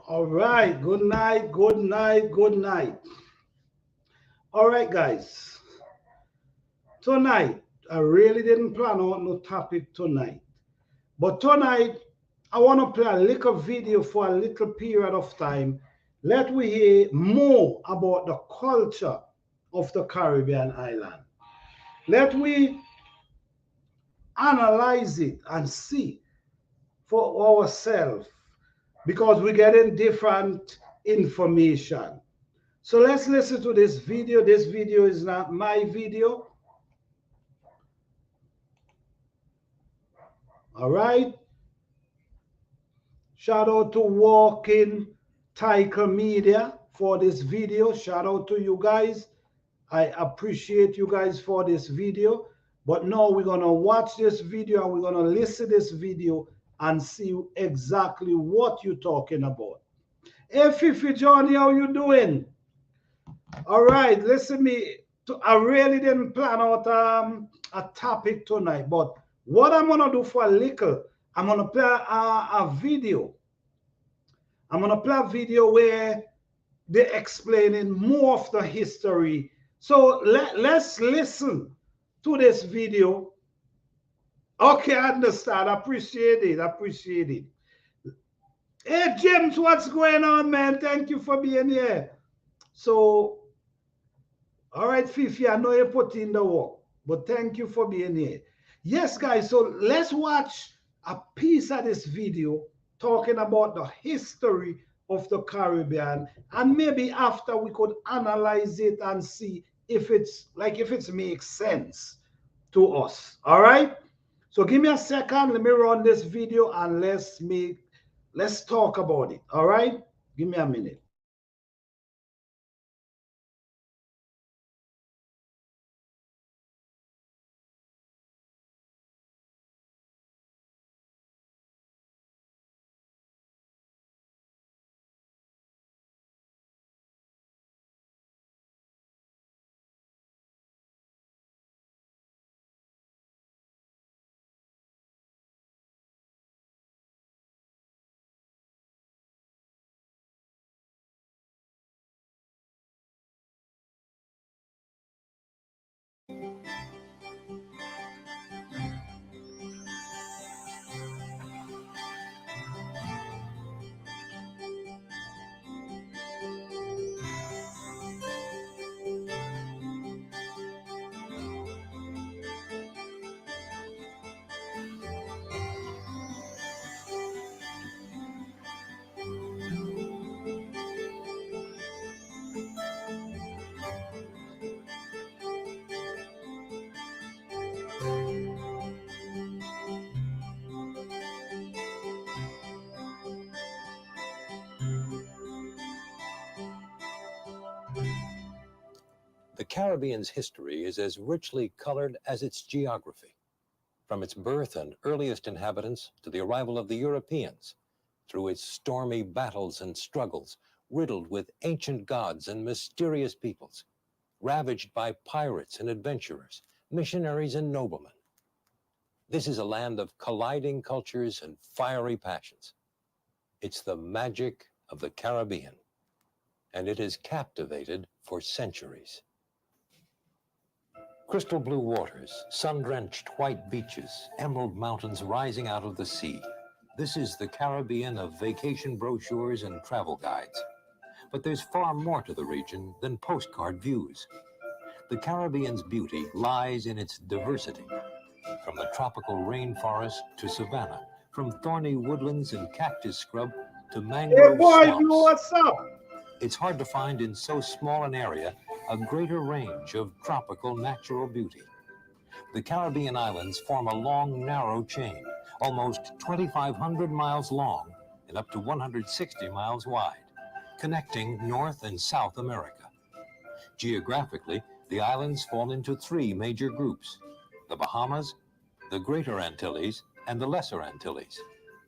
All right. Good night. Good night. Good night. All right, guys. Tonight, I really didn't plan out no topic tonight. But tonight, I want to play a little video for a little period of time. Let we hear more about the culture of the Caribbean island. Let we analyze it and see for ourselves because we're getting different information. So let's listen to this video. This video is not my video. All right. Shout out to Walking Tiger Media for this video. Shout out to you guys. I appreciate you guys for this video. But now we're going to watch this video and we're going to listen to this video and see exactly what you're talking about. Hey, Fifi Johnny, how you doing? All right, listen me. I really didn't plan out a topic tonight, but what I'm gonna do for a little, I'm gonna play a video. I'm gonna play a video where they're explaining more of the history. So let's listen to this video. Okay, I understand. Appreciate it. Appreciate it. Hey, James, what's going on, man? Thank you for being here. So all right, Fifi, I know you put in the work, but thank you for being here. Yes, guys, so let's watch a piece of this video talking about the history of the Caribbean, and maybe after we could analyze it and see if it makes sense to us. All right? So give me a second, let me run this video and let's talk about it. All right? Give me a minute. The Caribbean's history is as richly colored as its geography. From its birth and earliest inhabitants to the arrival of the Europeans, through its stormy battles and struggles, riddled with ancient gods and mysterious peoples, ravaged by pirates and adventurers, missionaries and noblemen. This is a land of colliding cultures and fiery passions. It's the magic of the Caribbean, and it has captivated for centuries. Crystal blue waters, sun-drenched white beaches, emerald mountains rising out of the sea. This is the Caribbean of vacation brochures and travel guides. But there's far more to the region than postcard views. The Caribbean's beauty lies in its diversity. From the tropical rainforest to savanna, from thorny woodlands and cactus scrub to Hey, mangrove boy, swamps. what's up? It's hard to find in so small an area a greater range of tropical natural beauty. The Caribbean islands form a long, narrow chain, almost 2,500 miles long and up to 160 miles wide, connecting North and South America. Geographically, the islands fall into three major groups: the Bahamas, the Greater Antilles, and the Lesser Antilles,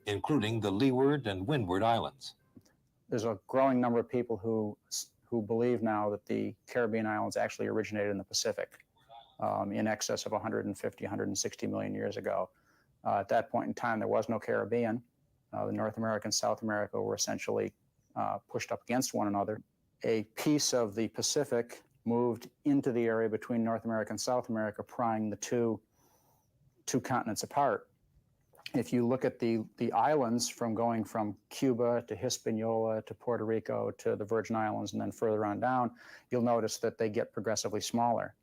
including the Leeward and Windward Islands. There's a growing number of people who believe now that the Caribbean islands actually originated in the Pacific in excess of 150, 160 million years ago. At that point in time, there was no Caribbean. The North America and South America were essentially pushed up against one another. A piece of the Pacific moved into the area between North America and South America, prying the two continents apart. If you look at the islands going from Cuba to Hispaniola to Puerto Rico to the Virgin Islands and then further on down, you'll notice that they get progressively smaller.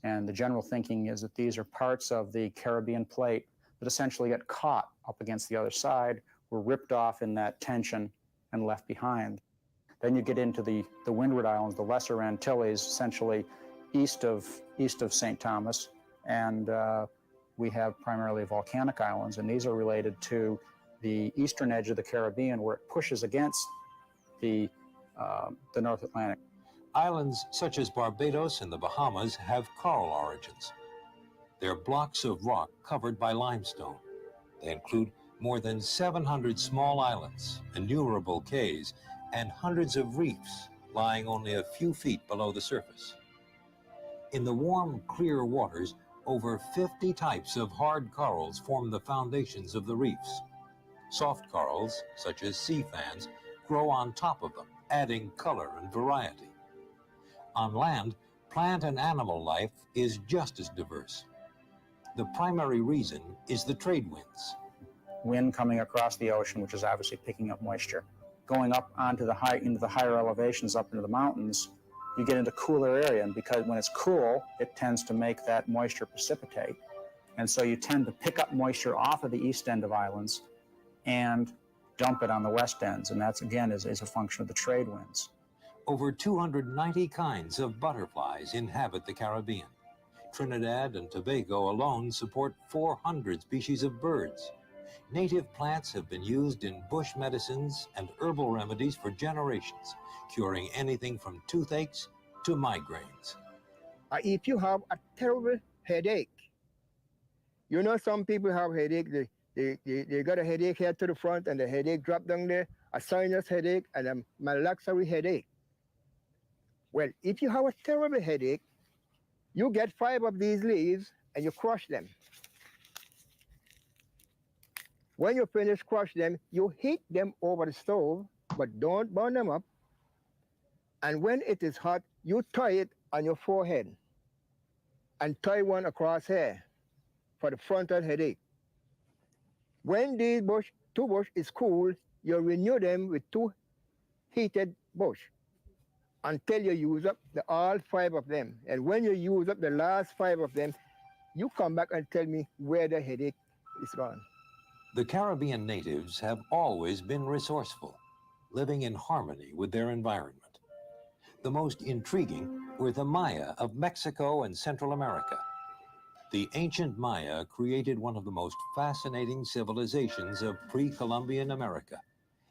And the general thinking is that these are parts of the Caribbean plate that essentially get caught up against the other side, were ripped off in that tension and left behind. Then you get into the Windward Islands, the Lesser Antilles, essentially east of St. Thomas, and we have primarily volcanic islands, and these are related to the eastern edge of the Caribbean, where it pushes against the North Atlantic. Islands such as Barbados and the Bahamas have coral origins. They're blocks of rock covered by limestone. They include more than 700 small islands, innumerable cays, and hundreds of reefs lying only a few feet below the surface. In the warm, clear waters, over 50 types of hard corals form the foundations of the reefs. Soft corals, such as sea fans, grow on top of them, adding color and variety. On land, plant and animal life is just as diverse. The primary reason is the trade winds. Wind coming across the ocean, which is obviously picking up moisture. Going up into the higher elevations, up into the mountains, you get into cooler area, and because when it's cool, it tends to make that moisture precipitate. And so you tend to pick up moisture off of the east end of islands and dump it on the west ends, and that's, again, is a function of the trade winds. Over 290 kinds of butterflies inhabit the Caribbean. Trinidad and Tobago alone support 400 species of birds. Native plants have been used in bush medicines and herbal remedies for generations, curing anything from toothaches to migraines. If you have a terrible headache, you know some people have headache, they got a headache here to the front and the headache drop down there, a sinus headache and a malaxary headache. Well, if you have a terrible headache, you get 5 of these leaves and you crush them. When you finish crush them, you heat them over the stove, but don't burn them up. And when it is hot, you tie it on your forehead and tie one across here for the frontal headache. When these 2 bush is cool, you renew them with 2 heated bush until you use up all 5 of them. And when you use up the last 5 of them, you come back and tell me where the headache is gone. The Caribbean natives have always been resourceful, living in harmony with their environment. The most intriguing were the Maya of Mexico and Central America. The ancient Maya created one of the most fascinating civilizations of pre-Columbian America.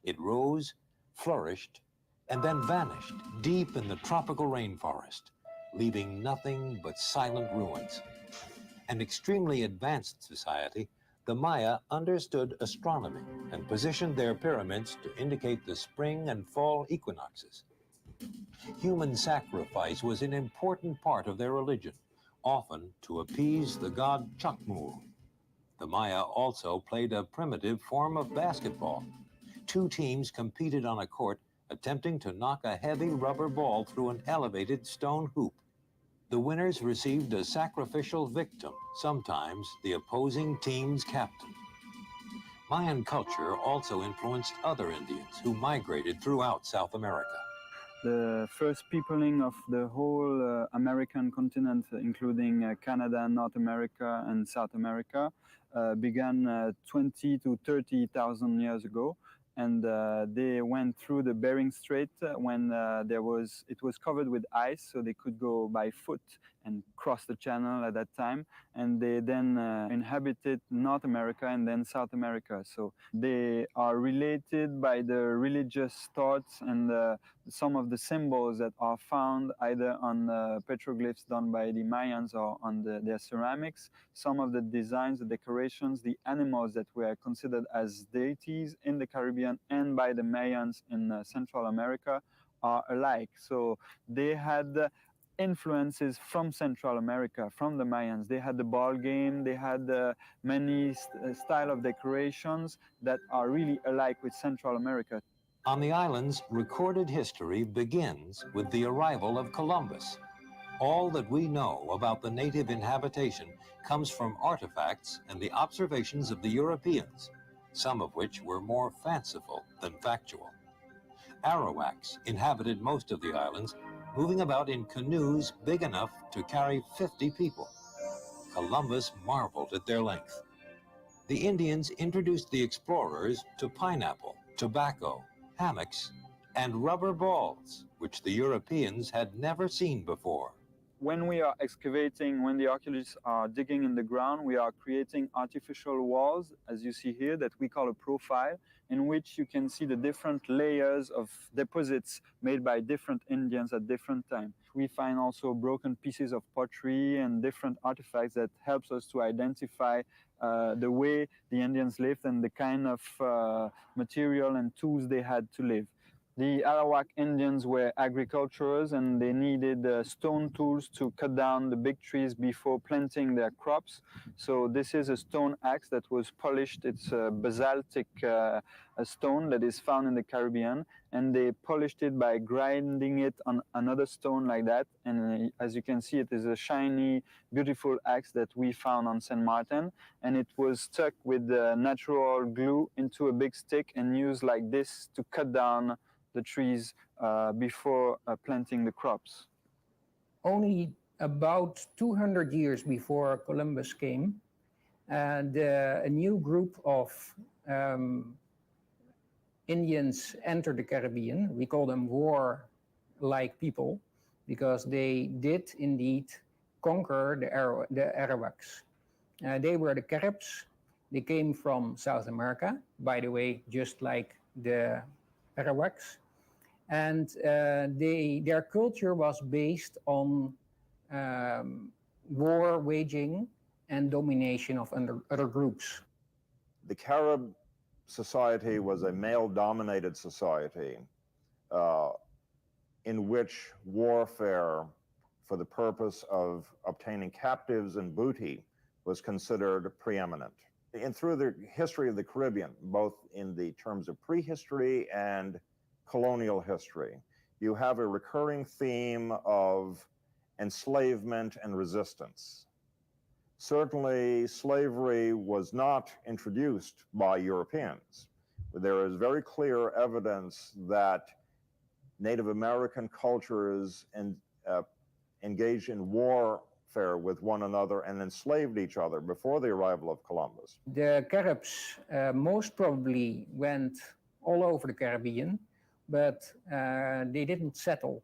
It rose, flourished, and then vanished deep in the tropical rainforest, leaving nothing but silent ruins. An extremely advanced society, the Maya understood astronomy and positioned their pyramids to indicate the spring and fall equinoxes. Human sacrifice was an important part of their religion, often to appease the god Chacmul. The Maya also played a primitive form of basketball. 2 teams competed on a court, attempting to knock a heavy rubber ball through an elevated stone hoop. The winners received a sacrificial victim, sometimes the opposing team's captain. Mayan culture also influenced other Indians who migrated throughout South America. The first peopling of the whole American continent, including Canada, North America, and South America, began 20 to 30,000 years ago. And they went through the Bering Strait when it was covered with ice, so they could go by foot and cross the channel at that time. And they then inhabited North America and then South America. So they are related by the religious thoughts and some of the symbols that are found either on petroglyphs done by the Mayans or on their ceramics. Some of the designs, the decorations, the animals that were considered as deities in the Caribbean and by the Mayans in Central America are alike. So they had influences from Central America, from the Mayans. They had the ball game, they had many style of decorations that are really alike with Central America. On the islands, recorded history begins with the arrival of Columbus. All that we know about the native inhabitation comes from artifacts and the observations of the Europeans, some of which were more fanciful than factual. Arawaks inhabited most of the islands, moving about in canoes big enough to carry 50 people. Columbus marveled at their length. The Indians introduced the explorers to pineapple, tobacco, hammocks, and rubber balls, which the Europeans had never seen before. When we are excavating, when the archaeologists are digging in the ground, we are creating artificial walls, as you see here, that we call a profile, in which you can see the different layers of deposits made by different Indians at different times. We find also broken pieces of pottery and different artifacts that helps us to identify the way the Indians lived and the kind of material and tools they had to live. The Arawak Indians were agriculturers, and they needed stone tools to cut down the big trees before planting their crops. So this is a stone axe that was polished. It's a basaltic a stone that is found in the Caribbean, and they polished it by grinding it on another stone like that. And as you can see, it is a shiny, beautiful axe that we found on St. Martin, and it was stuck with natural glue into a big stick and used like this to cut down the trees before planting the crops. Only about 200 years before Columbus came, and a new group of Indians entered the Caribbean. We call them war-like people because they did indeed conquer the Arawaks. They were the Caribs. They came from South America, by the way, just like the Arawaks. And their culture was based on war waging and domination of other groups. The Carib society was a male-dominated society in which warfare for the purpose of obtaining captives and booty was considered preeminent. And through the history of the Caribbean, both in the terms of prehistory and colonial history, you have a recurring theme of enslavement and resistance. Certainly, slavery was not introduced by Europeans. There is very clear evidence that Native American cultures engaged in warfare with one another and enslaved each other before the arrival of Columbus. The Caribs most probably went all over the Caribbean, but they didn't settle.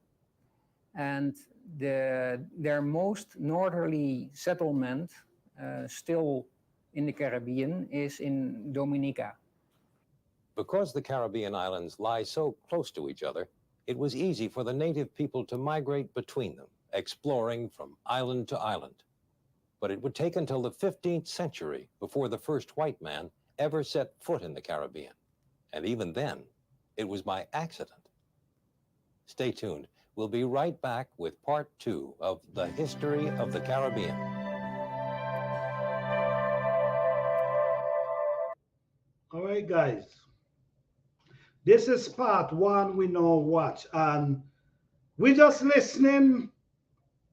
And their most northerly settlement still in the Caribbean is in Dominica. Because the Caribbean islands lie so close to each other, it was easy for the native people to migrate between them, exploring from island to island. But it would take until the 15th century before the first white man ever set foot in the Caribbean. And even then, it was by accident. Stay tuned. We'll be right back with part 2 of The History of the Caribbean. All right, guys. This is part 1 we now watch, and we just listening.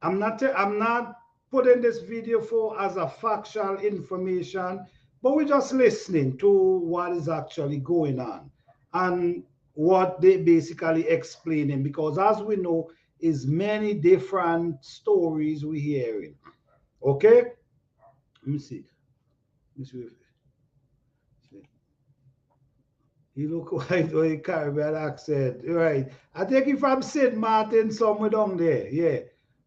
I'm not putting this video for as a factual information, but we're just listening to what is actually going on and what they basically explaining, because as we know, is many different stories we're hearing. Okay, let me see. He look white with a Caribbean accent, right? I take it from St. Martin somewhere down there. Yeah,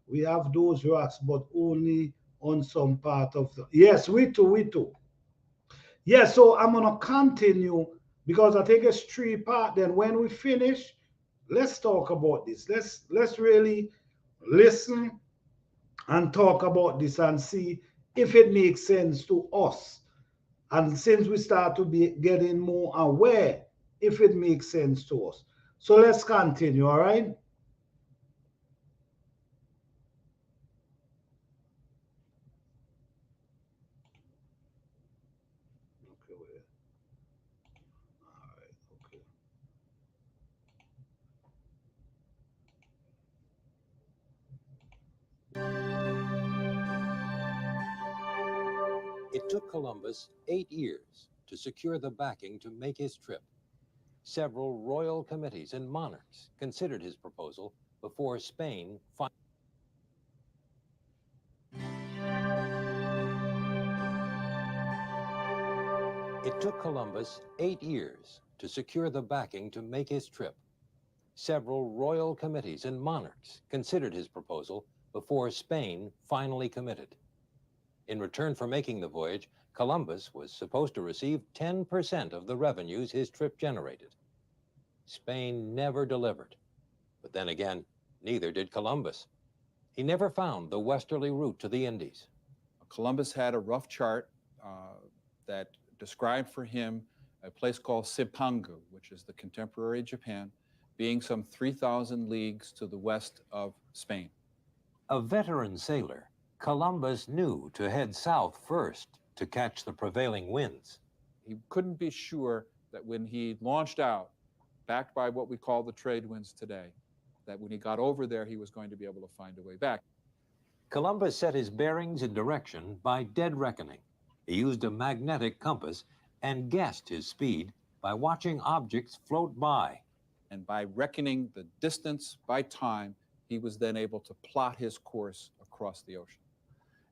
we have those rocks, but only on some part of the. Yes, we too. Yeah, so I'm gonna continue because I think it's 3 part. Then when we finish, let's talk about this. Let's really listen and talk about this and see if it makes sense to us. And since we start to be getting more aware, if it makes sense to us. So let's continue, all right? Okay. It took Columbus 8 years to secure the backing to make his trip. Several royal committees and monarchs considered his proposal before Spain It took Columbus 8 years to secure the backing to make his trip. Several royal committees and monarchs considered his proposal before Spain finally committed. In return for making the voyage, Columbus was supposed to receive 10% of the revenues his trip generated. Spain never delivered. But then again, neither did Columbus. He never found the westerly route to the Indies. Columbus had a rough chart that described for him a place called Cipangu, which is the contemporary Japan, being some 3,000 leagues to the west of Spain. A veteran sailor, Columbus knew to head south first to catch the prevailing winds. He couldn't be sure that when he launched out, backed by what we call the trade winds today, that when he got over there, he was going to be able to find a way back. Columbus set his bearings and direction by dead reckoning. He used a magnetic compass and guessed his speed by watching objects float by. And by reckoning the distance by time, he was then able to plot his course across the ocean.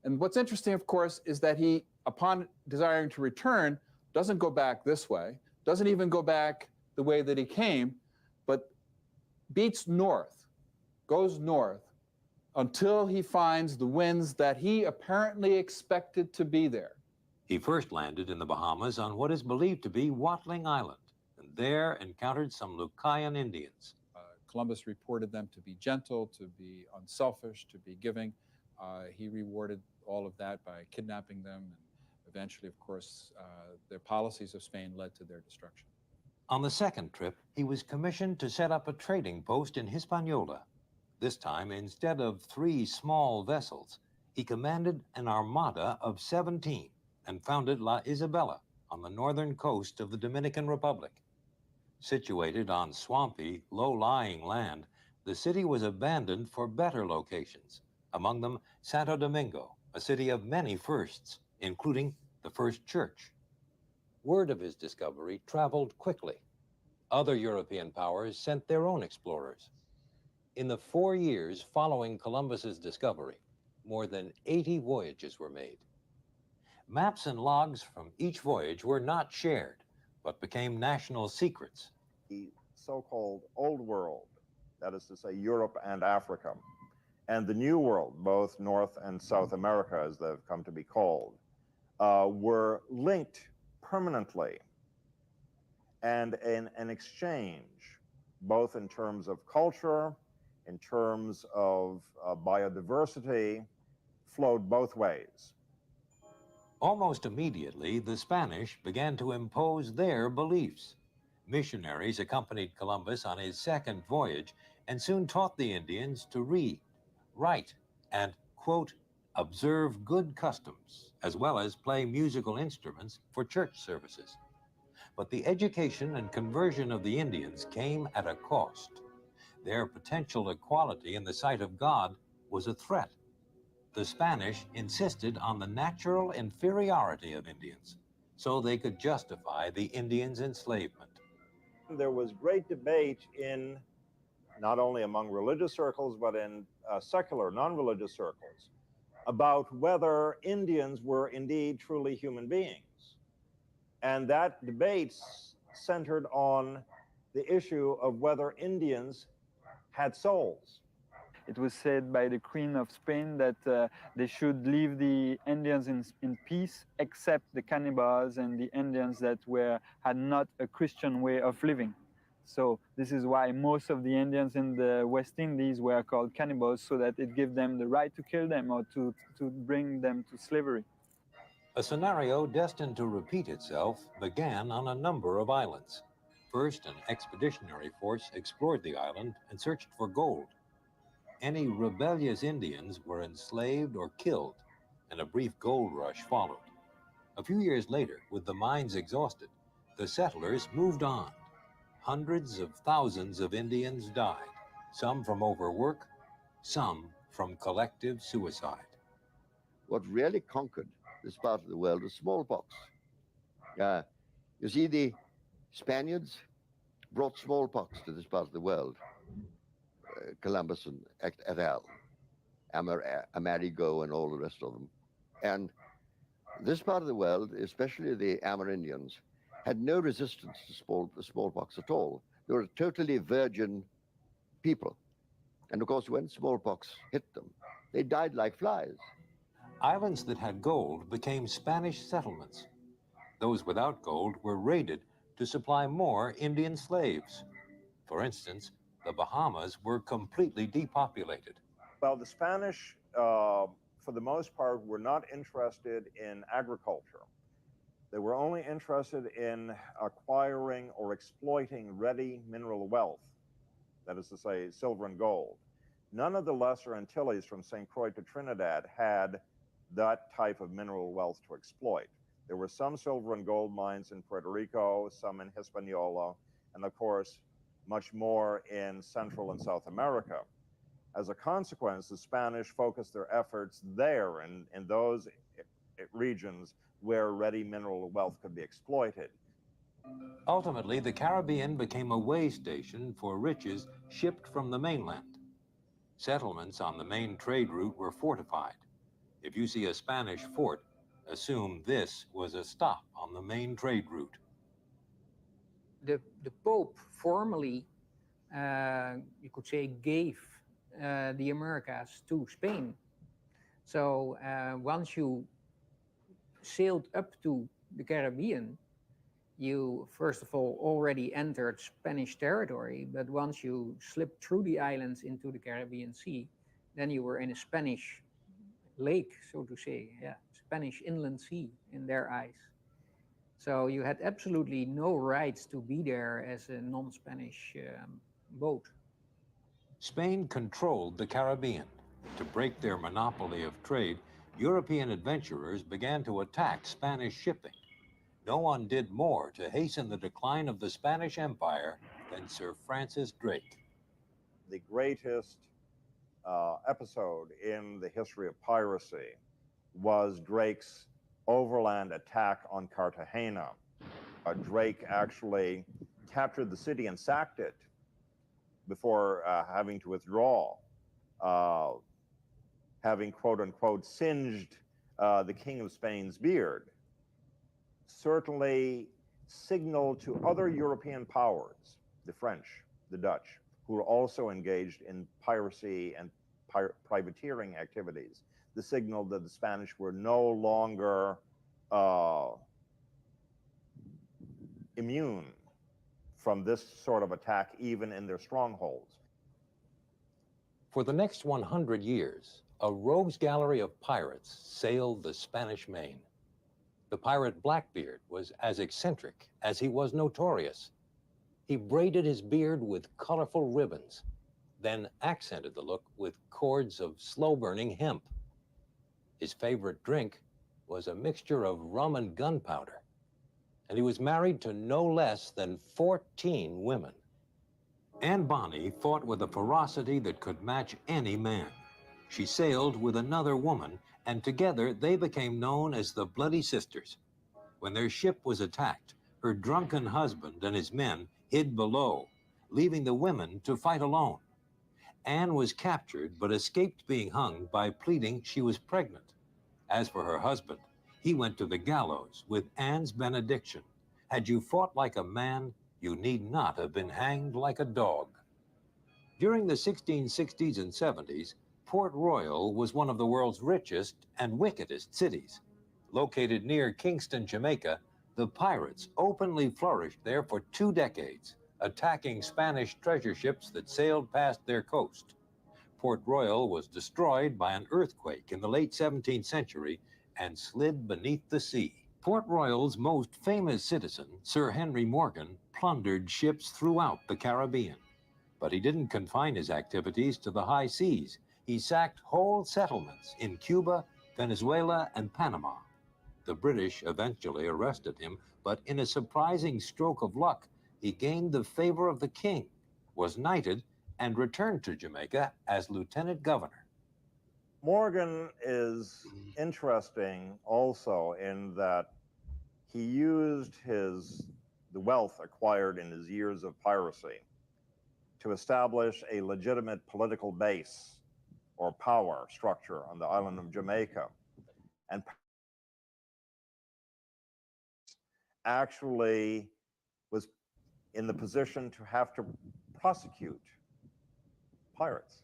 And what's interesting, of course, is that he, upon desiring to return, doesn't go back this way, doesn't even go back the way that he came, but beats north, goes north, until he finds the winds that he apparently expected to be there. He first landed in the Bahamas on what is believed to be Watling Island, and there encountered some Lucayan Indians. Columbus reported them to be gentle, to be unselfish, to be giving. He rewarded all of that by kidnapping them, and eventually, of course, the policies of Spain led to their destruction. On the second trip, he was commissioned to set up a trading post in Hispaniola. This time, instead of 3 small vessels, he commanded an armada of 17 and founded La Isabela on the northern coast of the Dominican Republic. Situated on swampy, low-lying land, the city was abandoned for better locations, among them Santo Domingo, a city of many firsts, including the first church. Word of his discovery traveled quickly. Other European powers sent their own explorers. In the 4 years following Columbus's discovery, more than 80 voyages were made. Maps and logs from each voyage were not shared, but became national secrets. The so-called Old World, that is to say Europe and Africa, and the New World, both North and South America, as they've come to be called, were linked permanently and in an exchange, both in terms of culture, in terms of biodiversity, flowed both ways. Almost immediately, the Spanish began to impose their beliefs. Missionaries accompanied Columbus on his second voyage and soon taught the Indians to read, write, and, quote, observe good customs, as well as play musical instruments for church services. But the education and conversion of the Indians came at a cost. Their potential equality in the sight of God was a threat. The Spanish insisted on the natural inferiority of Indians, so they could justify the Indians' enslavement. There was great debate in not only among religious circles, but in secular, non-religious circles, about whether Indians were indeed truly human beings. And that debate centered on the issue of whether Indians had souls. It was said by the Queen of Spain that they should leave the Indians in peace, except the cannibals and the Indians that had not a Christian way of living. So this is why most of the Indians in the West Indies were called cannibals, so that it gave them the right to kill them or to bring them to slavery. A scenario destined to repeat itself began on a number of islands. First, an expeditionary force explored the island and searched for gold. Any rebellious Indians were enslaved or killed, and a brief gold rush followed. A few years later, with the mines exhausted, the settlers moved on. Hundreds of thousands of Indians died, some from overwork, some from collective suicide. What really conquered this part of the world was smallpox. You see, the Spaniards brought smallpox to this part of the world. Columbus and et al., Amerigo and all the rest of them. And this part of the world, especially the Amerindians, had no resistance to smallpox at all. They were a totally virgin people. And of course, when smallpox hit them, they died like flies. Islands that had gold became Spanish settlements. Those without gold were raided to supply more Indian slaves. For instance, the Bahamas were completely depopulated. Well, the Spanish, for the most part, were not interested in agriculture. They were only interested in acquiring or exploiting ready mineral wealth, that is to say, silver and gold. None of the Lesser Antilles from St. Croix to Trinidad had that type of mineral wealth to exploit. There were some silver and gold mines in Puerto Rico, some in Hispaniola, and of course, much more in Central and South America. As a consequence, the Spanish focused their efforts there in those regions where ready mineral wealth could be exploited. Ultimately, the Caribbean became a way station for riches shipped from the mainland. Settlements on the main trade route were fortified. If you see a Spanish fort, assume this was a stop on the main trade route. The Pope formally, you could say, gave the Americas to Spain. So once you sailed up to the Caribbean, you first of all already entered Spanish territory, but once you slipped through the islands into the Caribbean Sea, then you were in a Spanish lake, so to say, Spanish inland sea in their eyes. So you had absolutely no rights to be there as a non-Spanish boat. Spain controlled the Caribbean. To break their monopoly of trade, European adventurers began to attack Spanish shipping. No one did more to hasten the decline of the Spanish Empire than Sir Francis Drake. The greatest episode in the history of piracy was Drake's overland attack on Cartagena. Drake actually captured the city and sacked it before having to withdraw, having quote-unquote singed the King of Spain's beard. Certainly signaled to other European powers, the French, the Dutch, who were also engaged in piracy and privateering activities, the signal that the Spanish were no longer immune from this sort of attack, even in their strongholds. For the next 100 years, a rogues gallery of pirates sailed the Spanish Main. The pirate Blackbeard was as eccentric as he was notorious. He braided his beard with colorful ribbons, then accented the look with cords of slow-burning hemp. His favorite drink was a mixture of rum and gunpowder, and he was married to no less than 14 women. Anne Bonny fought with a ferocity that could match any man. She sailed with another woman, and together they became known as the Bloody Sisters. When their ship was attacked, her drunken husband and his men hid below, leaving the women to fight alone. Anne was captured but escaped being hung by pleading she was pregnant. As for her husband, he went to the gallows with Anne's benediction. Had you fought like a man, you need not have been hanged like a dog. During the 1660s and 70s, Port Royal was one of the world's richest and wickedest cities. Located near Kingston, Jamaica, the pirates openly flourished there for 2 decades, attacking Spanish treasure ships that sailed past their coast. Port Royal was destroyed by an earthquake in the late 17th century and slid beneath the sea. Port Royal's most famous citizen, Sir Henry Morgan, plundered ships throughout the Caribbean. But he didn't confine his activities to the high seas. He sacked whole settlements in Cuba, Venezuela, and Panama. The British eventually arrested him, but in a surprising stroke of luck, he gained the favor of the king, was knighted, and returned to Jamaica as lieutenant governor. Morgan is interesting also in that he used the wealth acquired in his years of piracy to establish a legitimate political base or power structure on the island of Jamaica, and actually was in the position to have to prosecute pirates.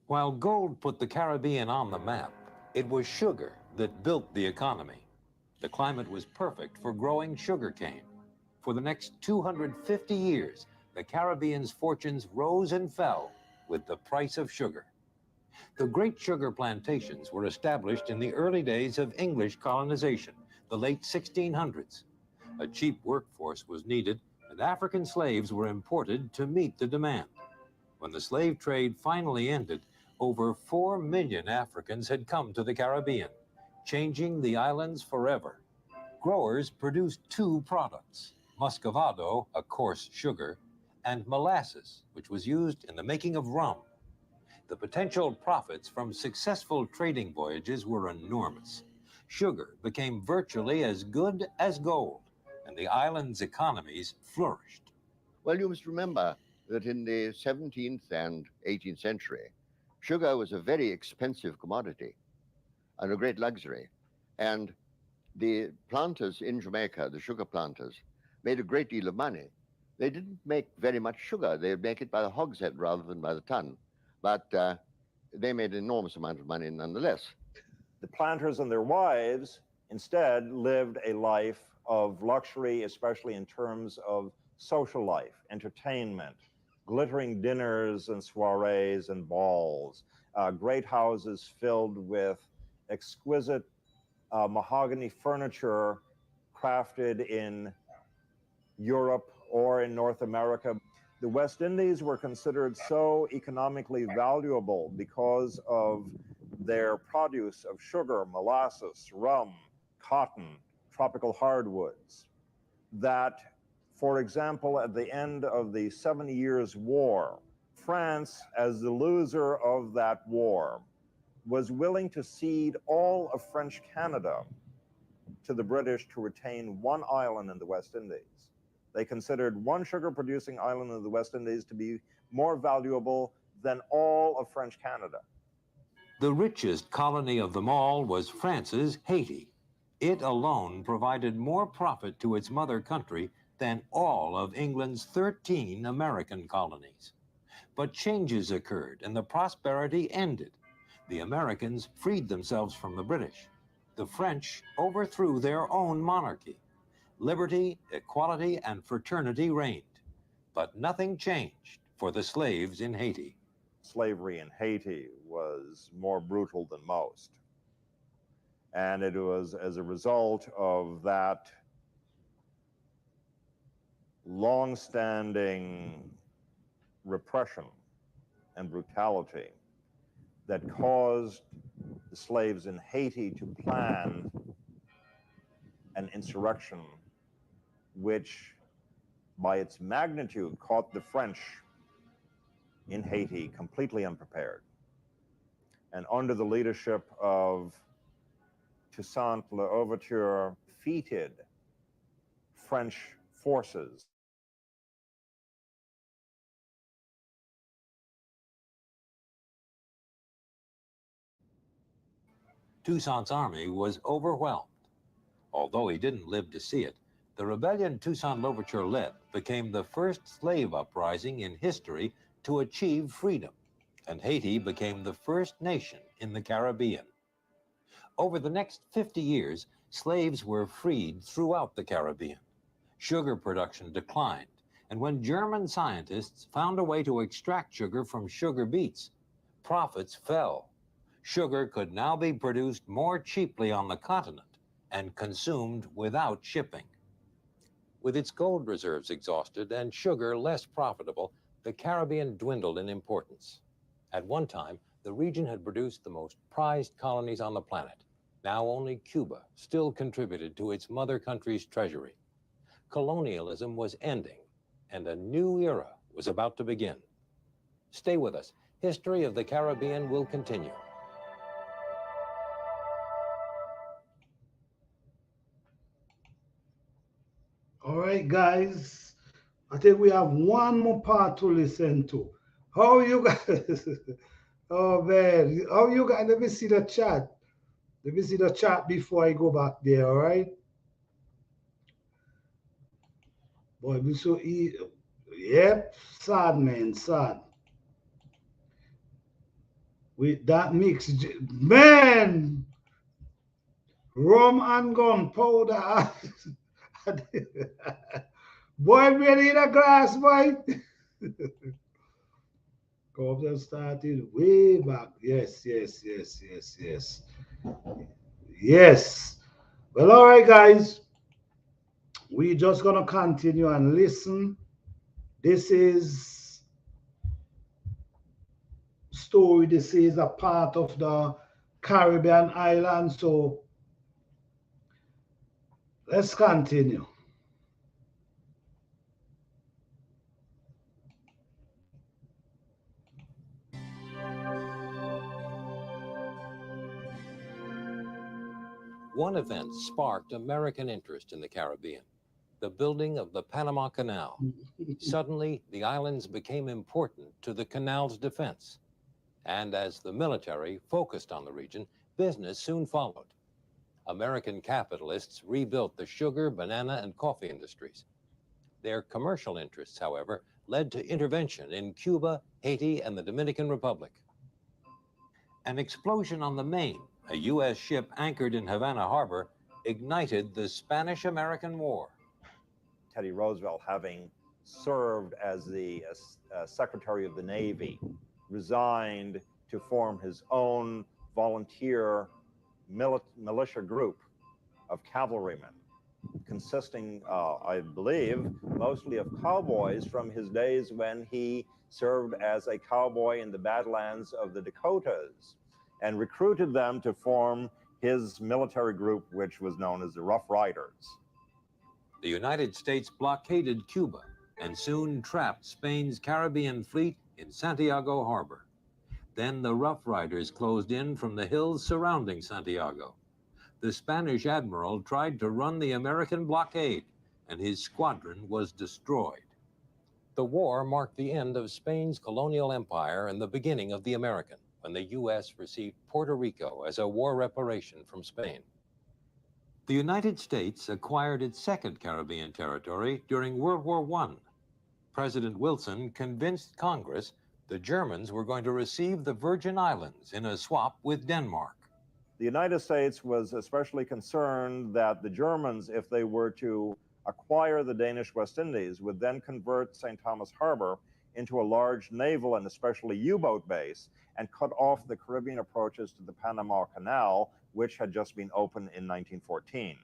While gold put the Caribbean on the map, it was sugar that built the economy. The climate was perfect for growing sugarcane. For the next 250 years, the Caribbean's fortunes rose and fell with the price of sugar. The great sugar plantations were established in the early days of English colonization, the late 1600s. A cheap workforce was needed, and African slaves were imported to meet the demand. When the slave trade finally ended, over 4 million Africans had come to the Caribbean, changing the islands forever. Growers produced two products, muscovado, a coarse sugar, and molasses, which was used in the making of rum. The potential profits from successful trading voyages were enormous. Sugar became virtually as good as gold, and the island's economies flourished. Well, you must remember that in the 17th and 18th century, sugar was a very expensive commodity and a great luxury. And the planters in Jamaica, the sugar planters, made a great deal of money. They didn't make very much sugar. They would make it by the hogshead rather than by the ton. But they made an enormous amount of money nonetheless. The planters and their wives instead lived a life of luxury, especially in terms of social life, entertainment, glittering dinners and soirees and balls, great houses filled with exquisite mahogany furniture crafted in Europe or in North America. The West Indies were considered so economically valuable because of their produce of sugar, molasses, rum, cotton, tropical hardwoods, that, for example, at the end of the 70 Years' War, France, as the loser of that war, was willing to cede all of French Canada to the British to retain one island in the West Indies. They considered one sugar-producing island in the West Indies to be more valuable than all of French Canada. The richest colony of them all was France's Haiti. It alone provided more profit to its mother country than all of England's 13 American colonies. But changes occurred and the prosperity ended. The Americans freed themselves from the British. The French overthrew their own monarchy. Liberty, equality, and fraternity reigned. But nothing changed for the slaves in Haiti. Slavery in Haiti was more brutal than most. And it was as a result of that long-standing repression and brutality that caused the slaves in Haiti to plan an insurrection which, by its magnitude, caught the French in Haiti completely unprepared. And under the leadership of Toussaint Louverture, defeated French forces. Toussaint's army was overwhelmed. Although he didn't live to see it, the rebellion Toussaint Louverture led became the first slave uprising in history to achieve freedom, and Haiti became the first nation in the Caribbean. Over the next 50 years, slaves were freed throughout the Caribbean. Sugar production declined, and when German scientists found a way to extract sugar from sugar beets, profits fell. Sugar could now be produced more cheaply on the continent and consumed without shipping. With its gold reserves exhausted and sugar less profitable, the Caribbean dwindled in importance. At one time, the region had produced the most prized colonies on the planet. Now only Cuba still contributed to its mother country's treasury. Colonialism was ending, and a new era was about to begin. Stay with us. History of the Caribbean will continue. right, guys. I think we have one more part to listen to. How you guys? Oh man, how you guys? Let me see the chat. Let me see the chat before I go back there. All right. Boy, we so easy. Yep, sad man, sad. With that mix, man, rum and gunpowder. Boy, really in a glass, boy. Corruption started way back. Yes, yes, yes, yes, yes. Yes. Well, all right, guys. We're just going to continue and listen. This is story. This is a part of the Caribbean island. So let's continue. One event sparked American interest in the Caribbean, the building of the Panama Canal. Suddenly, the islands became important to the canal's defense. And as the military focused on the region, business soon followed. American capitalists rebuilt the sugar, banana, and coffee industries. Their commercial interests, however, led to intervention in Cuba, Haiti, and the Dominican Republic. An explosion on the Maine, a U.S. ship anchored in Havana Harbor, ignited the Spanish-American War. Teddy Roosevelt, having served as the Secretary of the Navy, resigned to form his own volunteer militia group of cavalrymen, consisting, I believe, mostly of cowboys from his days when he served as a cowboy in the Badlands of the Dakotas, and recruited them to form his military group, which was known as the Rough Riders. The United States blockaded Cuba and soon trapped Spain's Caribbean fleet in Santiago Harbor. Then the Rough Riders closed in from the hills surrounding Santiago. The Spanish admiral tried to run the American blockade, and his squadron was destroyed. The war marked the end of Spain's colonial empire and the beginning of the American, when the U.S. received Puerto Rico as a war reparation from Spain. The United States acquired its second Caribbean territory during World War I. President Wilson convinced Congress the Germans were going to receive the Virgin Islands in a swap with Denmark. The United States was especially concerned that the Germans, if they were to acquire the Danish West Indies, would then convert St. Thomas Harbor into a large naval and especially U-boat base and cut off the Caribbean approaches to the Panama Canal, which had just been opened in 1914.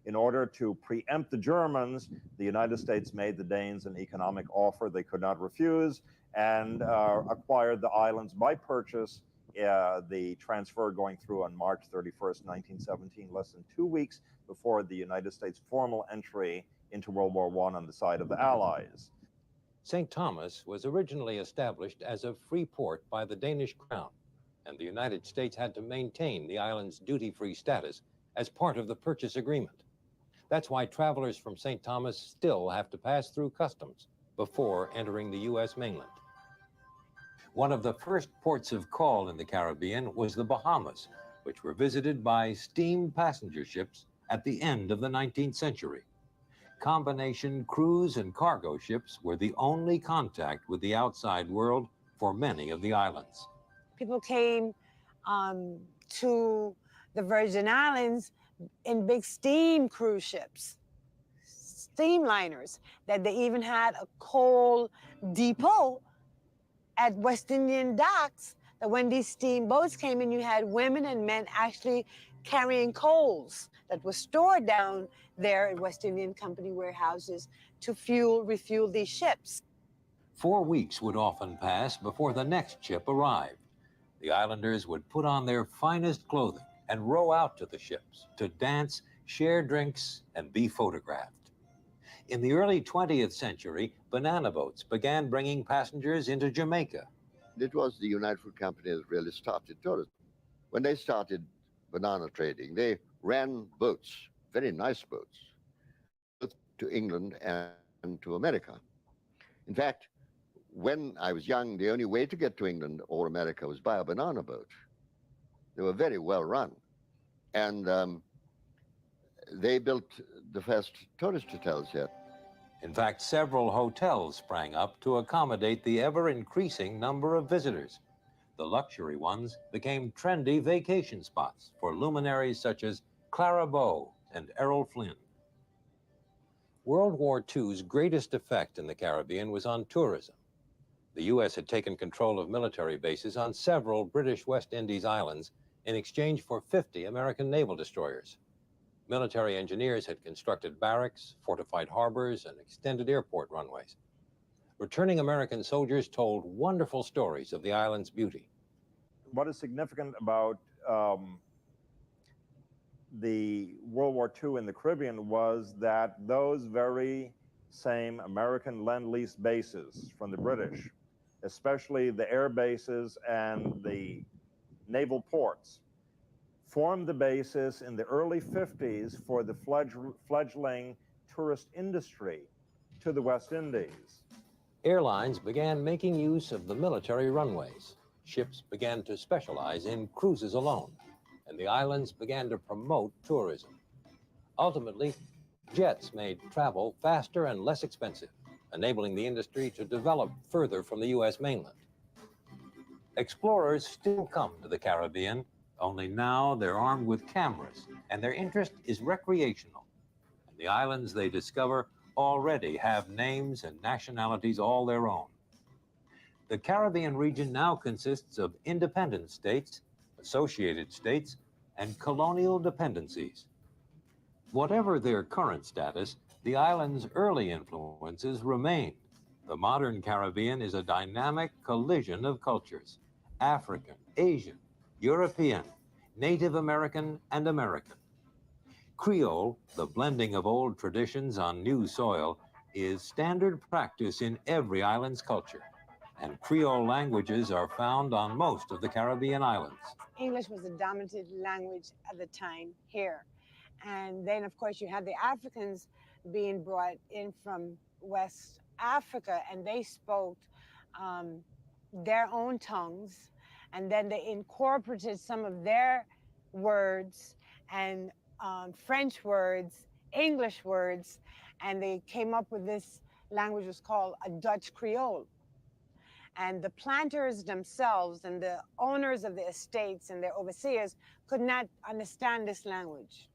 In order to preempt the Germans, the United States made the Danes an economic offer they could not refuse and acquired the islands by purchase, the transfer going through on March 31st, 1917, less than 2 weeks before the United States' formal entry into World War I on the side of the Allies. St. Thomas was originally established as a free port by the Danish crown, and the United States had to maintain the island's duty-free status as part of the purchase agreement. That's why travelers from St. Thomas still have to pass through customs before entering the U.S. mainland. One of the first ports of call in the Caribbean was the Bahamas, which were visited by steam passenger ships at the end of the 19th century. Combination cruise and cargo ships were the only contact with the outside world for many of the islands. People came to the Virgin Islands in big steam cruise ships, steamliners, that they even had a coal depot at West Indian docks, that when these steamboats came in, you had women and men actually carrying coals that were stored down there at West Indian Company warehouses to refuel these ships. 4 weeks would often pass before the next ship arrived. The islanders would put on their finest clothing and row out to the ships to dance, share drinks, and be photographed. In the early 20th century, banana boats began bringing passengers into Jamaica. It was the United Fruit Company that really started tourism. When they started banana trading, they ran boats, very nice boats, with to England and to America. In fact, when I was young, the only way to get to England or America was by a banana boat. They were very well run. And they built the first tourist hotels here. In fact, several hotels sprang up to accommodate the ever-increasing number of visitors. The luxury ones became trendy vacation spots for luminaries such as Clara Bow and Errol Flynn. World War II's greatest effect in the Caribbean was on tourism. The U.S. had taken control of military bases on several British West Indies islands in exchange for 50 American naval destroyers. Military engineers had constructed barracks, fortified harbors, and extended airport runways. Returning American soldiers told wonderful stories of the island's beauty. What is significant about the World War II in the Caribbean was that those very same American Lend-Lease bases from the British, especially the air bases and the naval ports, formed the basis in the early 50s for the fledgling tourist industry to the West Indies. Airlines began making use of the military runways. Ships began to specialize in cruises alone, and the islands began to promote tourism. Ultimately, jets made travel faster and less expensive, enabling the industry to develop further from the U.S. mainland. Explorers still come to the Caribbean, only now they're armed with cameras, and their interest is recreational. And the islands they discover already have names and nationalities all their own. The Caribbean region now consists of independent states, associated states, and colonial dependencies. Whatever their current status, the island's early influences remain. The modern Caribbean is a dynamic collision of cultures: African, Asian, European, Native American, and American. Creole, the blending of old traditions on new soil, is standard practice in every island's culture, and Creole languages are found on most of the Caribbean islands. English was the dominant language at the time here. And then, of course, you had the Africans being brought in from West Africa, and they spoke their own tongues, and then they incorporated some of their words and French words, English words, and they came up with this language was called a Dutch Creole. And the planters themselves and the owners of the estates and their overseers could not understand this language.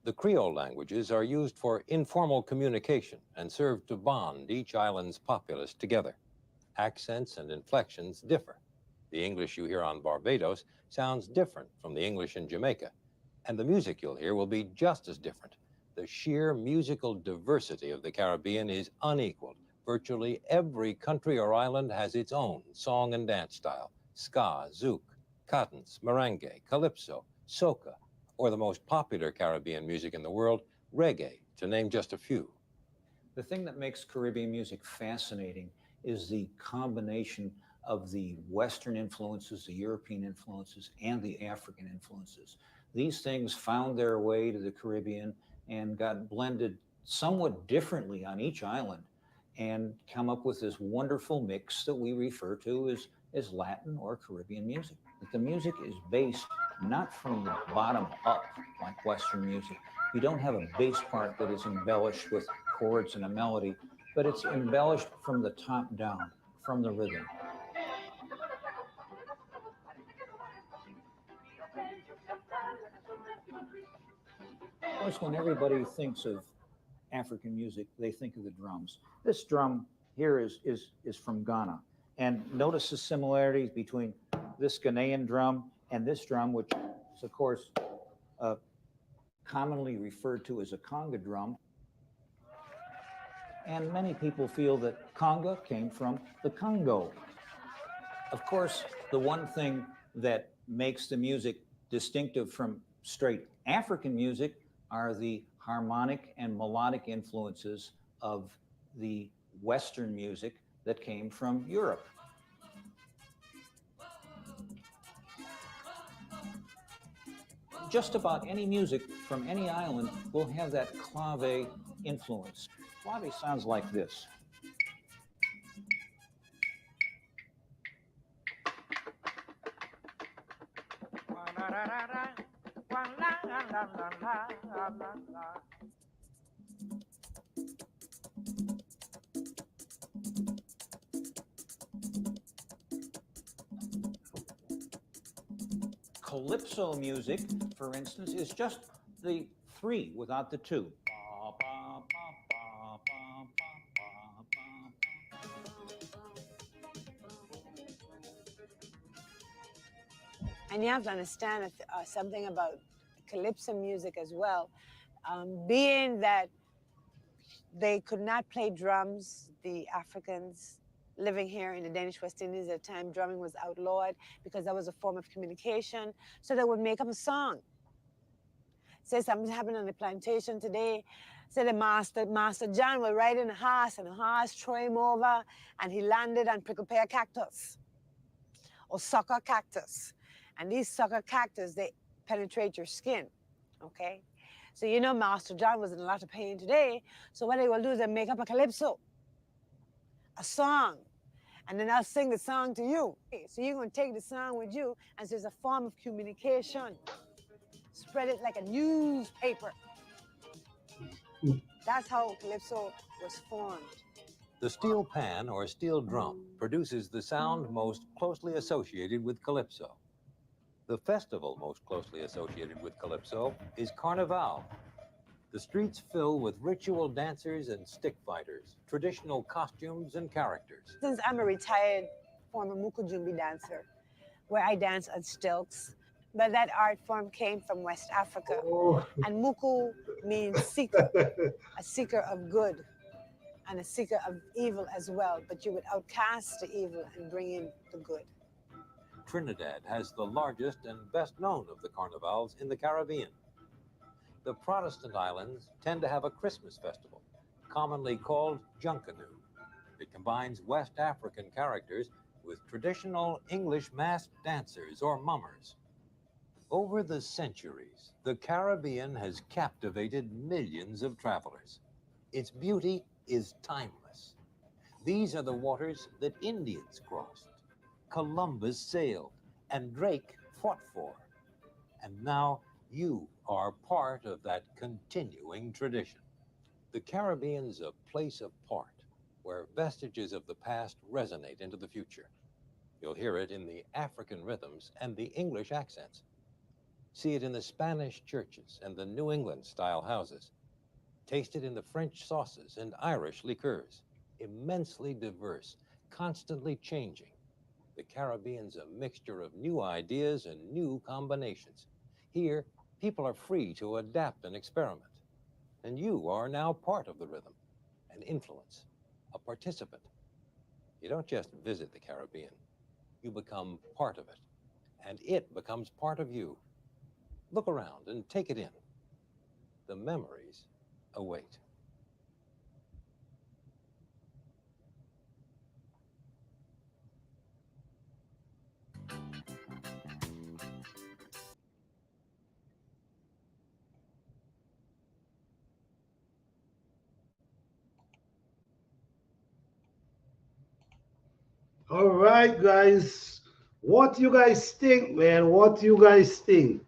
The Creole languages are used for informal communication and serve to bond each island's populace together. Accents and inflections differ. The English you hear on Barbados sounds different from the English in Jamaica, and the music you'll hear will be just as different. The sheer musical diversity of the Caribbean is unequaled. Virtually every country or island has its own song and dance style: ska, zouk, cadence, merengue, calypso, soca, or the most popular Caribbean music in the world, reggae, to name just a few. The thing that makes Caribbean music fascinating is the combination of the Western influences, the European influences, and the African influences. These things found their way to the Caribbean and got blended somewhat differently on each island and come up with this wonderful mix that we refer to as Latin or Caribbean music. But the music is based not from the bottom up like Western music. You don't have a bass part that is embellished with chords and a melody, but it's embellished from the top down, from the rhythm. Of course, when everybody thinks of African music, they think of the drums. This drum here is from Ghana. And notice the similarities between this Ghanaian drum and this drum, which is, of course, commonly referred to as a conga drum. And many people feel that conga came from the Congo. Of course, the one thing that makes the music distinctive from straight African music are the harmonic and melodic influences of the Western music that came from Europe. just about any music from any island will have that clave influence. Clave sounds like this. Calypso music, for instance, is just the 3 without the 2. And you have to understand something about calypso music as well. Being that they could not play drums, the Africans living here in the Danish West Indies at the time, drumming was outlawed because that was a form of communication. So they would make up a song. Say something's happening on the plantation today. Say the Master John was riding a horse and the horse threw him over and he landed on prickle pear cactus or sucker cactus. And these sucker cactus, they penetrate your skin, okay? So you know Master John was in a lot of pain today. So what they will do is they make up a calypso, a song, and then I'll sing the song to you. So you're going to take the song with you as there's a form of communication. Spread it like a newspaper. That's how calypso was formed. The steel pan or steel drum produces the sound most closely associated with calypso. The festival most closely associated with calypso is Carnival. The streets fill with ritual dancers and stick fighters, traditional costumes and characters. Since I'm a retired former Mukujumbi dancer, where I dance on stilts, but that art form came from West Africa. Oh. And Muku means seeker, a seeker of good and a seeker of evil as well. But you would outcast the evil and bring in the good. Trinidad has the largest and best known of the carnivals in the Caribbean. The Protestant islands tend to have a Christmas festival, commonly called Junkanoo. It combines West African characters with traditional English masked dancers or mummers. Over the centuries, the Caribbean has captivated millions of travelers. Its beauty is timeless. These are the waters that Indians crossed, Columbus sailed, and Drake fought for. And now you are part of that continuing tradition. The Caribbean's a place apart, where vestiges of the past resonate into the future. You'll hear it in the African rhythms and the English accents. See it in the Spanish churches and the New England-style houses. Taste it in the French sauces and Irish liqueurs. Immensely diverse, constantly changing. The Caribbean's a mixture of new ideas and new combinations. Here, people are free to adapt and experiment. And you are now part of the rhythm, an influence, a participant. You don't just visit the Caribbean. You become part of it, and it becomes part of you. Look around and take it in. The memories await. All right, guys. What you guys think, man? What you guys think?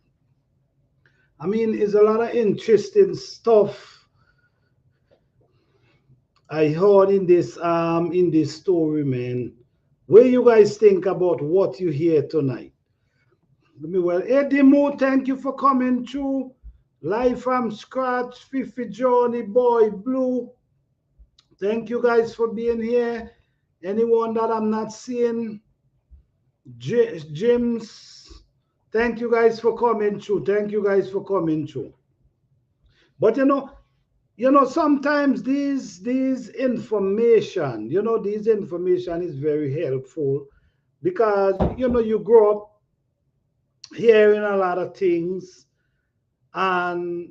I mean, it's a lot of interesting stuff I heard in this story, man. What you guys think about what you hear tonight? Well, Eddie Moore, thank you for coming through. Live from scratch, Fifi Johnny Boy Blue. Thank you guys for being here. Anyone that I'm not seeing, Jims, thank you guys for coming through. Thank you guys for coming through. But you know, sometimes these information, this information is very helpful because you grow up hearing a lot of things, and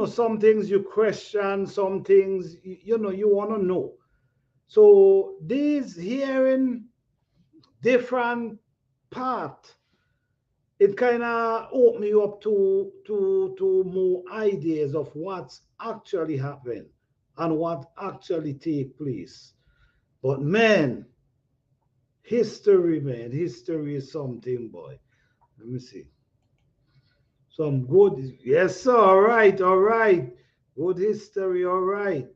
some things you question, some things you want to know. So these hearing different part it kind of opened me up to more ideas of what's actually happened and what actually take place. But man, history is something, boy. Let me see. Some good, yes, sir. All right, all right. Good history, all right.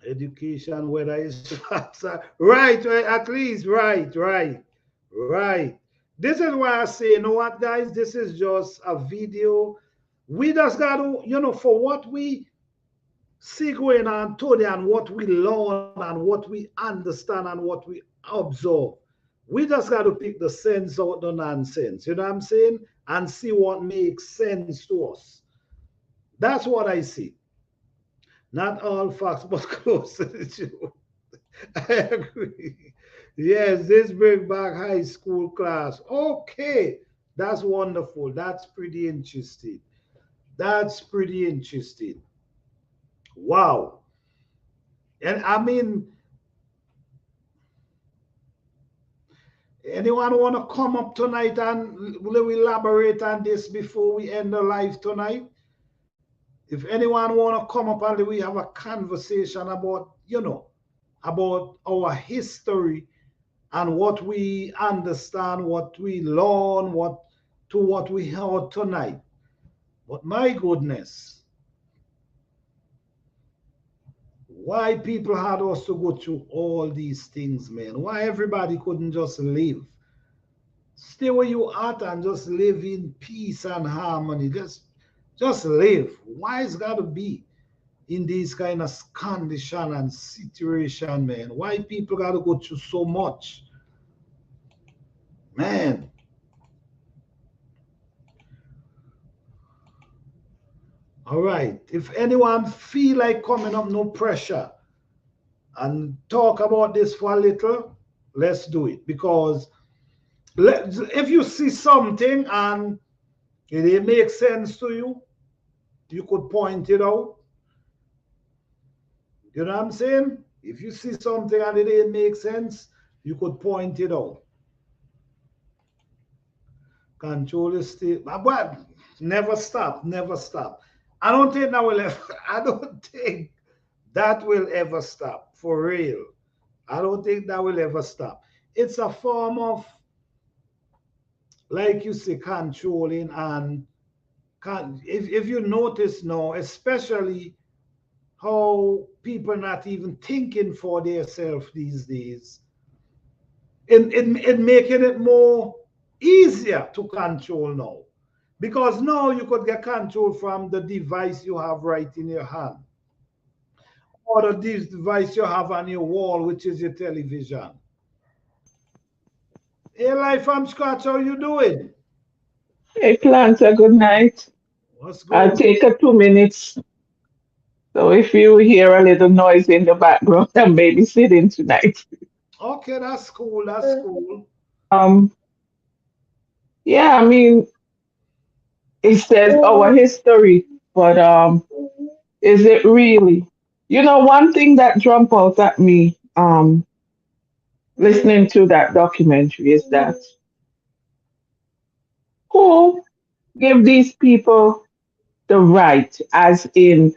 Education, whether it's right, right, at least, right, right, right. This is why I say, you know what, guys, this is just a video. We just got to, for what we see going on today and what we learn and what we understand and what we observe, we just got to pick the sense out the nonsense, you know what I'm saying, and see what makes sense to us. That's what I see. Not all facts, but close to the truth. I agree. Yes, this bring back high school class. Okay, that's wonderful. That's pretty interesting. That's pretty interesting. Wow. And I mean, anyone want to come up tonight and will we elaborate on this before we end the live tonight? If anyone want to come up and we have a conversation about, about our history and what we understand, what we learn, what we heard tonight. But my goodness, why people had us to go through all these things, man? Why everybody couldn't just live? Stay where you at and just live in peace and harmony. Just live. Why it's got to be in these kind of condition and situation, man? Why people got to go through so much? Man. All right. If anyone feel like coming up, no pressure, and talk about this for a little, let's do it. Because if you see something and it makes sense to you, you could point it out. You know what I'm saying? If you see something and it didn't make sense, you could point it out. Control the state, but never stop, never stop. I don't think that will ever, I don't think that will ever stop, for real. I don't think that will ever stop. It's a form of, like you say, controlling. And if you notice now, especially how people not even thinking for themselves these days, it making it more easier to control now. Because now you could get control from the device you have right in your hand, or the device you have on your wall, which is your television. Hey, Life from Scratch, how you doing? Hey, Planta, good night. What's I'll going on? take a 2 minutes. So if you hear a little noise in the background, I'm babysitting tonight. Okay, that's cool. That's cool. Um, yeah, I mean, it says our history, but is it really? You know, one thing that jumped out at me, listening to that documentary is that who give these people the right, as in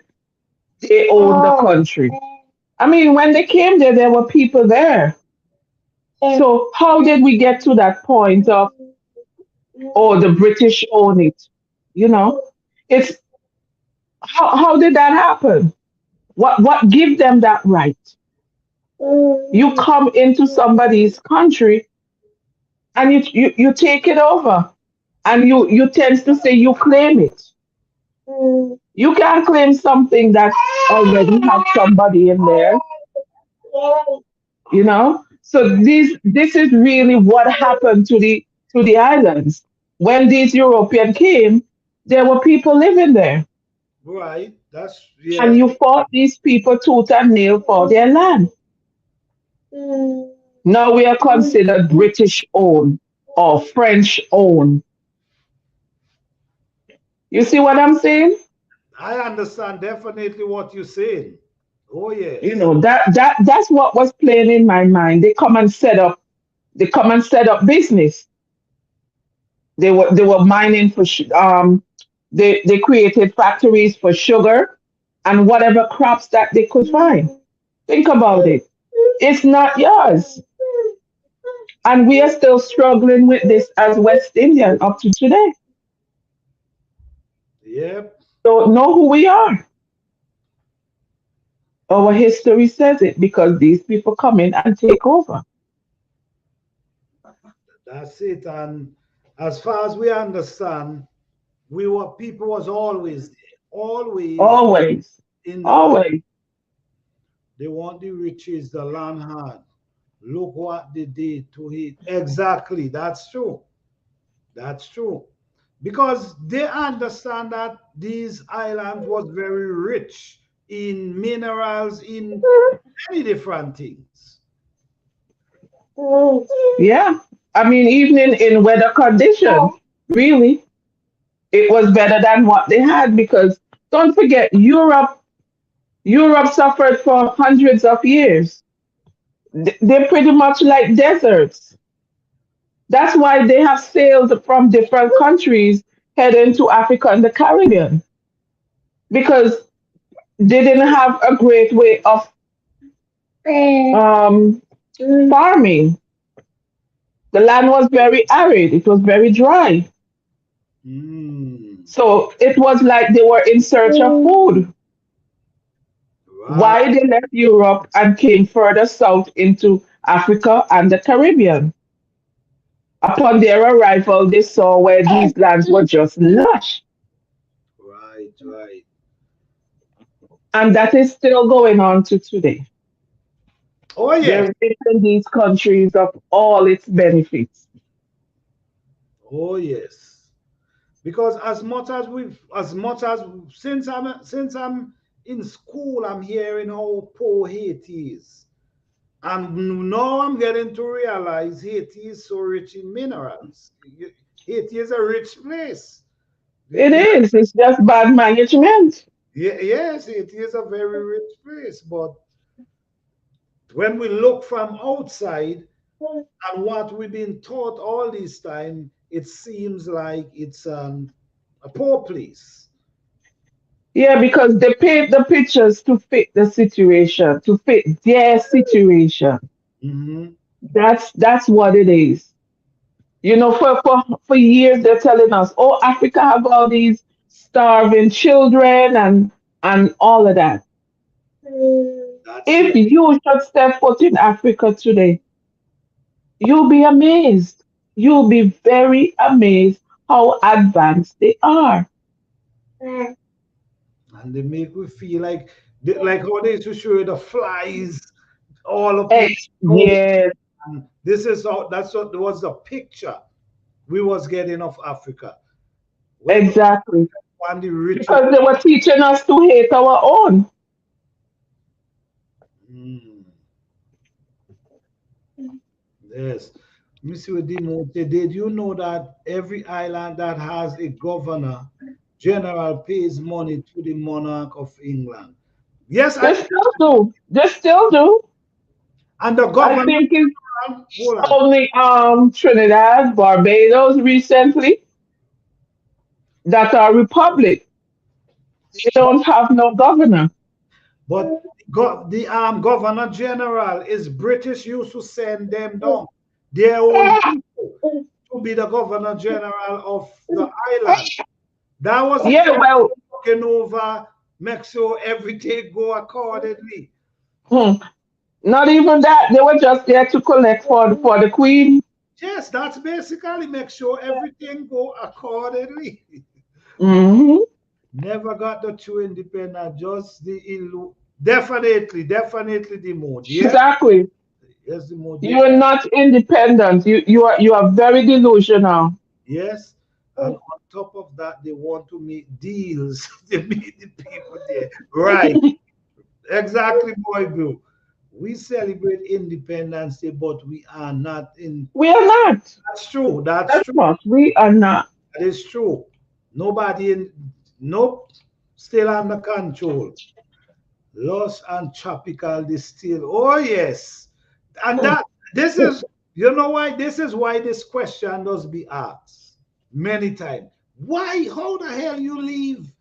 they own the country? I mean, when they came there were people there. So how did we get to that point of, oh, the British own it? You know, it's how did that happen? What give them that right? You come into somebody's country and you take it over, and you tend to say you claim it. You can't claim something that already has somebody in there, you know. So this is really what happened to the islands. When these Europeans came, there were people living there, Right. That's, and yeah. you fought these people tooth and nail for their land. Now we are considered British owned or French owned. You see what I'm saying? I understand definitely what you're saying. Oh, yes. You know, that's what was playing in my mind. They come and set up business. They were mining for they created factories for sugar and whatever crops that they could find. Think about it. It's not yours. And we are still struggling with this as West Indian up to today. Yep. Don't know who we are. Our history says it because these people come in and take over. That's it. And as far as we understand, people was always there, always Always. in the. Always. They want the riches, the land had. Look what they did to it. Exactly. That's true. That's true. Because they understand that these islands was very rich in minerals, in many different things. Yeah. I mean, even in weather conditions, really, it was better than what they had because don't forget, Europe suffered for hundreds of years. They're pretty much like deserts. That's why they have sailed from different countries heading to Africa and the Caribbean because they didn't have a great way of um, farming. The land was very arid, it was very dry. Mm, So it was like they were in search of food. right. Why they left Europe and came further south into Africa and the Caribbean. Upon their arrival, they saw where these lands were just lush. Right, right. And that is still going on to today. Oh yes. They're rich in these countries of all its benefits. Oh yes. Because as much as since I'm in school, I'm hearing how poor Haiti is. And now I'm getting to realize Haiti is so rich in minerals. Haiti is a rich place. It is. It's just bad management. Yes, it is a very rich place. But when we look from outside and what we've been taught all this time, it seems like it's a poor place. Yeah, because they paint the pictures to fit the situation, to fit their situation. Hmm. That's what it is. You know, for years they're telling us, oh, Africa have all these starving children and all of that. That's If it. you should step foot in Africa today, you'll be amazed. You'll be very amazed how advanced they are. And they make me feel like how they used to show you the flies all up in snow. Yes, And this is how that's what was the picture we was getting of Africa. When we exactly. find the richest. Because they were teaching us to hate our own. Mm, yes. Let me see what Demote did. You know that every island that has a governor general pays money to the monarch of England? Yes, They still do. They still do. and the I governor, think it's hold on. only Trinidad, Barbados recently that are republic. They don't have no governor. But the governor general is British used to send them down their own people to be the governor general of the island. That was Yeah, well, looking over, make sure everything go accordingly. hmm, not even that. They were just there to collect for the queen. Yes, that's basically make sure everything go accordingly. Hmm. Never got the true independent, just the definitely the mode. Yes, Exactly. yes, the mode. You are not independent. You are very delusional. Yes. And on top of that, they want to make deals to meet the people there. Right. Exactly, boy, Bill. We celebrate Independence Day, but we are not in. We are not. That's true. That's That's true. what we are not. That is true. Nobody in. Nope. Still under control. Lost and tropical distill. Oh yes. And that this is, you know why? This is why this question does be asked. many times. Why? How the hell you leave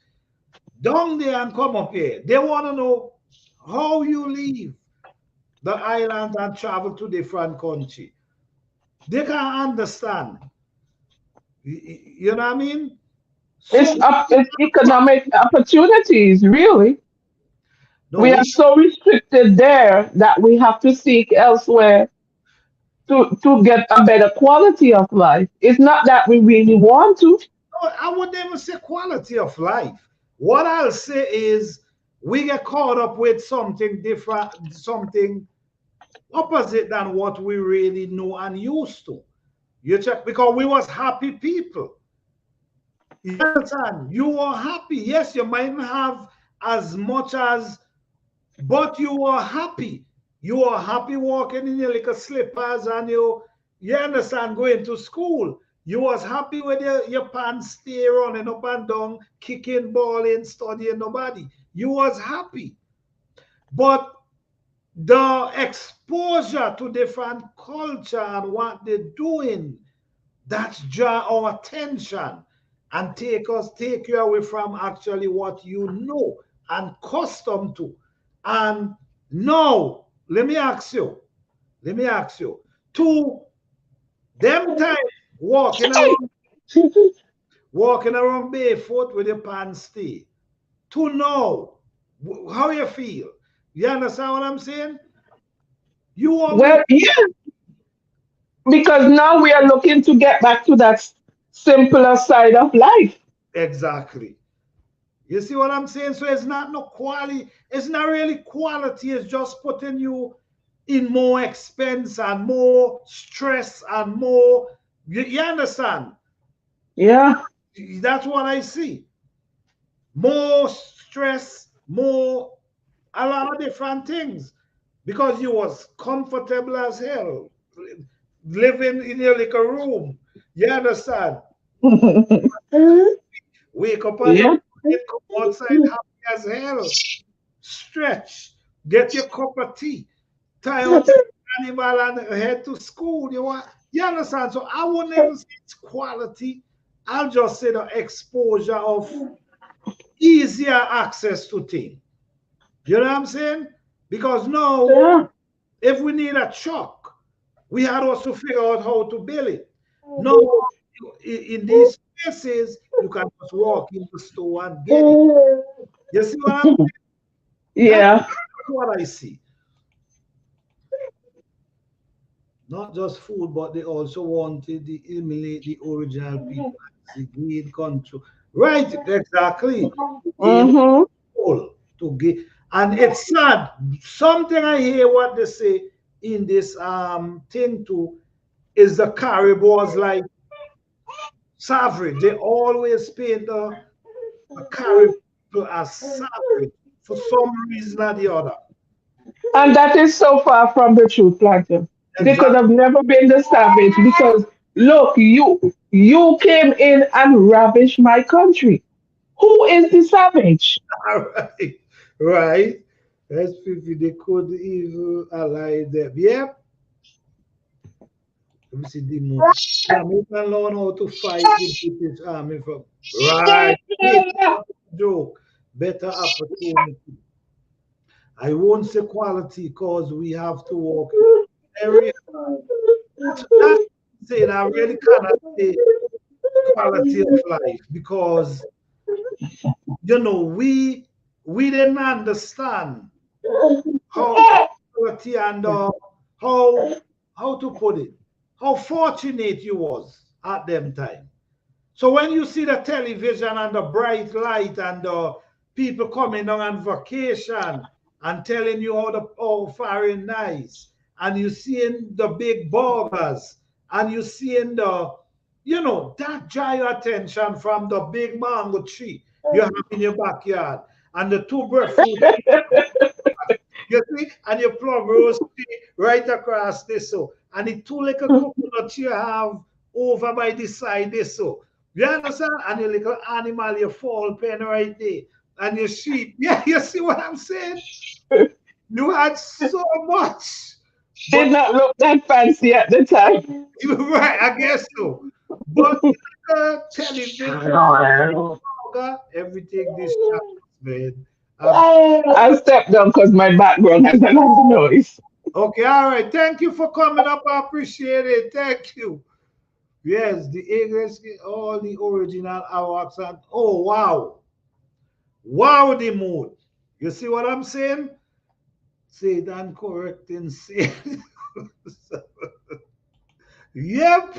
down there and come up here? They want to know how you leave the island and travel to different country. They can't understand. You know what I mean? It's economic opportunities, really. No, We are so restricted there that we have to seek elsewhere to get a better quality of life. It's not that we really want to. I would never say quality of life. What I'll say is we get caught up with something different, something opposite than what we really know and used to. You check because we was happy people. You understand? You were happy. Yes, you might not have as much as, but you were happy. You were happy walking in your little slippers and you understand, going to school. You was happy with your pants stay running up and down, kicking, balling, studying nobody. You was happy. But the exposure to different culture and what they're doing, that's draw our attention and take you away from actually what you know and custom to. And now, let me ask you, to them time walking around barefoot with your pants stay, to know how you feel. You understand what I'm saying? You are Well, yeah, because now we are looking to get back to that simpler side of life. exactly. You see what I'm saying? So it's not no quality, it's not really quality, it's just putting you in more expense and more stress and more, you understand? Yeah. That's what I see. More stress, more, a lot of different things. Because you was comfortable as hell, living in your little room. You understand? Wake up on Yeah. the come outside happy as hell. Stretch, get your cup of tea, tie up the animal and head to school. You understand? So I wouldn't even say it's quality. I'll just say the exposure of easier access to things. You know what I'm saying? Because now, Yeah. if we need a truck, we had also figure out how to build it. No, in these places, you can just walk in the store and get it. You see what I'm saying? Yeah. That's what I see. Not just food, but they also wanted to emulate the original people, the great control. Right, exactly. In Mm-hmm. all to get, and it's sad. Something I hear what they say in this thing too is the Caribous like savage. They always paint the Caribou as savage for some reason or the other. And that is so far from the truth, Platinum. They could Exactly. have never been the savage because look, you came in and ravished my country. Who is the savage? All right. Right. That's people they could even ally them. Yeah. Let me see the more. Yeah, we can learn how to fight the British army from right. Joke. Better opportunity. I won't say quality because we have to work area. That's saying I really cannot say quality of life because we didn't understand how quality and how to put it, how fortunate you was at them time. So when you see the television and the bright light and the people coming down on vacation and telling you how foreign nice, and you seeing the big burgers, and you seeing that draw your attention from the big mango tree you have in your backyard and the two breadfruit you see, and your plum roast tree right across this so, and the two little coconuts you have over by the side this so. You understand? And your little animal, your fall pen right there, and your sheep. Yeah, you see what I'm saying? You had so much, Did but not look that fancy at the time. you're right, I guess so. But television, everything distracts, man. I'll step down because my background has a lot of noise. Okay, all right. Thank you for coming up. I appreciate it. Thank you. Yes, the English, all the original our accent. Oh, wow. Wow, the mood. You see what I'm saying? Say it and correct and say. Yep.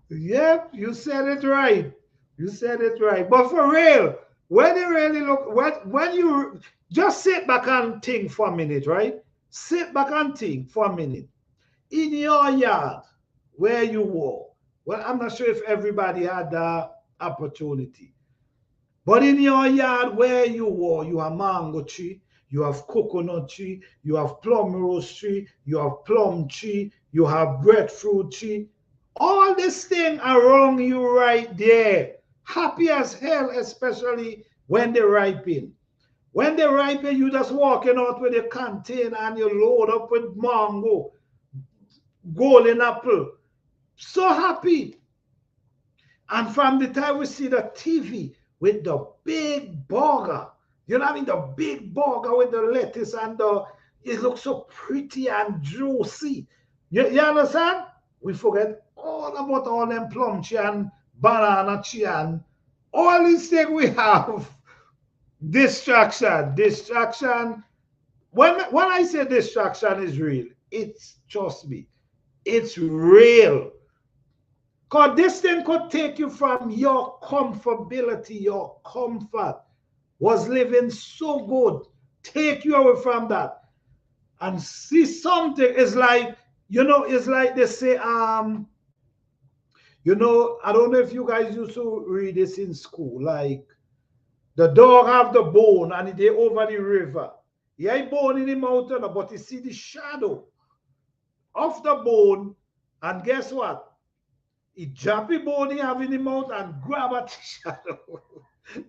Yep. You said it right. You said it right. But for real, when you really look, when you just sit back and think for a minute, right? Sit back and think for a minute. In your yard, where you were, well, I'm not sure if everybody had that opportunity. But in your yard where you were, you have mango tree, you have coconut tree, you have plum rose tree, you have plum tree, you have breadfruit tree. All this thing around you right there. Happy as hell, especially when they ripen. When they ripen, you just walking out with a container and you load up with mango, golden apple. So happy. And from the time we see the TV with the big burger, you know what I mean? The big burger with the lettuce and it looks so pretty and juicy. You understand? We forget all about all them plum tree and banana tree and all these things we have. Distraction. When I say distraction is real, it's, trust me, it's real. Because this thing could take you from your comfortability, your comfort was living so good, take you away from that and see something. It's like, it's like they say, I don't know if you guys used to read this in school, like the dog have the bone and they over the river. He ain't bone in the mountain, but you see the shadow of the bone, and guess what? He drop the bone he have in the mouth and grab at the shadow.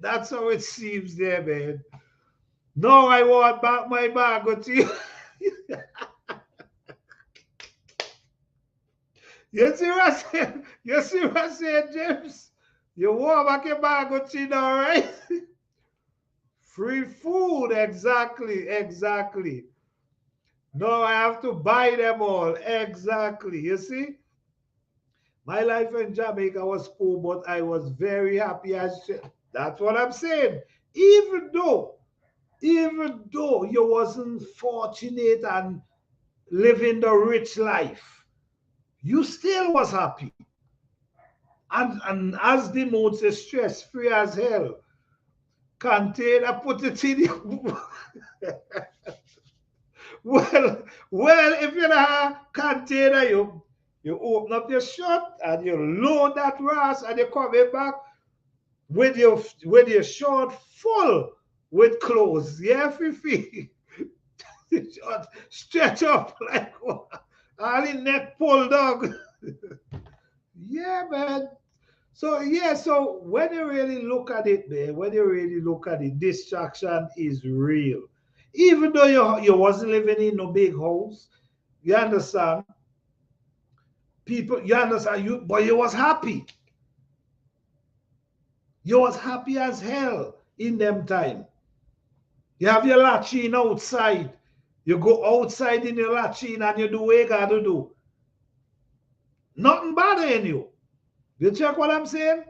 That's how it seems there, man. No, I want back my bag to you. You see what I said? You see what I said, James? You want back your bag to you now, right? Free food, exactly. No, I have to buy them all. Exactly. You see? My life in Jamaica was poor, but I was very happy as shit. That's what I'm saying. Even though you wasn't fortunate and living the rich life, you still was happy. And as the mood says, stress-free as hell. Container, put it in your well, if you have a container, you open up your shirt and you load that rice and you come back with your shirt full with clothes. Yeah, Fifi. Stretch up like all in neck pulled dog. Yeah, man. So when you really look at it, man, distraction is real. Even though you wasn't living in no big house, you understand? But you was happy. You was happy as hell in them time. You have your latrine outside. You go outside in your latrine and you do what you gotta do. Nothing bothering you. You check what I'm saying?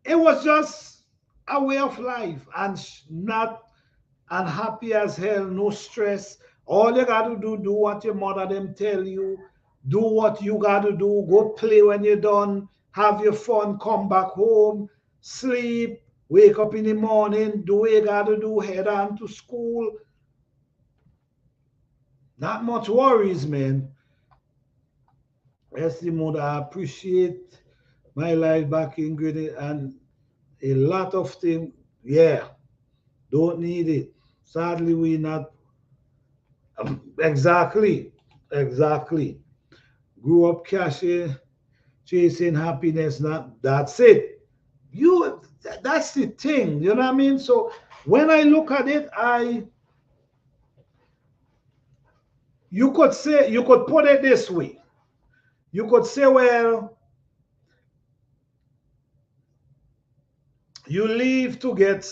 It was just a way of life and happy as hell, no stress. All you gotta do what your mother them tell you. Do what you gotta do. Go play when you're done. Have your fun. Come back home. Sleep. Wake up in the morning. Do what you gotta do. Head on to school. Not much worries, man. Yes, Mother, I appreciate my life back in Grenada and a lot of things. Yeah, don't need it. Sadly, we not. Exactly. Grew up cashing, chasing happiness. That's it. That's the thing. You know what I mean? So when I look at it, you could put it this way. You could say, well, You leave to get,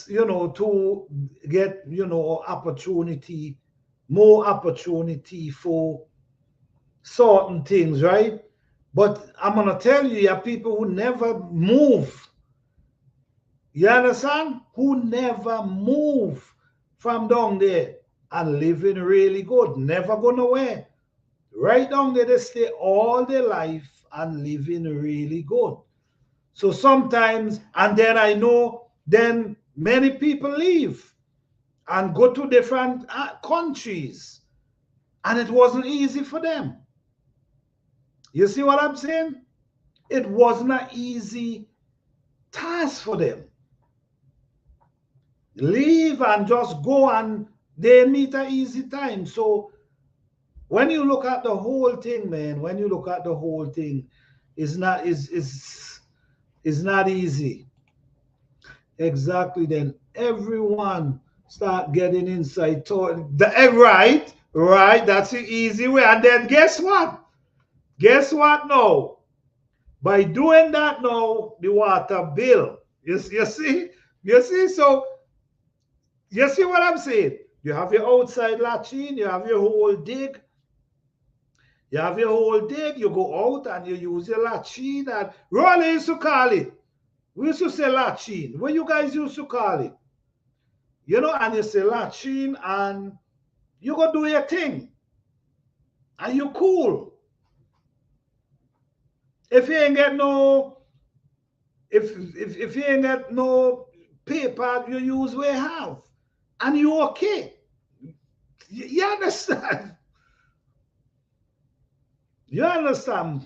opportunity, more opportunity for certain things, right? But I'm gonna tell you, you have people who never move. You understand? Who never move from down there and living really good, never go nowhere. Right down there, they stay all their life and living really good. So sometimes, and then I know, then many people leave and go to different countries, and it wasn't easy for them. You see what I'm saying? It wasn't an easy task for them. Leave and just go, and they meet an easy time. So when you look at the whole thing, man, when you look at the whole thing, it's not easy. Exactly. Then everyone start getting inside to the right. That's the easy way. And then guess what? Guess what now? By doing that now, the water bill. You see? You see? So you see what I'm saying? You have your outside latrine, you have your whole dig. You have your whole dig, you go out and you use your latrine, and Rolly used to call it. We used to say latrine. What you guys used to call it? And you say latrine, and you go do your thing. And you cool. If you ain't get no, if you ain't get no paper, you use what you have. And you okay. You understand? You understand?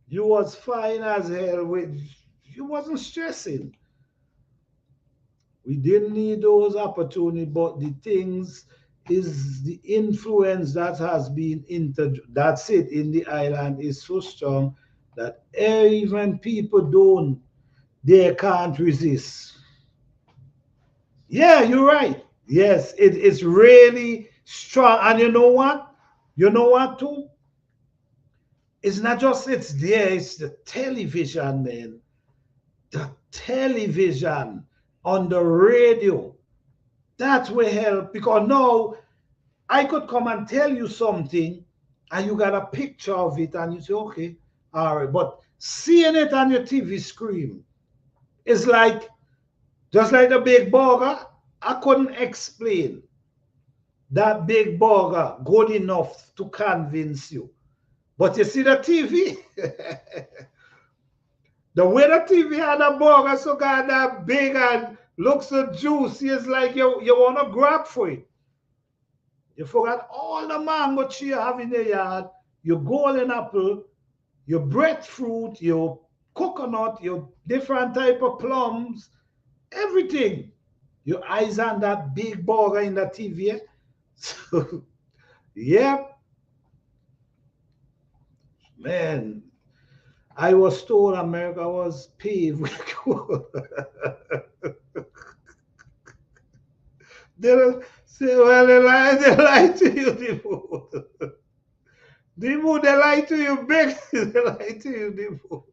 You was fine as hell. You wasn't stressing. We didn't need those opportunities, but the things is the influence that has been that's it in the island is so strong that even people they can't resist. Yeah, you're right. Yes, it's really strong. And you know what? You know what too? It's not just it's there, it's the television, man. The television on the radio. That will help, because now I could come and tell you something and you got a picture of it and you say, okay, all right. But seeing it on your TV screen is like, just like the big burger, I couldn't explain that big burger good enough to convince you. But you see the TV, the way the TV had a burger so that big and looks so juicy, it's like you want to grab for it. You forgot all the mango tree you have in the yard, your golden apple, your breadfruit, your coconut, your different type of plums, everything. Your eyes on that big burger in the TV. So, yep. Man, I was told America was paved with gold. They say, well, they lie to you, the moon. The moon, they lie to you big. They lie to you, the moon.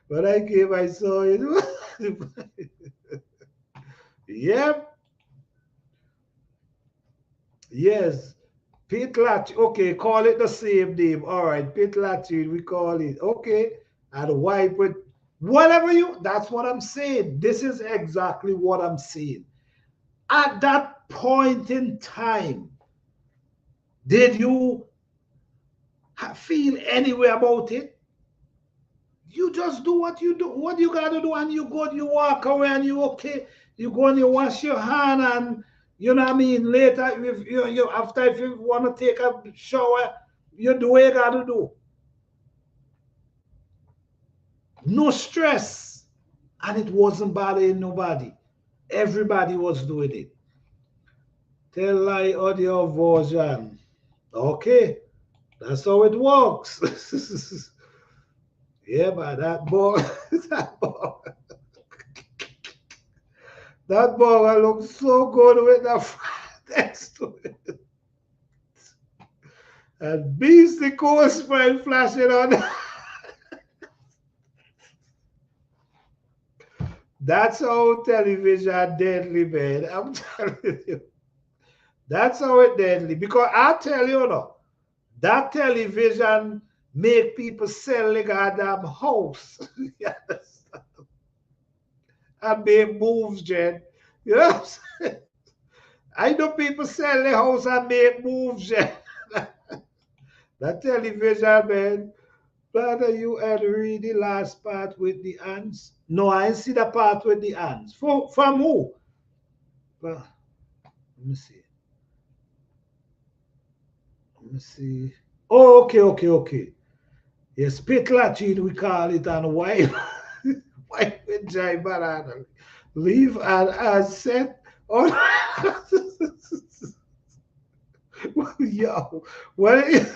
When I came, I saw it. Yep. Yes. Pit Latch. Okay, call it the same name. All right, Pit Latrine, we call it. Okay. And wipe with whatever that's what I'm saying. This is exactly what I'm saying. At that point in time, did you feel any way about it? You just do what you do, what you got to do, and you go, you walk away, and you okay. You go and you wash your hand, and you know what I mean. Later, if you after, if you want to take a shower, you do what you got to do. No stress, and it wasn't bothering nobody. Everybody was doing it. Tell lie audio version. Okay, that's how it works. Yeah, but that boy, that boy looks so good with that next to it. And Beastie Cool Sprite flashing on. That's how television deadly, man. I'm telling you. That's how it deadly. Because I tell you, no, that television make people sell the goddamn house. Yes. And make moves, Jen. You know what I'm saying? I know people sell the house and make moves, Jen. That television, man. Brother, you had read the last part with the ants? No, I didn't see the part with the ants. From who? Well, let me see. Let me see. Oh, okay. Yes, pit latrine, we call it, and wife with dry banana. Leave and as set on. Yo, what is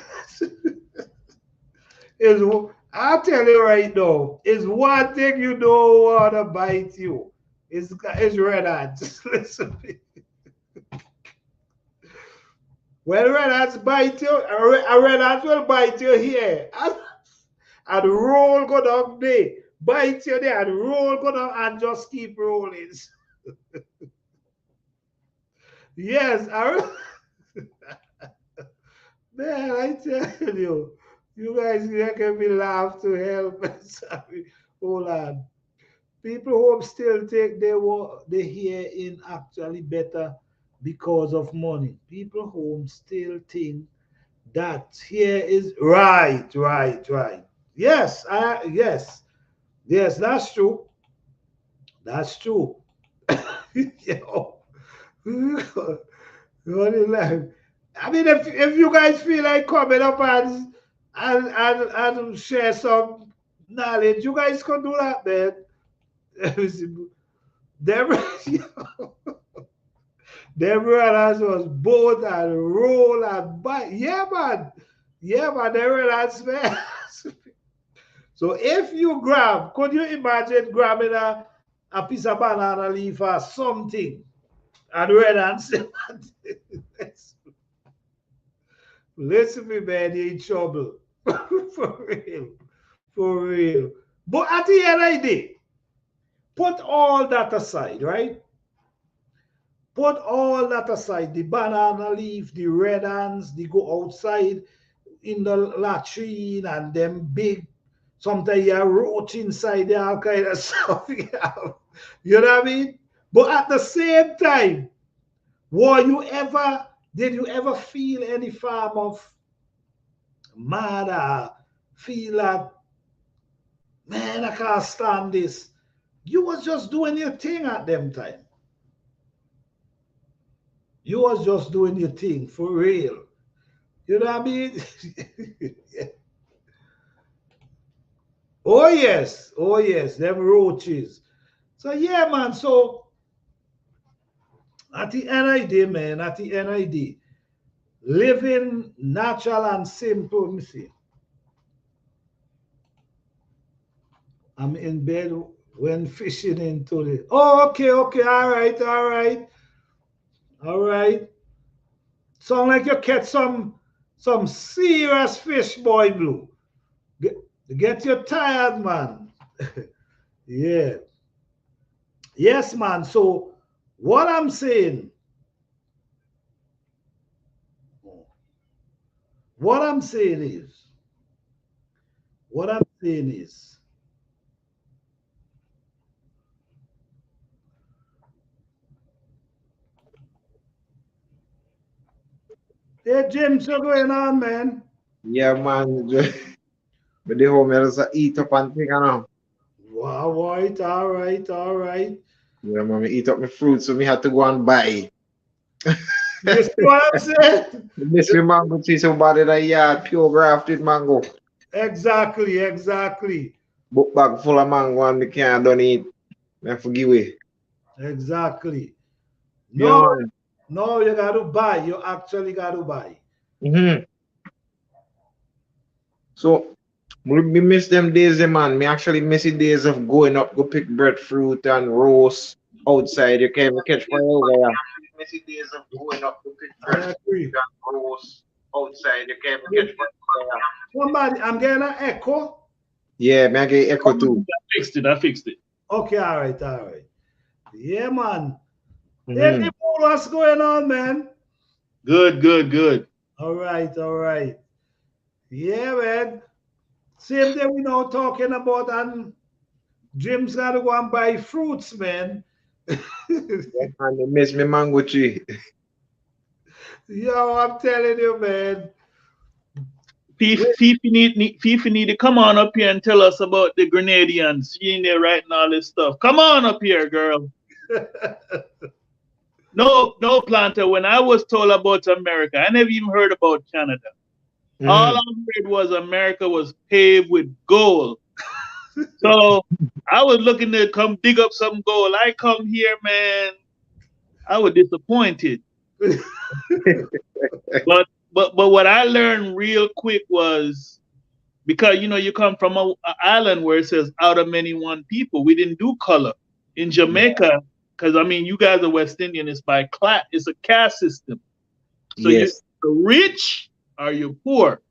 I'll tell you right now, is one thing you don't want to bite you. It's red ants. Listen to me. When red ants bite you, a red ant will bite you here. And roll go down there. Bite you there and roll go down and just keep rolling. Yes, man, I tell you. You guys making me laugh to help. Sorry. Hold on. People who still take their hearing actually better because of money. People who still think that here is right. Yes, yes, that's true. That's true. Yo. I mean, if you guys feel like coming up and share some knowledge, you guys can do that, man. Them brothers was boat and roll and bite. Yeah, man. They realize, man. So if you grab, could you imagine grabbing a piece of banana leaf or something and red ants? Listen to me, man, you're in trouble. For real. But at the end of the day, put all that aside, right? Put all that aside. The banana leaf, the red ants, they go outside in the latrine and them big, sometimes you have roach inside there, all kind of stuff. You know what I mean? But at the same time, did you ever feel any form of mad, feel like, man, I can't stand this? You was just doing your thing at them time. You was just doing your thing for real. You know what I mean? Yeah. Oh yes, them roaches. So yeah, man. So at the end of the day, man, living natural and simple. Let me see. I'm in bed when fishing into the. Oh, okay, all right. Sound like you catch some serious fish, boy, Blue. Get you tired, man. Yeah. Yes, man. So what I'm saying is, hey, Jim, what's going on, man? Yeah, man. But the home just eat up and thing, you know. Wow, all right. Yeah, man, me eat up my fruit, so me had to go and buy. You see what I'm saying? Miss me mango tree, somebody that yard, pure grafted mango. Exactly. Book bag full of mango and me can't done eat. I forgive away. Exactly. Yeah, No, you got to buy. You actually got to buy. So, me miss them days, man. Me actually miss the days of going up, go pick breadfruit and roast outside. You can't catch fire over there. Miss the days of going up, go pick breadfruit and roast outside. You can't catch fire over there. Somebody, I'm getting an echo. Yeah, me I get echo too. I fixed it. Okay, all right, all right. Yeah, man. Mhm. Hey, Nimrod, what's going on, man? Good, good, good. All right, all right. Yeah, man. Same thing we now talking about, and Jim's got to go and buy fruits, man. Yeah, man, they miss me mango tree. Yo, I'm telling you, man. Fifi need to come on up here and tell us about the Grenadians. She in there writing all this stuff. Come on up here, girl. No, Planter. When I was told about America, I never even heard about Canada. All I heard was America was paved with gold. So I was looking to come dig up some gold. I come here, man. I was disappointed. But what I learned real quick was, because you come from an island where it says out of many one people. We didn't do color. In Jamaica, because you guys are West Indian, it's by class, it's a caste system. So Yes. you're rich or you're poor.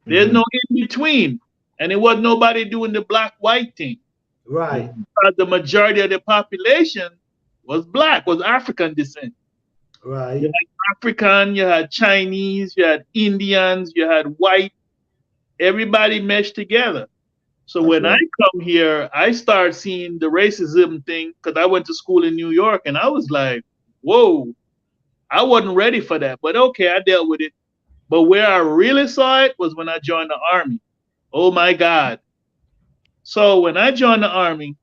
There's no in between. And it wasn't nobody doing the black-white thing. Right. Because the majority of the population was black, was African descent. Right. You had African, you had Chinese, you had Indians, you had white. Everybody meshed together. So when I come here, I start seeing the racism thing, because I went to school in New York, and I was like, whoa, I wasn't ready for that. But okay, I dealt with it. But where I really saw it was when I joined the Army. Oh my God. So when I joined the Army,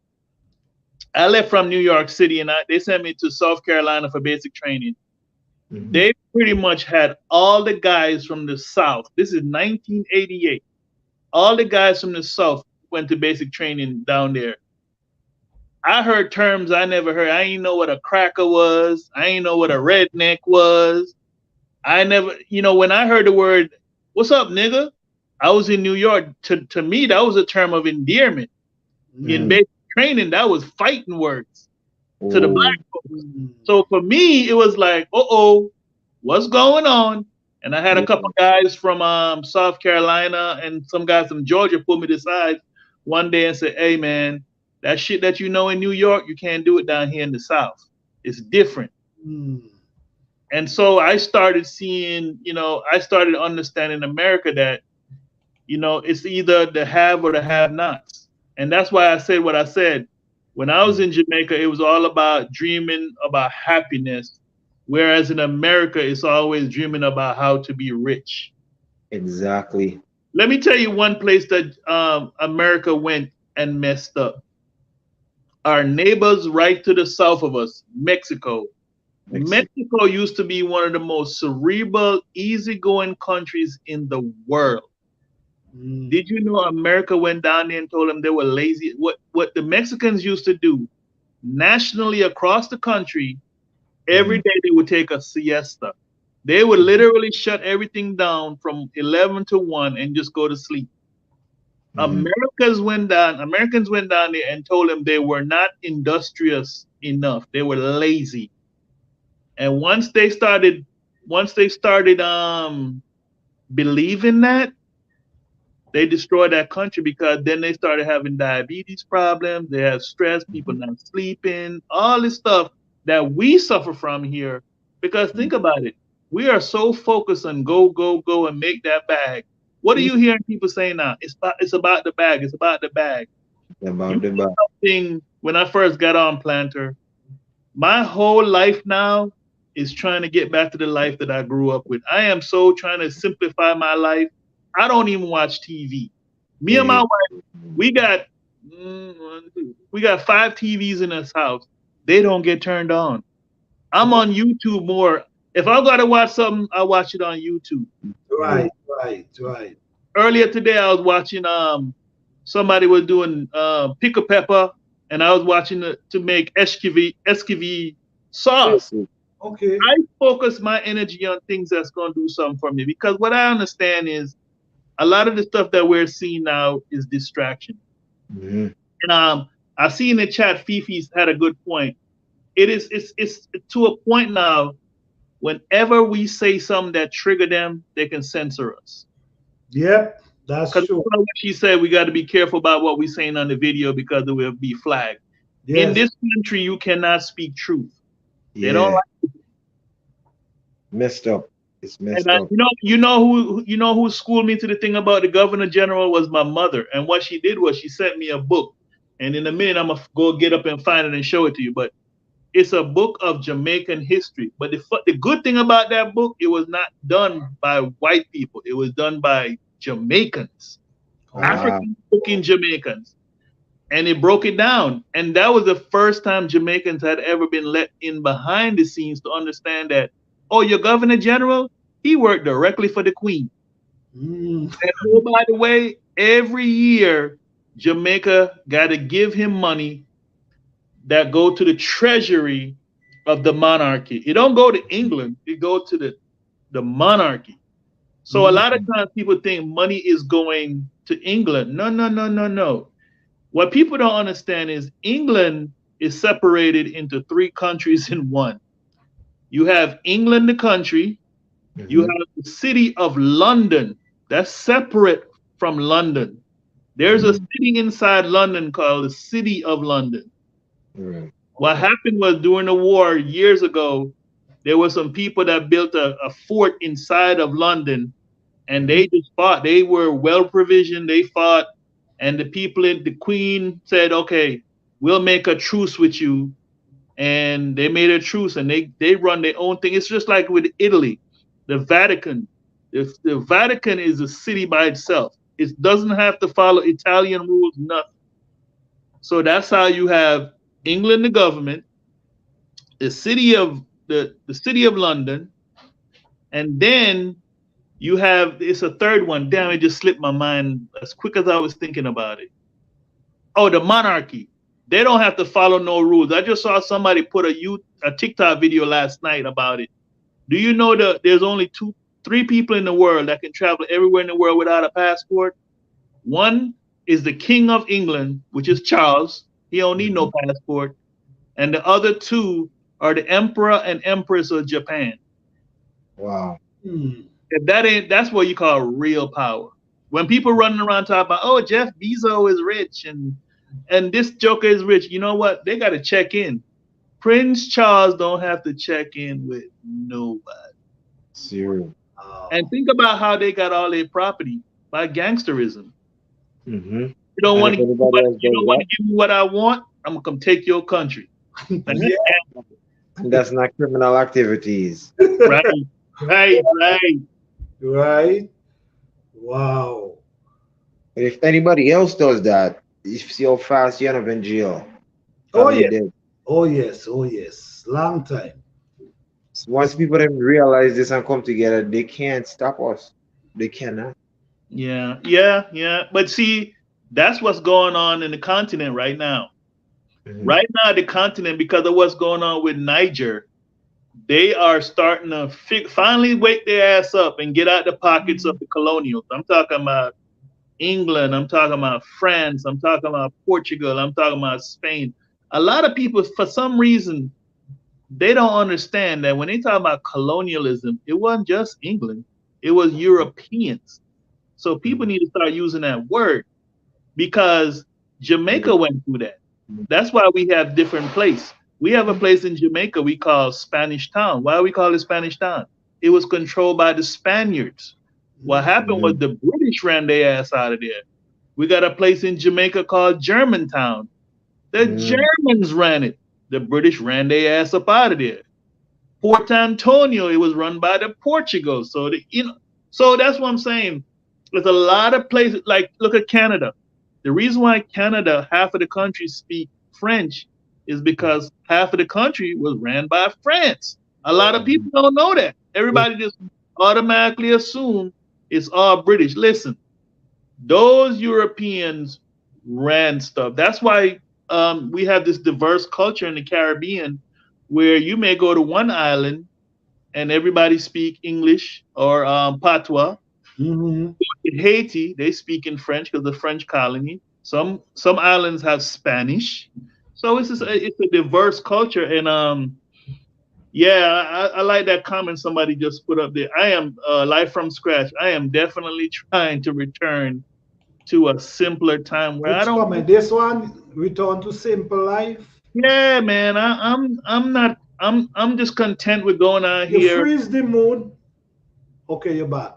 I left from New York City, and they sent me to South Carolina for basic training. They pretty much had all the guys from the South. This is 1988. All the guys from the South went to basic training down there. I heard terms I never heard. I didn't know what a cracker was. I didn't know what a redneck was. I never, when I heard the word, "What's up, nigga?" I was in New York. To me, that was a term of endearment. In basic training, that was fighting words to the black folks. So for me, it was like, uh-oh, what's going on? And I had a couple guys from South Carolina and some guys from Georgia pull me aside one day and say, "Hey, man, that shit that you know in New York, you can't do it down here in the South. It's different." And so I started seeing, I started understanding America that, it's either the have or the have-nots. And that's why I said what I said. When I was in Jamaica, it was all about dreaming about happiness. Whereas in America, it's always dreaming about how to be rich. Exactly. Let me tell you one place that America went and messed up. Our neighbors right to the south of us, Mexico. Mexico used to be one of the most cerebral, easygoing countries in the world. Did you know America went down there and told them they were lazy? What the Mexicans used to do nationally across the country, every day they would take a siesta. They would literally shut everything down from 11 to 1 and just go to sleep. Americans went down there and told them they were not industrious enough. They were lazy. And once they started believing that, they destroyed that country, because then they started having diabetes problems. They had stress, people not sleeping, all this stuff that we suffer from here. Because think about it. We are so focused on go, go, go and make that bag. What are you hearing people say now? It's about the bag. It's about the bag. About the bag. Something, when I first got on Planter, my whole life now is trying to get back to the life that I grew up with. I am so trying to simplify my life. I don't even watch TV. Me and my wife, we got 5 TVs in this house. They don't get turned on. I'm on YouTube more. If I gotta watch something, I watch it on YouTube. Right. Earlier today, I was watching somebody was doing pick a pepper, and I was watching to make escovy sauce. Okay. I focus my energy on things that's gonna do something for me, because what I understand is a lot of the stuff that we're seeing now is distraction. And I see in the chat, Fifi's had a good point. It's to a point now, whenever we say something that trigger them, they can censor us. Yep, that's true. She said we got to be careful about what we're saying on the video because it will be flagged. In Yes. this country, you cannot speak truth. They Yeah. don't like Messed up. It's And messed up. you know who schooled me to the thing about the governor general was my mother. And what she did was she sent me a book. And in a minute, I'm gonna go get up and find it and show it to you. But it's a book of Jamaican history. But the good thing about that book, it was not done by white people. It was done by Jamaicans, African speaking Jamaicans. And it broke it down. And that was the first time Jamaicans had ever been let in behind the scenes to understand that, oh, your governor general, he worked directly for the queen. And oh, by the way, every year, Jamaica got to give him money that go to the treasury of the monarchy. It don't go to England. It go to the monarchy. So a lot of times people think money is going to England. No, no, no, no, no. What people don't understand is England is separated into 3 countries in one. You have England, the country. You have the city of London. That's separate from London. There's a city inside London called the City of London. What happened was during the war years ago, there were some people that built a fort inside of London, and they just fought. They were well provisioned. They fought, and the people in the Queen said, "Okay, we'll make a truce with you." And they made a truce, and they run their own thing. It's just like with Italy, the Vatican. The Vatican is a city by itself. It doesn't have to follow Italian rules, nothing. So that's how you have England, the government, the city of London, and then you have it's a third one. Damn, it just slipped my mind as quick as I was thinking about it. Oh, the monarchy. They don't have to follow no rules. I just saw somebody put a TikTok video last night about it. Do you know that there's only 3 people in the world that can travel everywhere in the world without a passport? One is the King of England, which is Charles. He don't need no passport. And the other 2 are the Emperor and Empress of Japan. Wow. If that's what you call real power. When people running around talking about, oh, Jeff Bezos is rich and this joker is rich, you know what? They got to check in. Prince Charles don't have to check in with nobody. Zero. And think about how they got all their property by gangsterism. You don't And want if to anybody else give does me what I want, I'm gonna come take your country. And that's not criminal activities. Right. Right. Wow. If anybody else does that, you see how fast you end up in jail. Oh Probably yes. dead. Oh yes. Oh yes. Long time. So once people then realize this and come together, they can't stop us. They cannot. Yeah. But see, that's what's going on in the continent right now. Right now, the continent, because of what's going on with Niger, they are starting to finally wake their ass up and get out the pockets of the colonials. I'm talking about England. I'm talking about France. I'm talking about Portugal. I'm talking about Spain. A lot of people, for some reason, they don't understand that when they talk about colonialism, it wasn't just England. It was Europeans. So people need to start using that word because Jamaica went through that. That's why we have different places. We have a place in Jamaica we call Spanish Town. Why do we call it Spanish Town? It was controlled by the Spaniards. What happened was the British ran their ass out of there. We got a place in Jamaica called Germantown. The Germans ran it. The British ran their ass up out of there. Port Antonio, it was run by the Portugal. So so that's what I'm saying. There's a lot of places, like look at Canada. The reason why Canada, half of the country speak French is because half of the country was ran by France. A lot of people don't know that. Everybody just automatically assume it's all British. Listen, those Europeans ran stuff. That's why we have this diverse culture in the Caribbean where you may go to one island and everybody speak English or patois. In Haiti, they speak in French because the French colony. Some islands have Spanish. So it's a diverse culture. And I like that comment somebody just put up there. I am live from scratch. I am definitely trying to return to a simpler time where I Which don't. comment? This one, return to simple life. Yeah, man. I'm not. I'm just content with going out You here. freeze the mood. Okay, you're back.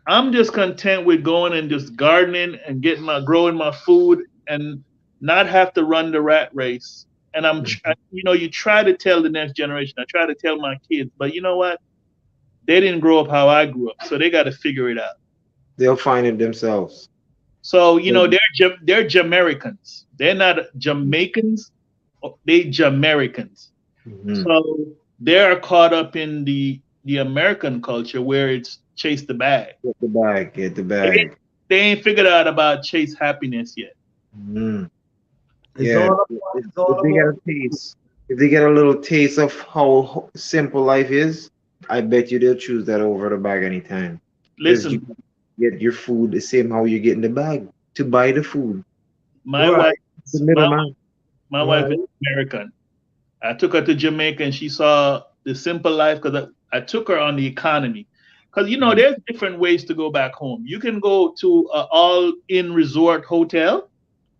I'm just content with going and just gardening and growing my food and not have to run the rat race. And you try to tell the next generation. I try to tell my kids, but you know what? They didn't grow up how I grew up, so they got to figure it out. They'll find it themselves. So they're Jamaicans. They're not Jamaicans. They Jamaicans. Mhm. So they're caught up in the American culture where it's chase the bag. Get the bag. Get the bag. They ain't figured out about chase happiness yet. Mm. It's Yeah. all If about they get a taste, if they get a little taste of how simple life is, I bet you they'll choose that over the bag anytime. 'Cause Listen, you get your food the same how you get in the bag to buy the food. my Right. wife, The middleman. my wife is American. I took her to Jamaica and she saw the simple life because I took her on the economy. Because there's different ways to go back home. You can go to an all-in resort hotel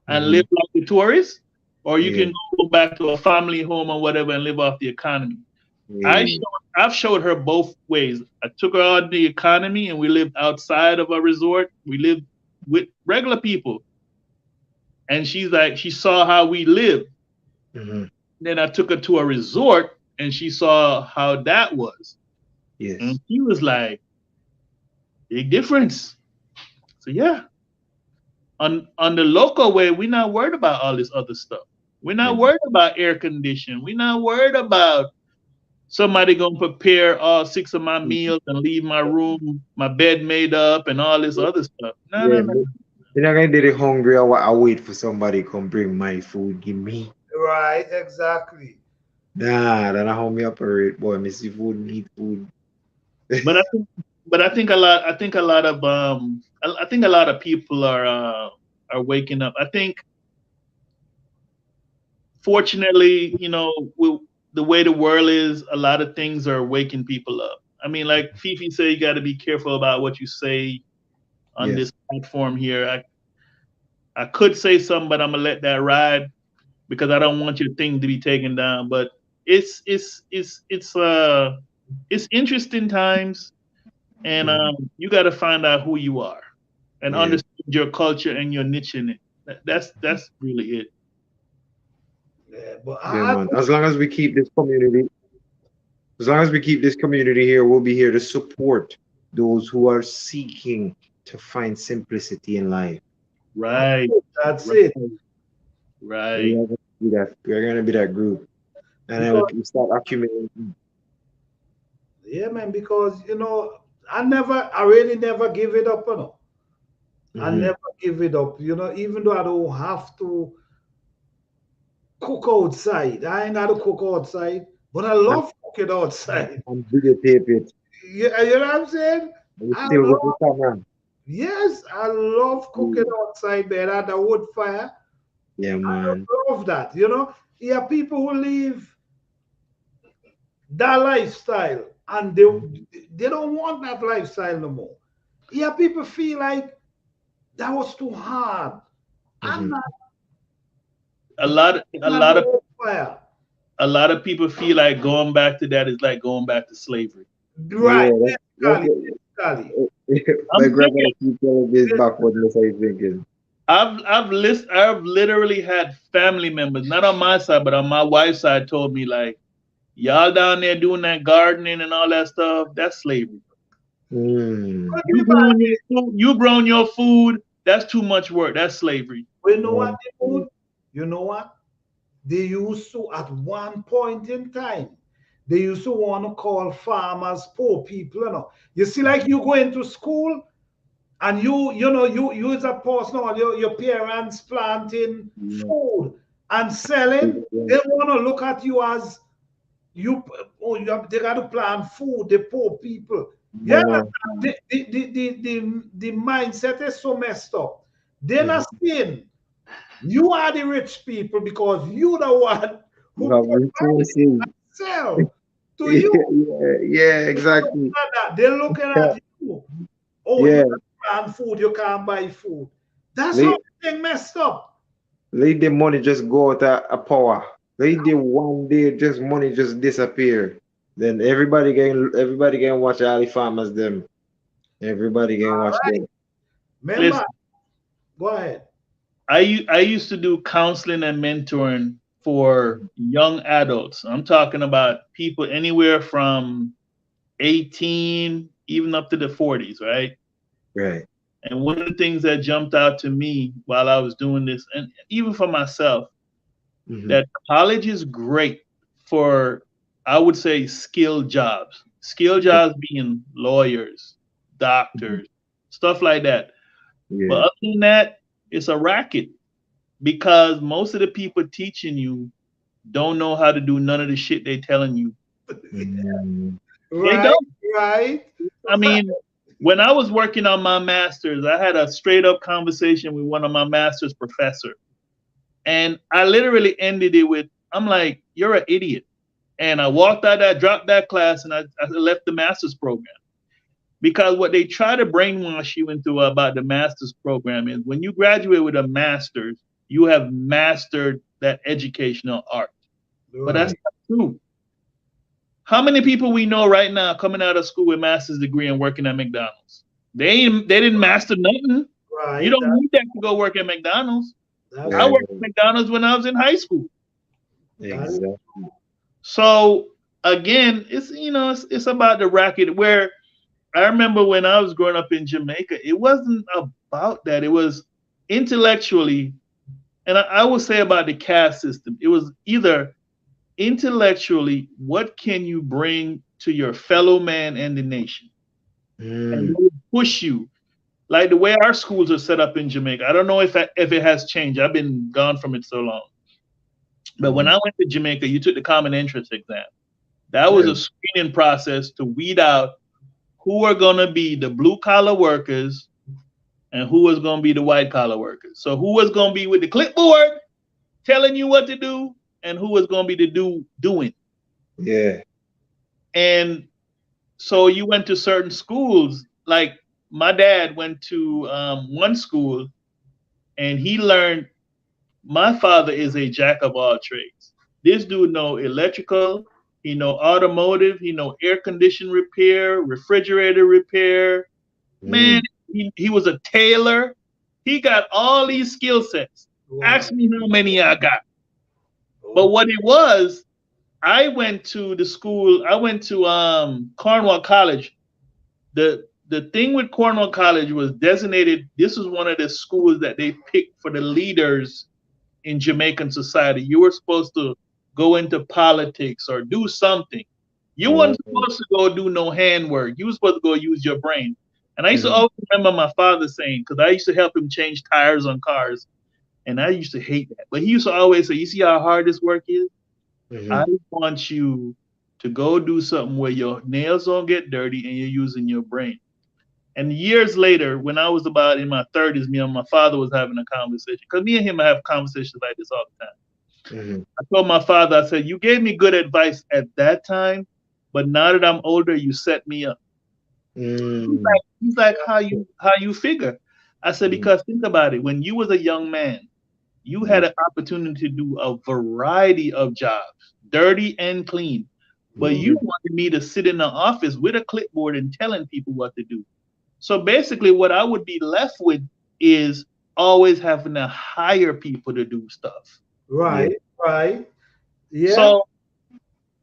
and live like the tourists, or you can go back to a family home or whatever and live off the economy. I've showed her both ways. I took her on the economy and we lived outside of a resort. We lived with regular people. And she's like, she saw how we lived. Then I took her to a resort and she saw how that was. Yes. And she was like, big difference. So yeah. On the local way, we're not worried about all this other stuff. We're not worried about air conditioning. We're not worried about somebody gonna prepare all 6 of my meals and leave my room, my bed made up and all this other stuff. No. You're not gonna get it hungry. I wait for somebody to come bring my food. Give me. Right, exactly. Nah, that's not how me operate, boy. Me see food, need food. But I think a lot of people are waking up. I think, fortunately, the way the world is, a lot of things are waking people up. I mean, like Fifi said, you got to be careful about what you say on this platform here. I could say something, but I'm gonna let that ride because I don't want your thing to be taken down. But it's interesting times, and you got to find out who you are and understand your culture and your niche in it. That's really it. Yeah, but Man. As long as we keep this community here, we'll be here to support those who are seeking to find simplicity in life. Right. That's it. Right. We're gonna be that group, and then we start accumulating. Yeah, man. Because I really never give it up. I never give it up. Even though I don't have to cook outside, I ain't got to cook outside, but I love cooking outside. And videotape it. Yeah, you know what I'm saying? Still with the camera. Yes, I love cooking outside there at the wood fire. Yeah, man. I love that. Yeah, people who live that lifestyle and they don't want that lifestyle no more. Yeah, people feel like that was too hard. I'm not. A lot of people feel like going back to that is like going back to slavery. Right. My grandma keep telling this backwardness I thinking. I've literally had family members, not on my side, but on my wife's side, told me like, y'all down there doing that gardening and all that stuff, that's slavery. You grown your food, that's too much work. That's slavery. Well, you know what they do? You know what? They used to, at one point in time, they used to want to call farmers poor people. You see, like you go into school and you as a person or your parents planting food and selling, they want to look at you as they got to plant food, the poor people. Yeah, the mindset is so messed up. They're not saying you are the rich people because you the one who sell to you. Yeah, exactly. They're looking at you. Oh, you can't plant food, you can't buy food. That's Let, how the thing messed up. let the money just go out of power. Let the one day just money just disappear. Then everybody can watch all the farmers them. Everybody can watch them. Remember, Listen, go ahead. I used to do counseling and mentoring for young adults. I'm talking about people anywhere from 18 even up to the 40s, right? Right. And one of the things that jumped out to me while I was doing this, and even for myself, that college is great for, I would say, skilled jobs. Skilled jobs being lawyers, doctors, stuff like that. Yeah. But other than that, it's a racket because most of the people teaching you don't know how to do none of the shit they telling you. They don't. Right. I mean, when I was working on my master's, I had a straight up conversation with one of my master's professor. And I literally ended it with, I'm like, you're an idiot. And I walked out that, dropped that class, and I left the master's program. Because what they try to brainwash you into about the master's program is when you graduate with a master's, you have mastered that educational art. Right. But that's not true. How many people we know right now coming out of school with master's degree and working at McDonald's? They didn't master nothing. Right. You don't need that to go work at McDonald's. That's I worked at McDonald's when I was in high school. Exactly. So again, it's about the racket. Where I remember when I was growing up in Jamaica, it wasn't about that. It was intellectually, and I would say about the caste system. It was either intellectually, what can you bring to your fellow man and the nation, and they would push you. Like the way our schools are set up in Jamaica. I don't know if it has changed. I've been gone from it so long. But when I went to Jamaica, you took the common entrance exam. That was a screening process to weed out who are going to be the blue collar workers and who is going to be the white collar workers. So who was going to be with the clipboard telling you what to do and who was going to be the doing. Yeah. And so you went to certain schools. Like my dad went to one school and he learned, my father is a jack of all trades. This dude know electrical, he know automotive, he know air condition repair, refrigerator repair. Man, he was a tailor. He got all these skill sets. Wow. Ask me how many I got. But what it was, I went to the school, I went to Cornwall College. The thing with Cornwall College was designated, this was one of the schools that they picked for the leaders in Jamaican society. You were supposed to go into politics or do something. You weren't supposed to go do no handwork. You were supposed to go use your brain. And I used to always remember my father saying, because I used to help him change tires on cars, and I used to hate that. But he used to always say, you see how hard this work is? I want you to go do something where your nails don't get dirty and you're using your brain. And years later, when I was about in my 30s, me and my father was having a conversation. Because me and him have conversations like this all the time. I told my father, I said, you gave me good advice at that time, but now that I'm older, you set me up. He's like, how you figure? I said, because think about it. When you was a young man, you had an opportunity to do a variety of jobs, dirty and clean. But you wanted me to sit in the office with a clipboard and telling people what to do. So basically what I would be left with is always having to hire people to do stuff. Right. Yeah. So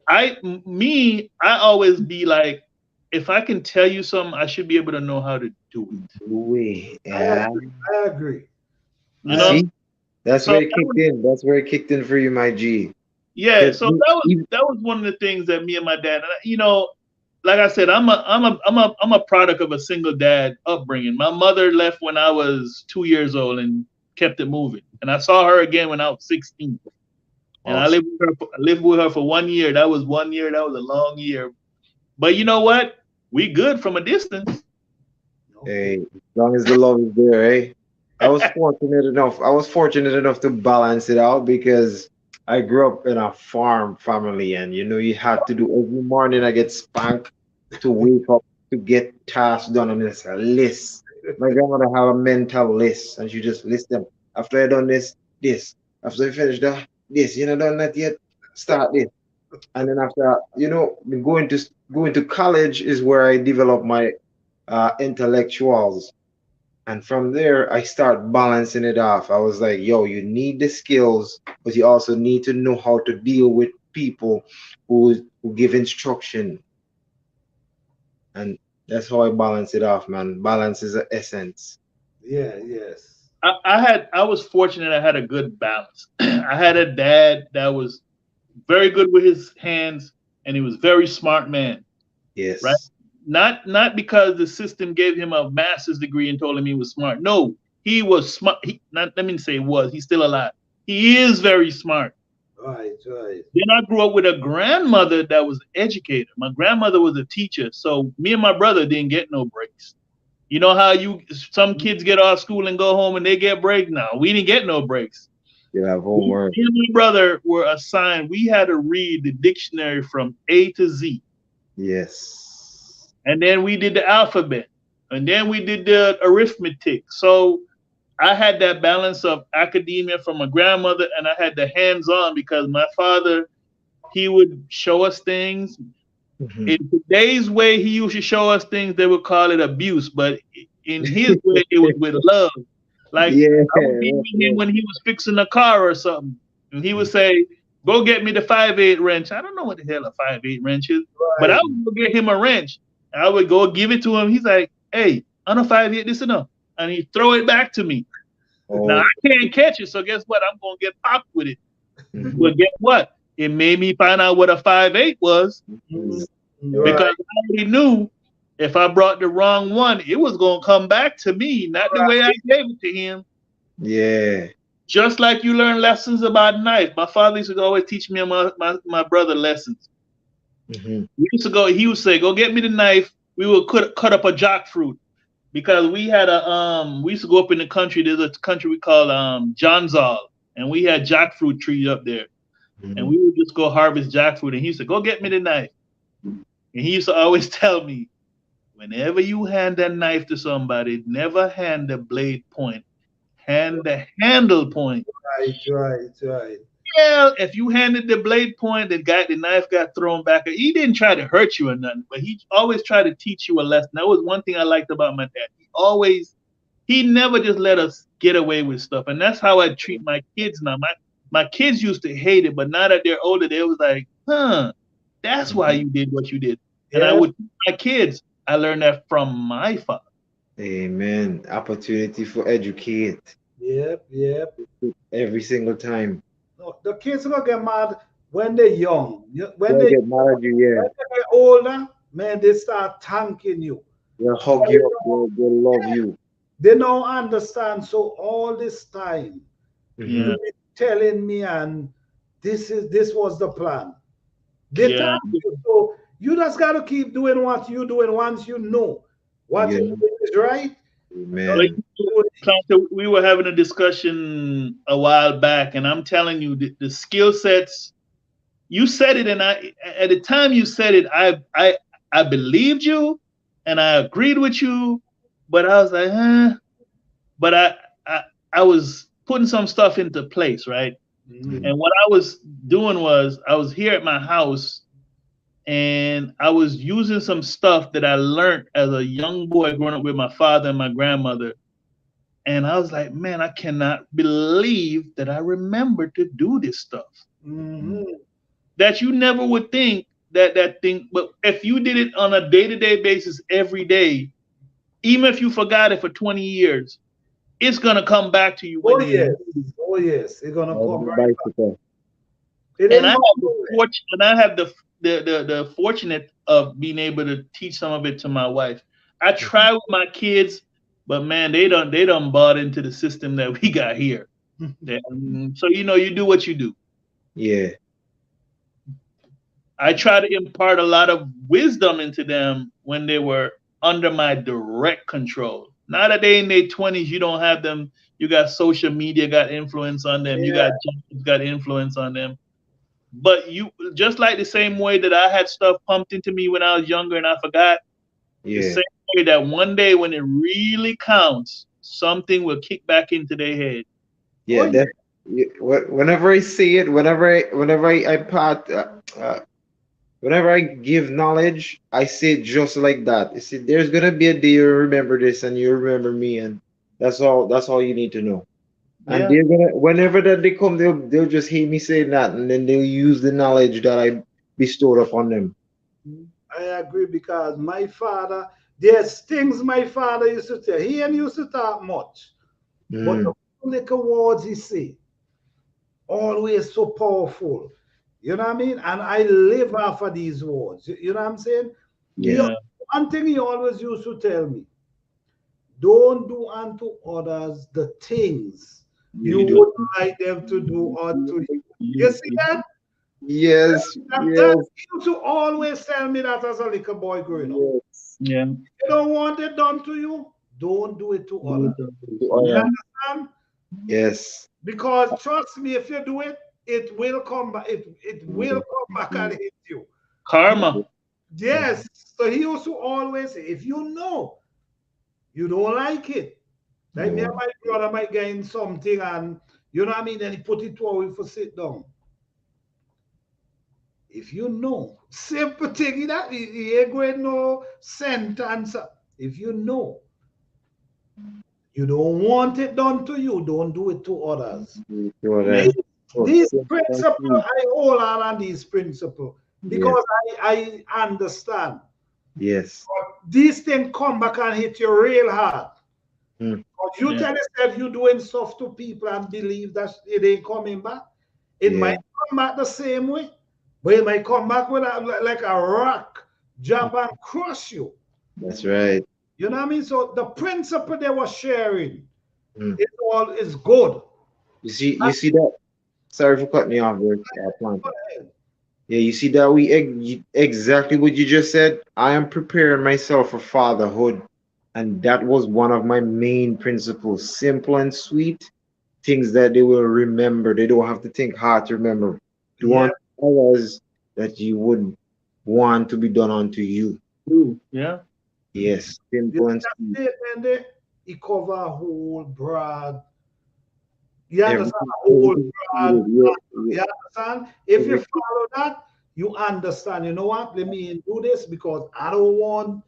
I always be like, if I can tell you something, I should be able to know how to do it. Yeah. I agree. You know? See? That's where it kicked in. That's where it kicked in for you, my G. Yeah, so that was one of the things that me and my dad, you know, like I said, I'm a product of a single dad upbringing. My mother left when I was 2 years old and kept it moving. And I saw her again when I was 16. And I lived with her for 1 year. That was 1 year. That was a long year. But you know what? We good from a distance. Hey, as long as the love is there, eh? I was fortunate enough to balance it out because I grew up in a farm family, and you had to do every morning. I get spanked to wake up to get tasks done, and it's a list. My grandmother have a mental list, and she just list them. After I done this, this. After I finish that, this. You know, done that yet? Start this. And then after, you know, going to college is where I develop my intellectuals. And from there, I start balancing it off. I was like, yo, you need the skills, but you also need to know how to deal with people who give instruction. And that's how I balance it off, man. Balance is the essence. Yeah, yes. I was fortunate. I had a good balance. I had a dad that was very good with his hands, and he was very smart man. Yes. Right. Not because the system gave him a master's degree and told him he was smart. No, he was smart. Let me say was. He's still alive. He is very smart. Right, right. Then I grew up with a grandmother that was an educator. My grandmother was a teacher, so me and my brother didn't get no breaks. You know how some kids get off school and go home and they get breaks? No, we didn't get no breaks. You have homework. Me and my brother were assigned. We had to read the dictionary from A to Z. Yes. And then we did the alphabet, and then we did the arithmetic. So I had that balance of academia from my grandmother, and I had the hands-on because my father, he would show us things. Mm-hmm. In today's way, he used to show us things, they would call it abuse, but in his way, it was with love. Like I would be with him when he was fixing a car or something, and he would say, go get me the 5/8 wrench. I don't know what the hell a 5/8 wrench is, but I would go get him a wrench. I would go give it to him. He's like, hey, on a 5/8, this enough. And he throw it back to me. Oh. Now, I can't catch it, so guess what? I'm going to get popped with it. Mm-hmm. But guess what? It made me find out what a 5/8 was. Mm-hmm. Because I already knew if I brought the wrong one, it was going to come back to me, not the way I gave it to him. Yeah. Just like you learn lessons about knife. My father used to always teach me and my brother lessons. Mm-hmm. He would say, go get me the knife. We would cut up a jackfruit because we had we used to go up in the country. There's a country we call Johnsall, and we had jackfruit trees up there. Mm-hmm. And we would just go harvest jackfruit. And he used to go get me the knife. And he used to always tell me, whenever you hand that knife to somebody, never hand the blade point, hand the handle point. Right. Yeah, if you handed the blade point, the knife got thrown back. He didn't try to hurt you or nothing, but he always tried to teach you a lesson. That was one thing I liked about my dad. He never just let us get away with stuff. And that's how I treat my kids now. My kids used to hate it, but now that they're older, they was like, that's why you did what you did. And I would teach my kids. I learned that from my father. Amen. Opportunity for educate. Yep. Every single time. No, the kids are gonna get mad when they're young. When they get mad at you, yeah. When they get older, man, they start thanking you. They'll hug you up, they'll love you. They don't understand. So all this time, Yeah. telling me, and this was the plan. They thank you. So you just gotta keep doing what you're doing once you know what you do is right. Man. We were having a discussion a while back, and I'm telling you the skill sets. You said it, and at the time you said it, I believed you, and I agreed with you, but I was like, But I was putting some stuff into place, right? Mm-hmm. And what I was doing was I was here at my house, and I was using some stuff that I learned as a young boy growing up with my father and my grandmother. And I was like, man, I cannot believe that I remembered to do this stuff. Mm-hmm. That you never would think that thing, but if you did it on a day-to-day basis every day, even if you forgot it for 20 years, it's gonna come back to you. Oh yes, it's gonna come right back. And I have the fortunate of being able to teach some of it to my wife. I try with my kids, but man, they done bought into the system that we got here. So you do what you do. Yeah. I try to impart a lot of wisdom into them when they were under my direct control. Now that they're in their 20s, you don't have them. You got social media, got influence on them. You got influence on them. But you, just like the same way that I had stuff pumped into me when I was younger and I forgot, The Yeah. same way that one day when it really counts, something will kick back into their head. Yeah, Oh, that whenever I see it, whenever I part, whenever I give knowledge, I say it just like that. You see, there's gonna be a day you remember this and you remember me, and that's all. That's all you need to know. And Yeah. they're gonna, whenever that they come, they'll just hear me say that, and then they'll use the knowledge that I bestowed upon them. I agree because my father, there's things my father used to tell. He ain't used to talk much, but the little words he say, always so powerful. You know what I mean? And I live off of these words. You know what I'm saying? Yeah. One thing he always used to tell me, don't do unto others the things you do. wouldn't like them to do unto you. You see that? Yes. That Yes. he used to always tell me that as a little boy growing up. Yes. Yeah. You don't want it done to you, don't do it to others. You Oh, yeah. understand? Yes. Because trust me, if you do it, it will come back. It will come back and hit you. Karma. Yes. So he used to always say, if you know you don't like it, like me and my brother might get in something and you know what I mean, and he put it to away for sit down. If you know, simple thing that he ain't going no sentence. If you know you don't want it done to you, don't do it to others. These principles, I hold on these principles because I understand. Yes. But these things come back and hit you real hard. But you tell yourself you're doing stuff to people and believe that it ain't coming back. It might come back the same way, but it might come back with like a rock, jump and crush you. That's right. You know what I mean? So the principle they were sharing, it all is good. You see that? Sorry for cutting me off there, Planter. Yeah, you see that exactly what you just said. I am preparing myself for fatherhood, and that was one of my main principles. Simple and sweet things that they will remember. They don't have to think hard to remember. Do unto others that you would want to be done unto you. Yeah. Yes, simple and sweet. Statement there, it cover a whole broad. You understand? A whole broad. You understand? If you follow that, you understand. You know what? Let me do this because I don't want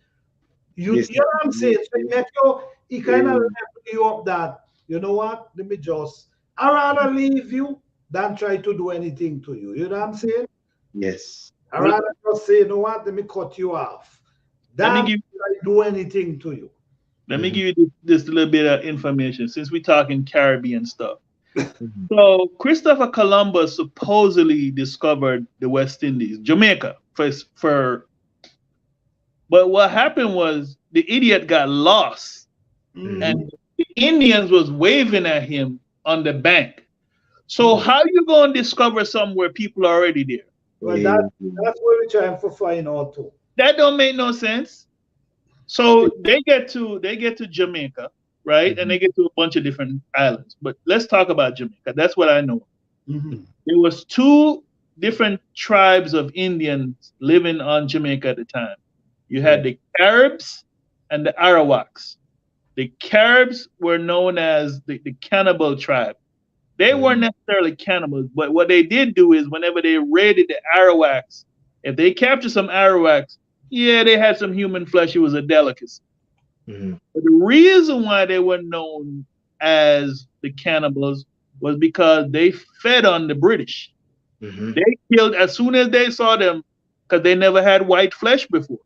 you. You know what I'm saying? So it make you, it kind of level you up that, you know what? Let me just, I'd rather leave you than try to do anything to you. You know what I'm saying? Yes. I'd rather just say, you know what? Let me cut you off. Let me do anything to you. Let me give you this little bit of information since we're talking Caribbean stuff. So Christopher Columbus supposedly discovered the West Indies, Jamaica for but what happened was the idiot got lost and the Indians was waving at him on the bank. So how you gonna discover somewhere people are already there? Well, that's what we're trying to find out too. That don't make no sense. So they get to Jamaica, right? And they get to a bunch of different islands. But let's talk about Jamaica. That's what I know. There was two different tribes of Indians living on Jamaica at the time. You had the Caribs and the Arawaks. The Caribs were known as the cannibal tribe. They weren't necessarily cannibals, but what they did do is whenever they raided the Arawaks, if they captured some Arawaks, yeah, they had some human flesh. It was a delicacy. But the reason why they were known as the cannibals was because they fed on the British. They killed as soon as they saw them because they never had white flesh before.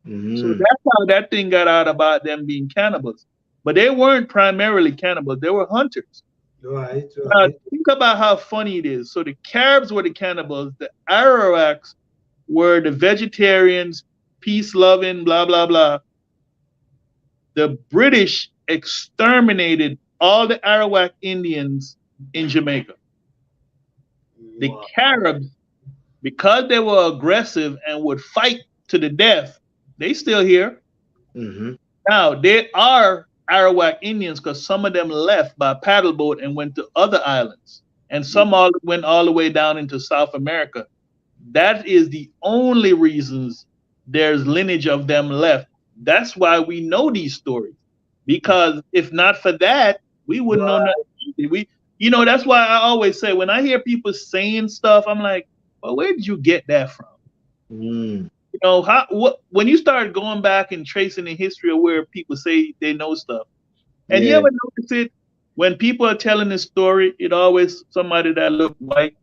So that's how that thing got out about them being cannibals. But they weren't primarily cannibals. They were hunters. Right. Now, think about how funny it is. So the Caribs were the cannibals. The Arawaks were the vegetarians, peace-loving, blah, blah, blah. The British exterminated all the Arawak Indians in Jamaica. The Caribs, because they were aggressive and would fight to the death, they still here. Now, they are Arawak Indians because some of them left by paddle boat and went to other islands. And some went all the way down into South America. That is the only reasons there's lineage of them left. That's why we know these stories. Because if not for that, we wouldn't know nothing. That's why I always say when I hear people saying stuff, I'm like, well, where did you get that from? Mm. When you start going back and tracing the history of where people say they know stuff, and you ever notice it when people are telling this story, it always somebody that look white.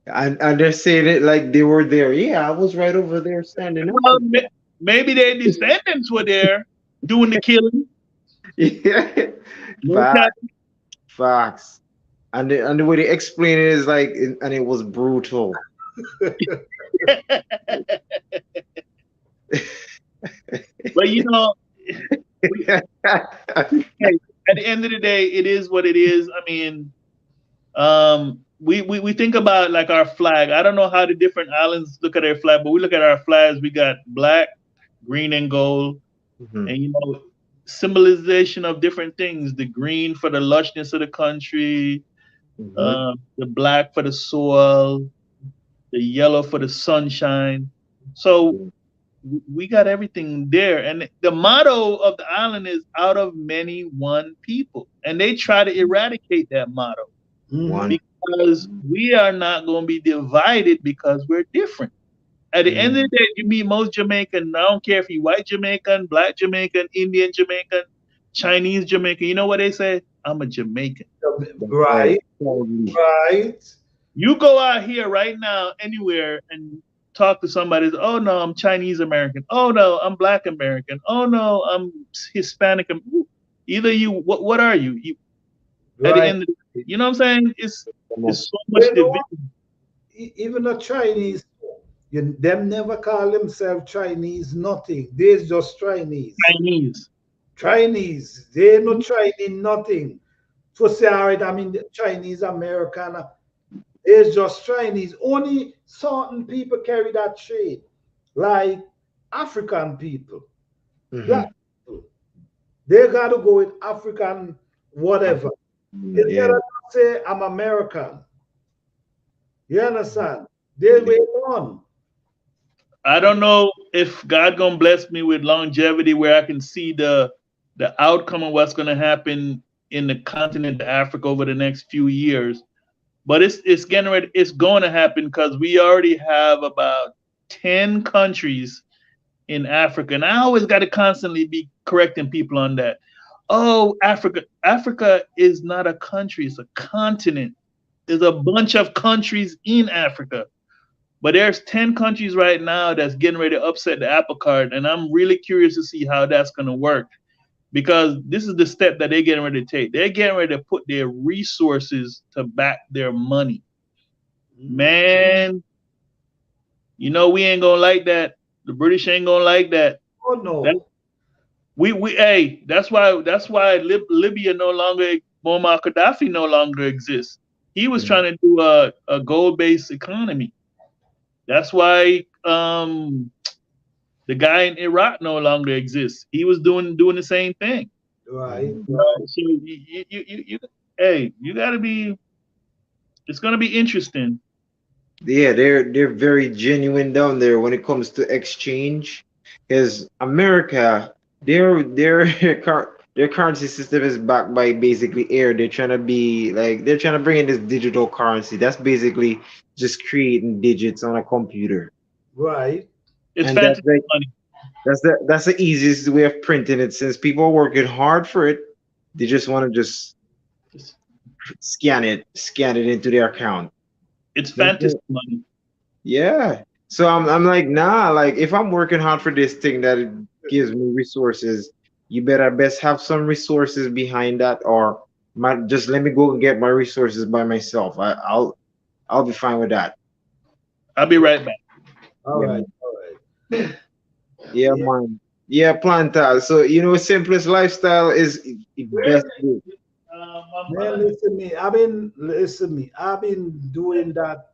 And they're saying it like they were there. Yeah, I was right over there standing up. Well, maybe their descendants were there doing the killing. Yeah, facts. And the way they explain it is like, and it was brutal. But hey, at the end of the day, it is what it is. I mean, we think about like our flag. I don't know how the different islands look at their flag, but we look at our flags. We got black, green, and gold, and symbolization of different things. The green for the lushness of the country, the black for the soil, the yellow for the sunshine. So we got everything there. And the motto of the island is out of many, one people. And they try to eradicate that motto because we are not going to be divided because we're different. At the end of the day, you meet most Jamaican, I don't care if you're white Jamaican, black Jamaican, Indian Jamaican, Chinese Jamaican, you know what they say? I'm a Jamaican. Right. You go out here right now, anywhere, and talk to somebody. Oh no, I'm Chinese American. Oh no, I'm Black American. Oh no, I'm Hispanic. Either you, what are you? At the end of the, you know what I'm saying? It's so much division. Even the Chinese, them never call themselves Chinese. Nothing. They're just Chinese. Chinese. They no Chinese nothing. So say all right. I mean, Chinese American. It's just Chinese. Only certain people carry that shade, like African people. Black people. They got to go with African whatever. Instead of say I'm American. You understand? They wait on. I don't know if God gonna bless me with longevity where I can see the outcome of what's gonna happen in the continent of Africa over the next few years. But it's getting ready. It's going to happen because we already have about 10 countries in Africa, and I always got to constantly be correcting people on that. Oh, Africa is not a country; it's a continent. There's a bunch of countries in Africa, but there's 10 countries right now that's getting ready to upset the apple cart, and I'm really curious to see how that's going to work. Because this is the step that they're getting ready to take. They're getting ready to put their resources to back their money. Man, we ain't gonna like that. The British ain't gonna like that. Oh no. That's why Libya no longer, Muammar Gaddafi no longer exists. He was trying to do a gold-based economy. That's why the guy in Iraq no longer exists. He was doing the same thing. Right. So you gotta be. It's gonna be interesting. Yeah, they're very genuine down there when it comes to exchange. Because America, their currency system is backed by basically air. They're trying to bring in this digital currency. That's basically just creating digits on a computer. Right. It's fantasy money. That's the easiest way of printing it. Since people are working hard for it, they just want to just scan it into their account. It's fantasy money. Yeah. So I'm like, nah, like if I'm working hard for this thing that it gives me resources, you better best have some resources behind that, or just let me go and get my resources by myself. I'll be fine with that. I'll be right back. All right. Yeah, man. Yeah, Plantal. So simplest lifestyle is the best. Man, listen to me. I've been doing that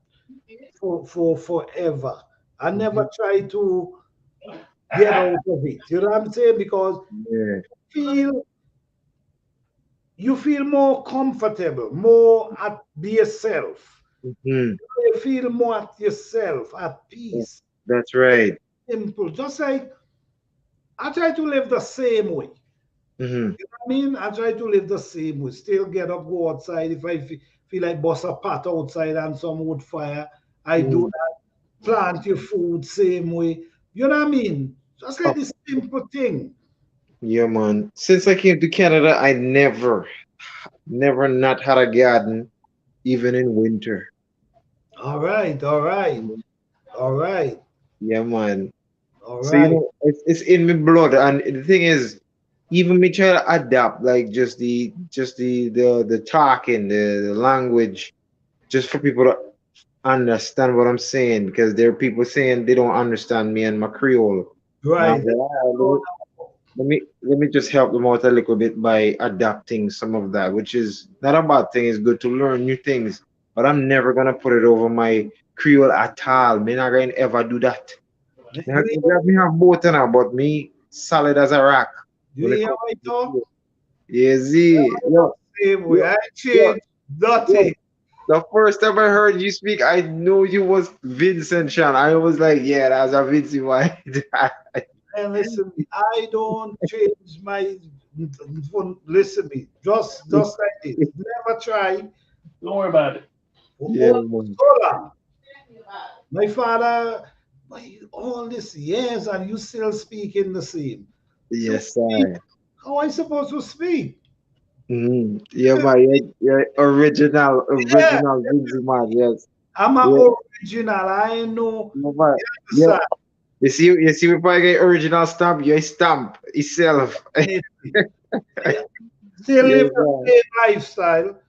for forever. I never try to get out of it. You know what I'm saying? Because you feel more comfortable, more at yourself. You feel more at yourself, at peace. That's right. Simple. Just like I try to live the same way. Mm-hmm. You know what I mean? I try to live the same way. Still get up, go outside. If I feel like bust a pot outside and some wood fire, I do that. Plant your food same way. You know what I mean? Just like this simple thing. Yeah, man. Since I came to Canada, I never not had a garden, even in winter. All right, all right, all right, Yeah, man. all So you right. know, it's in my blood, and the thing is, even me try to adapt, like just the talking, the language, just for people to understand what I'm saying, because there are people saying they don't understand me and my Creole. And I'm Right. like, let me just help them out a little bit by adapting some of that, which is not a bad thing. It's good to learn new things, but I'm never gonna put it over my Creole at all. Me not gonna ever do that. Me have both now, but me solid as a rock. You hear what I talk? Yeah, Z. Yo, Same way. I yo, change nothing. the first time I heard you speak, I knew you was Vincent Sean. I was like, yeah, that's a Vincent White. And listen, I don't change my. Listen me, just like this. Never try. Don't worry about it. Yeah, Hold on. My father, all these years, and you still speaking the same. Yes, sir. How I supposed to speak? Yeah, man, yeah, original Vincent man, yes. I'm an Yeah. original. I know. No, man. Yeah. You see, we probably get original stamp. You stamp itself. Still live Yeah, the same lifestyle.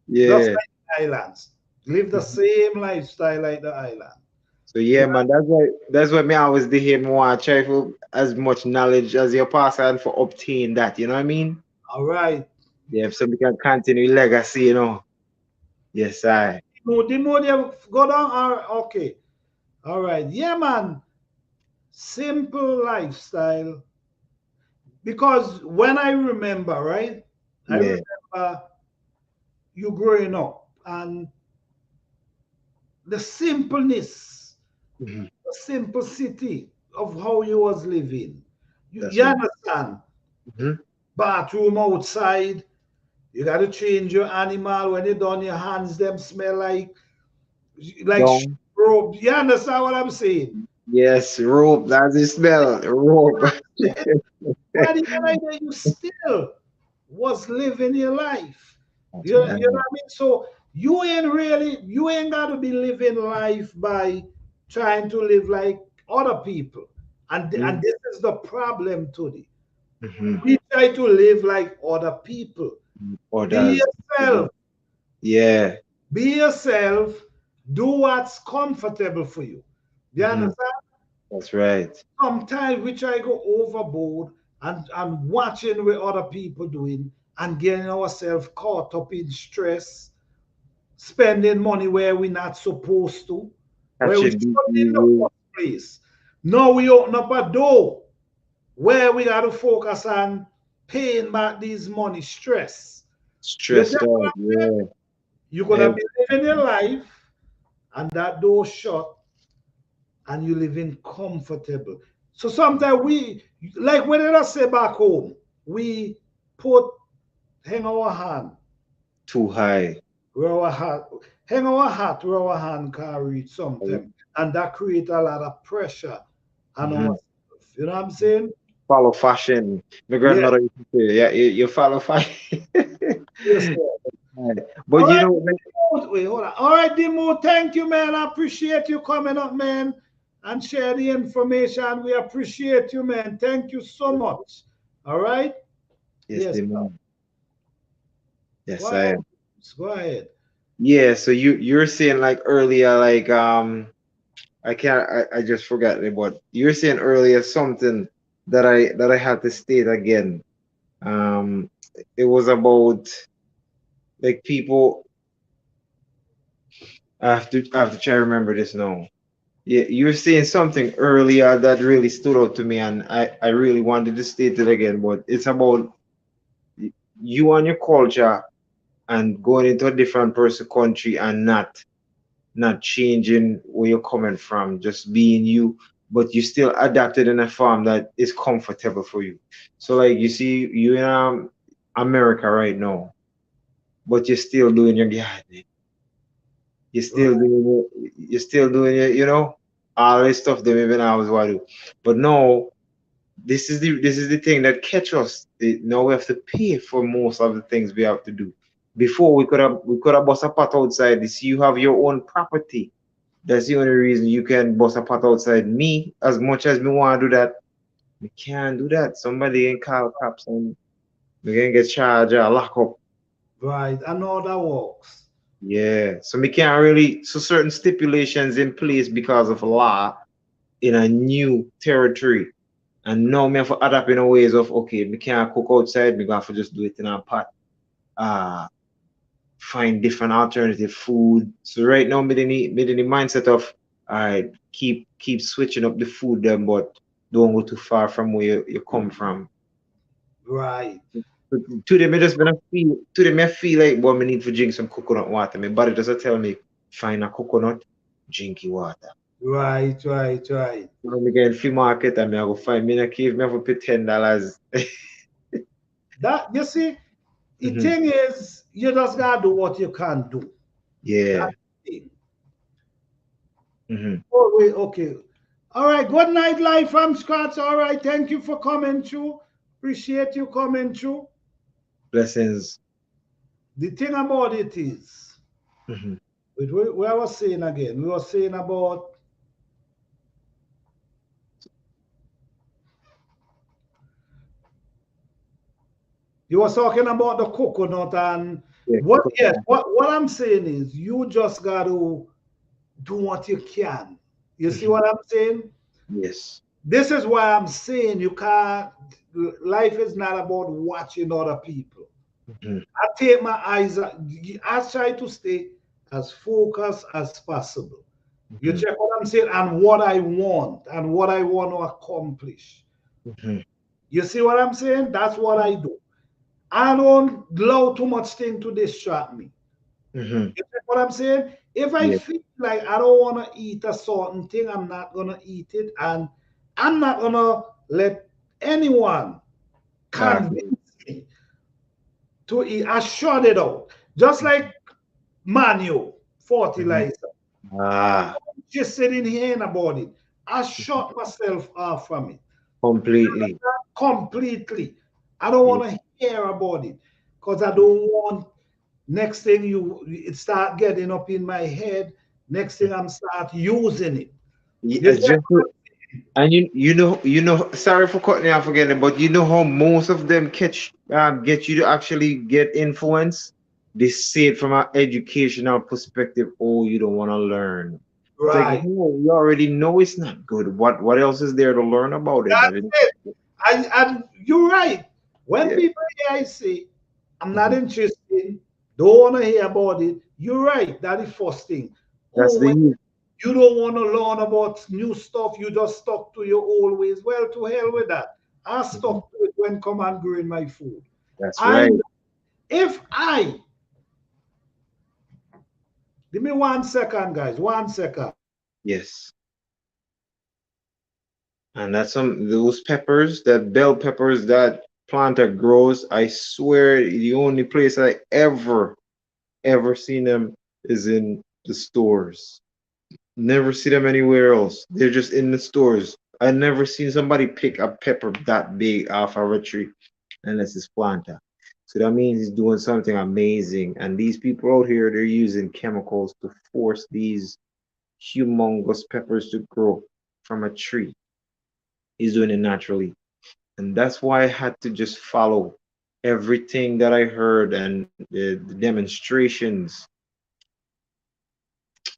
Yeah. Just like the islands. Live the same lifestyle like the island. So yeah, man, that's why me always do here more try for as much knowledge as you pass on for obtain that. You know what I mean? All right. Yeah, so we can continue legacy. You know. Yes, I. The more they go down, okay. All right. Yeah, man. Simple lifestyle. Because when I remember, right? I Yeah. remember you growing up and the simpleness, the simplicity of how you was living. You That's right. understand? Mhm. Bathroom outside. You got to change your animal when you're done. Your hands them smell like Dung. rope. You understand what I'm saying? Yes, rope. That's the smell. Rope. But even like that, you still was living your life. You know what I mean? So you ain't got to be living life by trying to live like other people. And this is the problem today. We try to live like other people. Be yourself. Yeah. Be yourself. Do what's comfortable for you. You understand? That's right. Sometimes we try to go overboard and watching what other people doing and getting ourselves caught up in stress, spending money where we're not supposed to, where we shouldn't in the first place. Now we open up a door where we got to focus on paying back these money stress. Stressed out. Yeah. You're gonna be living your life and that door shut and you living comfortable. So sometimes we, like when I say back home, we hang our hand Too high. where our hat, hang our hat where our hand can reach something. And that creates a lot of pressure on ourselves. You know what I'm saying? Follow fashion. My grandmother used to say, yeah, you follow fashion. Yes, But all you right, know, wait, hold on. All right, Dimo, thank you, man. I appreciate you coming up, man, and share the information. We appreciate you, man. Thank you so much. All right? yes, yes, Go I ahead. am. Go ahead. Yeah, so you're saying like earlier, like I just forgot it, but you're saying earlier something that I had to state again. It was about like people. I have to try to remember this now. Yeah, you were saying something earlier that really stood out to me, and I really wanted to state it again, but it's about you and your culture and going into a different person country and not changing where you're coming from, just being you. but you still adapted in a form that is comfortable for you. So like you see, you in America right now, but you're still doing your gardening. You're still doing it, you know, all this stuff that maybe I was want to do. But no, this is the thing that catch us. Now we have to pay for most of the things we have to do. Before we could have bust a pot outside. You see, you have your own property. That's the only reason you can bust a pot outside. Me, as much as me want to do that, we can't do that. Somebody can call cops and we can get charged or lock up. Right. I know that works. Yeah. So we can't really so certain stipulations in place because of law in a new territory. And now me have to adapt in a ways of okay, we can't cook outside, we gonna have to just do it in a pot. Find different alternative food. So right now, me in the mindset of I keep switching up the food them, but don't go too far from where you come from. Right. To them, I feel like boy, me need to drink some coconut water. My body doesn't tell me find a coconut, drink your water. Right. So I get in free market and I go find me in a cave, me have to pay $10. That you see, the Mhm. thing is, you just gotta do what you can do. Yeah. That's the thing. Mhm. Oh, wait, okay. All right. Good night, live from scratch. All right. Thank you for coming through. Appreciate you coming through. Blessings. The thing about it is, Mhm. what I was saying again, we were saying about you were talking about the coconut and Yeah, what coconut. yes, what I'm saying is you just gotta do what you can. You see what I'm saying? Yes. This is why I'm saying you can't life is not about watching other people. Mhm. I take my eyes, I try to stay as focused as possible. You Mhm. check what I'm saying and what I want to accomplish. Mhm. You see what I'm saying? That's what I do. I don't allow too much thing to distract me. Mhm. You check what I'm saying? If I Yeah. feel like I don't want to eat a certain thing, I'm not gonna eat it, and I'm not gonna let anyone Okay. convince me to eat. I shut it out. Just like manual Mhm. fertilizer. Ah, Just sitting here about it. I shut myself off from it completely. completely. I don't Yeah. want to hear about it because I don't want next thing it start getting up in my head. Next thing I'm start using it. Yeah, You see, just and you know, sorry for cutting you off again, but you know how most of them get you to actually get influence. They say it from an educational perspective. Oh, you don't want to learn. It's like right? no, you already know it's not good. What else is there to learn about it? That's it. And you're right. When Yeah. people hear I say, I'm not Mhm. interested, don't want to hear about it, you're right. That is first thing. That's Oh, the when youth. you don't want to learn about new stuff, you just stuck to your old ways. Well, to hell with that. I Mhm. stuck to it when come and growing my food. That's I right. if I give me 1 second, guys, 1 second. Yes. And that's those peppers, that bell peppers that planter grows. I swear the only place I ever seen them is in the stores. Never see them anywhere else. They're just in the stores. I never seen somebody pick a pepper that big off of a tree unless it's planter. So that means he's doing something amazing. And these people out here, they're using chemicals to force these humongous peppers to grow from a tree. He's doing it naturally. And that's why I had to just follow everything that I heard and the demonstrations.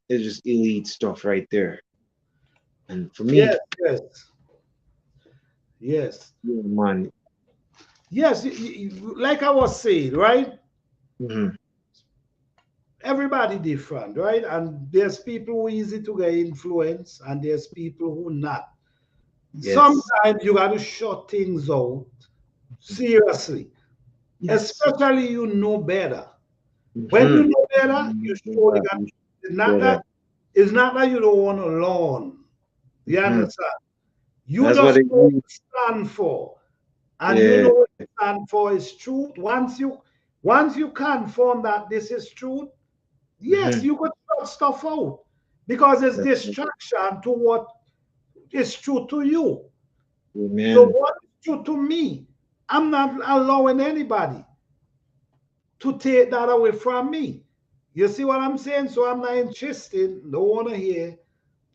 It's just elite stuff right there. And for me, Yes, yes, yes. yeah, man, Yes, like I was saying, right? mhm, Everybody different, right? And there's people who easy to get influence, and there's people who not. yes, Sometimes you got to shut things out seriously, yes, especially you know better. When you mhm, know better, you surely got. It's not better. that. It's not that you don't want to learn. You understand? You That's just what it know what you means. stand for. And Yeah. you know what you stand for is truth. Once you confirm that this is truth, yes, you could shut stuff out. Because it's distraction to what is true to you. Amen. So what is true to me? I'm not allowing anybody to take that away from me. You see what I'm saying? So I'm not interested, don't want to hear,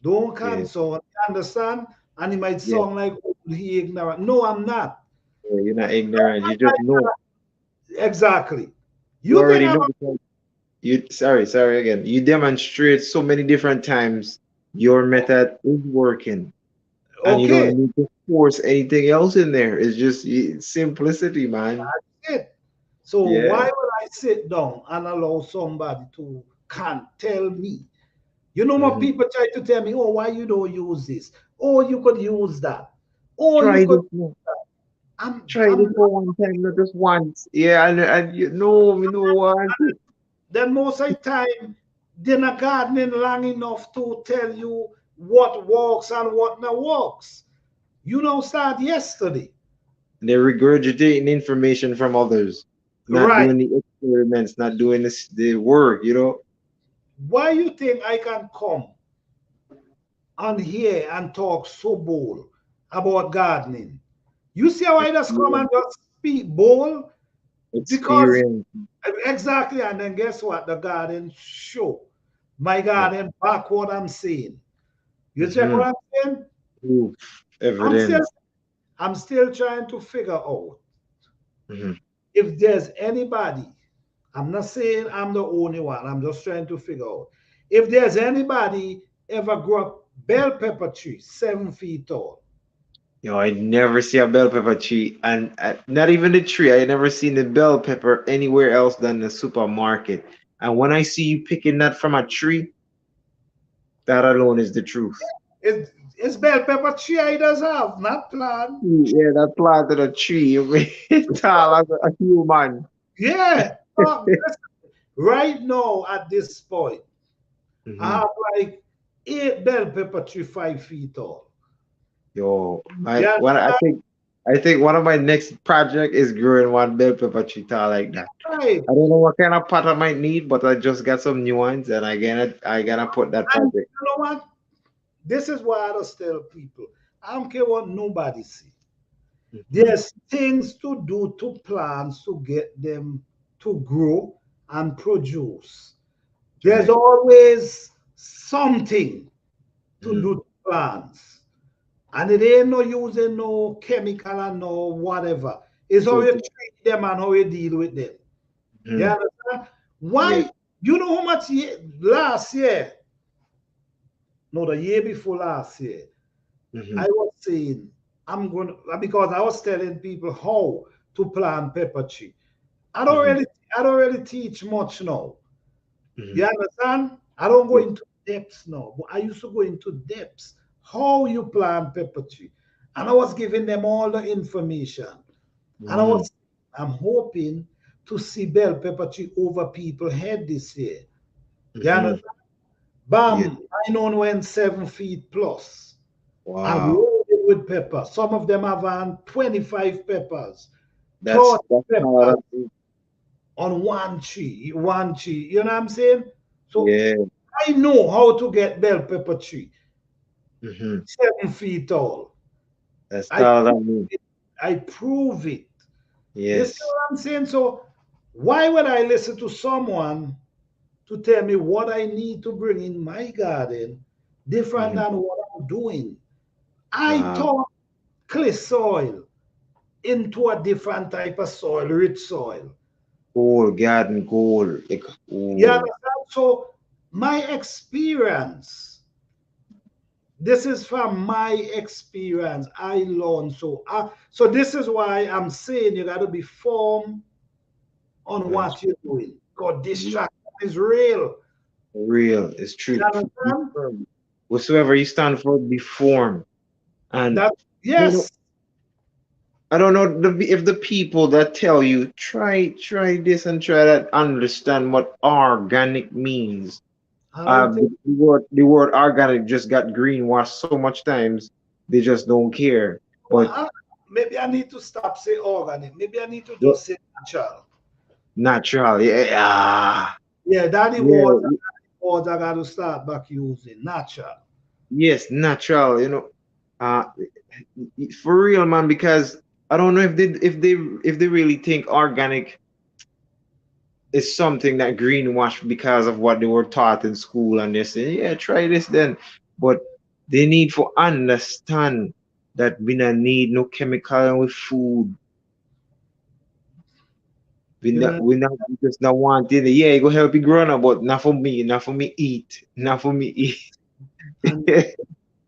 don't cancel. You understand? And it might sound like he ignorant. No, I'm not. Yeah, you're not ignorant. You just know. Exactly. You You already think know. Because you sorry again. You demonstrate so many different times your method is working. And you okay, don't need to force anything else in there. It's just simplicity, man. that's it. So Yeah. why would I sit down and allow somebody to can't tell me? You know, more people try to tell me, oh, why you don't use this? Oh, you could use that. Oh, Try you could this one. I'm Try this for one time, not just once. Yeah, and you know, we know what. then most of the time, they're not gardening long enough to tell you what works and what not works. You know, start yesterday. They're regurgitating information from others, not Right. doing the experiments, not doing the work, you know. Why you think I can come on here and talk so bold about gardening? You see how I just come and just speak bold? Because Experience. exactly, and then guess what? The garden show. My garden back what I'm saying. You check what I'm saying? Proof, evidence. I'm still trying to figure out if there's anybody. I'm not saying I'm the only one. I'm just trying to figure out if there's anybody ever grew up bell pepper tree 7 feet tall. Yo, I never see a bell pepper tree, and not even the tree. I never seen the bell pepper anywhere else than the supermarket. And when I see you picking that from a tree, that alone is the truth. It's bell pepper tree I does have, not plant. Yeah, that planted a tree. It's tall as a human. Yeah. Right now at this point, I have like 8 bell pepper tree 5 feet tall. Yo, I think one of my next project is growing one bell pepper tree tall like that. Right. I don't know what kind of pot I might need, but I just got some new ones, and I gotta put that project. You know what? This is why I just tell people, I don't care what nobody see. There's things to do to plants to get them to grow and produce. There's always something to do to plants. And it ain't no using no chemical and no whatever. It's how you treat them and how you deal with them. You understand? Why? You know how much last year? No, the year before last year, I was saying, because I was telling people how to plant pepper tree. I don't really teach much now. You understand? I don't go into depths now, but I used to go into depths how you plant pepper tree, and I was giving them all the information. And I'm hoping to see bell pepper tree over people's head this year. You understand? Bam! I know went 7 feet plus. Wow. And loaded with pepper. Some of them have on 25 peppers. That's peppers on one tree. You know what I'm saying? So I know how to get bell pepper tree. 7 feet tall. That's taller than me. I prove it. Yes. You see what I'm saying? So why would I listen to someone to tell me what I need to bring in my garden different than what I'm doing? I turned clay soil into a different type of soil, rich soil. Gold, garden gold. Yeah, so my experience, this is from my experience. I learned. So this is why I'm saying you got to be firm on what you're doing. Because distraction is real. Real. It's true. You understand? Whatsoever you stand for, be formed. And yes. I don't know if the people that tell you try this and try that understand what organic means. I don't think the word organic just got greenwashed so much times they just don't care. But maybe I need to stop say organic. Maybe I need to yeah, just say natural. natural, yeah, Yeah, that yeah, word I got to start back using natural. yes, natural. Uh, for real, man. Because I don't know if they really think organic is something that greenwash because of what they were taught in school, and they say, yeah, try this then. But they need to understand that we don't need no chemical with food. You know, We just not want it. Yeah, it go help you grow up, but not for me, eat. Not for me eat. and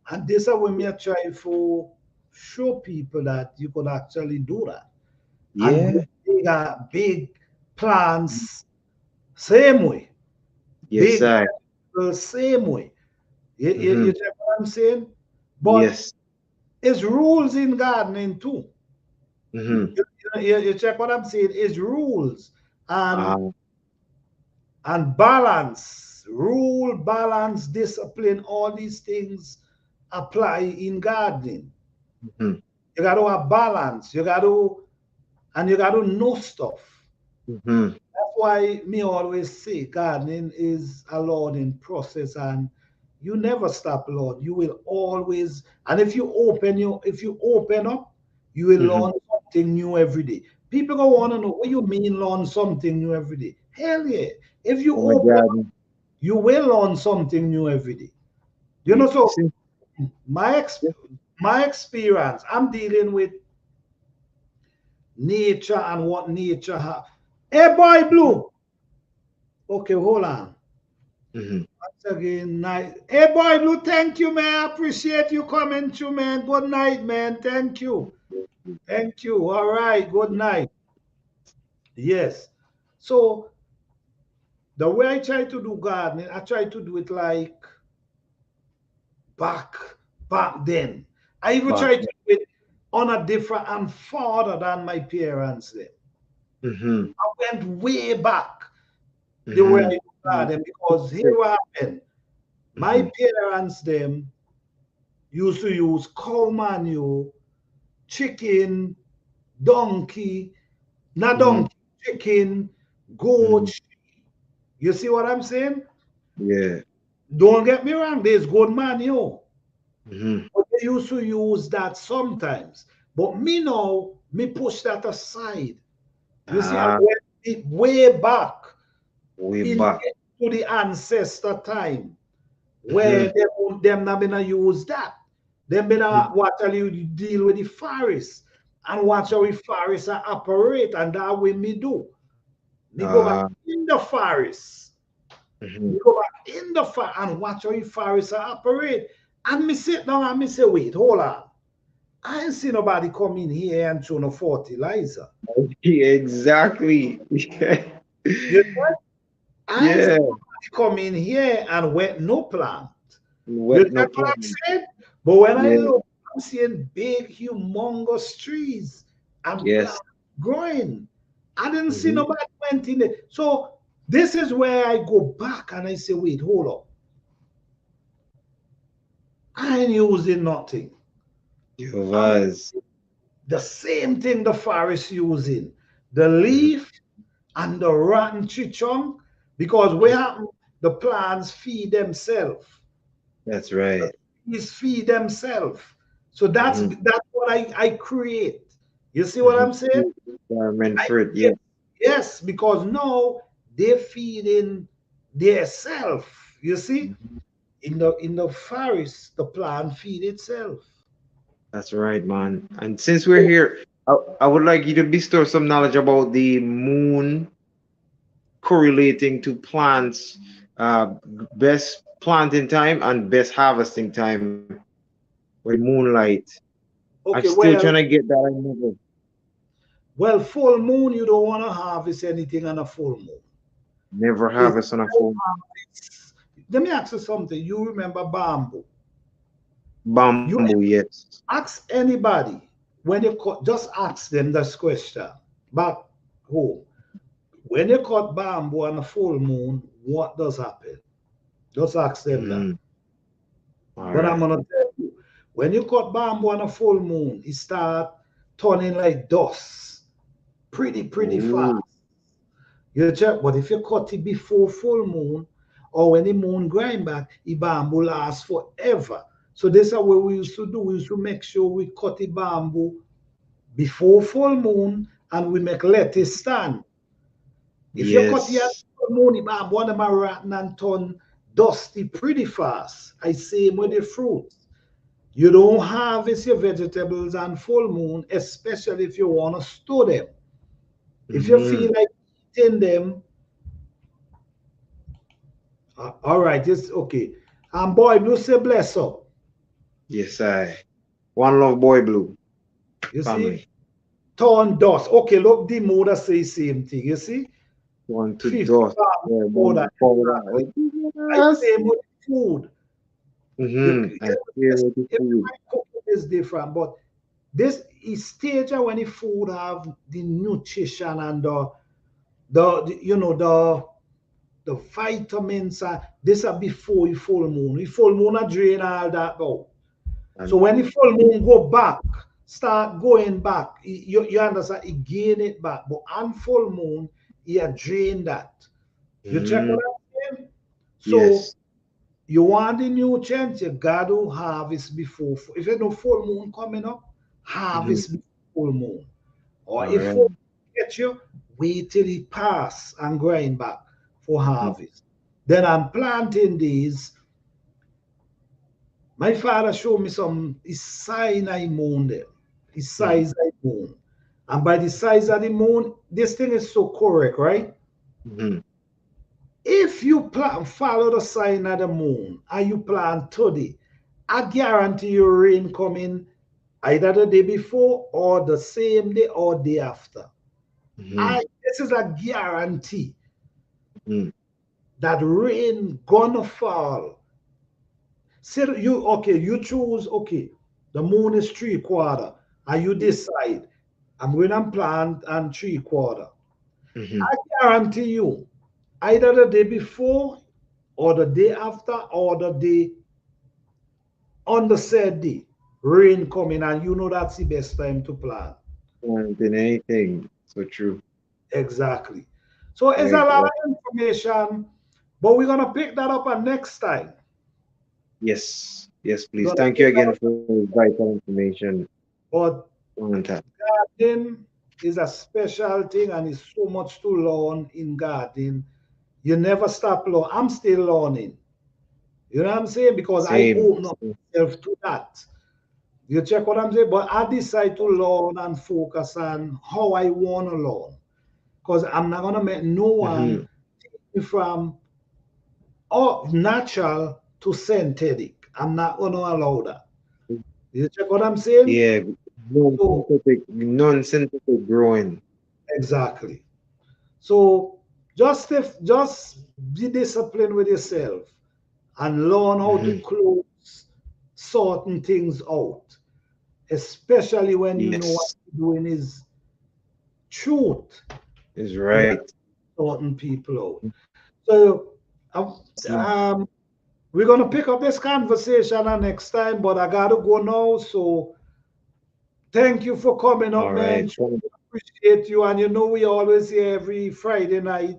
and this is when me try to show people that you could actually do that. And Yeah. big plans same way. Yes, Big I. the same way. You Mm-hmm. check what I'm saying? But Yes. it's rules in gardening too. Mm-hmm. You check what I'm saying? It's rules Uh, and balance, rule, balance, discipline, all these things apply in gardening. mm-hmm. You got to have balance. You got to know stuff. Mm-hmm. That's why me always say gardening is a learning process, and you never stop learning. You will always, and if you open up, you will Mm-hmm. learn something new every day. People go want to know what you mean learn something new every day. Hell yeah. If you Oh my open up, God. you will learn something new every day. Yeah. So See, my experience, I'm dealing with nature and what nature have. Hey boy blue. Okay, hold on. mm-hmm. Once again, nice. Hey boy blue, thank you, man. I appreciate you coming through, man. Good night, man. Thank you. Thank you. All right, good night. Yes. So the way I try to do gardening, I try to do it like back then. I even But try to do it on a different and farther than my parents did. mm-hmm. I went way back the way Mm-hmm. I do garden because here what happened. My Mm-hmm. parents them used to use cow manure, chicken, donkey, not Mm-hmm. donkey, chicken, Mm-hmm. goat. You see what I'm saying? Yeah. Don't get me wrong, there's good manure. Mm-hmm. But they used to use that sometimes. But me now, me push that aside. You see, I Ah, went it way back way in back. to the ancestor time Mm-hmm. where them not gonna use that. Them gonna watch how you deal with the forest and watch how the forest operate, and that way me do. Me go back in the forest. Mm-hmm. Me go back in the forest and watch how the forest operate. And me sit down and me say, wait, hold on. I ain't see nobody come in here and throw no fertilizer. Yeah, exactly. You know? I ain't see Yeah. nobody come in here and wet no plant. You Wet no get what I'm plan. saying? But when I Yeah. look, I'm seeing big, humongous trees and Yes. plants growing. I didn't see Mm-hmm. nobody went in there. So this is where I go back and I say, wait, hold up. I ain't using nothing. You was. The same thing the forest using. The leaf and the rotten tree trunk, because where happen, the plants feed themselves. That's right. Trees feed themselves. So that's Mm-hmm. what I create. You see what I'm saying? Mm-hmm. Environment I for it. Yeah. create, yes, because now they're feeding their self. You see, in the forest, the plant feed itself. That's right, man. And since we're here, I would like you to bestow some knowledge about the moon correlating to plants, best planting time and best harvesting time with moonlight. I'm Okay, still trying to get that. I never, full moon, you don't want to harvest anything on a full moon. never It's harvest on a no full harvest. Let me ask you something. You remember bamboo? You bamboo. Yes. ask anybody when you cut, just ask them this question. Back home, when you cut bamboo on a full moon, what does happen? Just ask them that. Mhm. All But I'm right. gonna tell you, when you cut bamboo on a full moon, it start turning like dust, pretty fast. Ooh. You check, but if you cut it before full moon or when the moon grind back, the bamboo lasts forever. So this is what we used to do. We used to make sure we cut the bamboo before full moon and we make let it stand. If you cut the Yes. full moon, the bamboo on them are rotten and turn dusty pretty fast. I same with the fruits. You don't harvest your vegetables on full moon, especially if you want to store them. If you feel Mhm. like eating them, all right, it's okay. And boy, blue say bless up. Yes, I. One love, boy blue You see, family. turn dust. Okay, look, the mother say same thing. You see, One to 50 dust. pounds Yeah, powder. powder. I Yes. same with food. Mm-hmm. I feel it with Every food. cooking is different, but this is stage when the food have the nutrition and you know the vitamins. This are before the full moon. The full moon are drain all that out. So when the full moon go back, start going back, you understand, it gain it back. But on full moon, you drain that. You check what I'm saying? So Yes. you want the nutrients, you got to harvest before. If you know full moon coming up, harvest before full moon. Or All if right. full moon get you, wait till it pass and grind back for harvest. Then I'm planting these. My father showed me some his sign I moon there. His size I moon. And by the size of the moon, this thing is so correct, right? Mhm. If you follow the sign of the moon and you plant today, I guarantee you rain coming either the day before or the same day or day after. This is a guarantee that rain gonna fall. Say you okay, you choose okay, the moon is 3/4, and you decide I'm going to plant and 3/4. I guarantee you, either the day before or the day after or the day on the said day, rain coming, and you know that's the best time to plant. Planting anything. So true. Exactly. So it's a Right. lot Right. of information, but we're gonna pick that up next time. Yes. Yes, please. Gonna Thank you pick that again up, for the vital information. but Fantastic. gardening is a special thing, and it's so much to learn in gardening. You never stop learning. I'm still learning. You know what I'm saying? Because I Same. open up myself to that. You check what I'm saying? But I decide to learn and focus on how I want to learn. Because I'm not gonna make no one take me from natural to synthetic. I'm not gonna allow that. You check what I'm saying? Yeah. So Non-synthetic growing. exactly. So just be disciplined with yourself and learn how to close certain things out, especially when you know what Yes. you're doing is truth. Is right. Certain people out. So we're gonna pick up this conversation next time, but I gotta go now. So thank you for coming up, All man. right. Appreciate you, and you know we always here every Friday night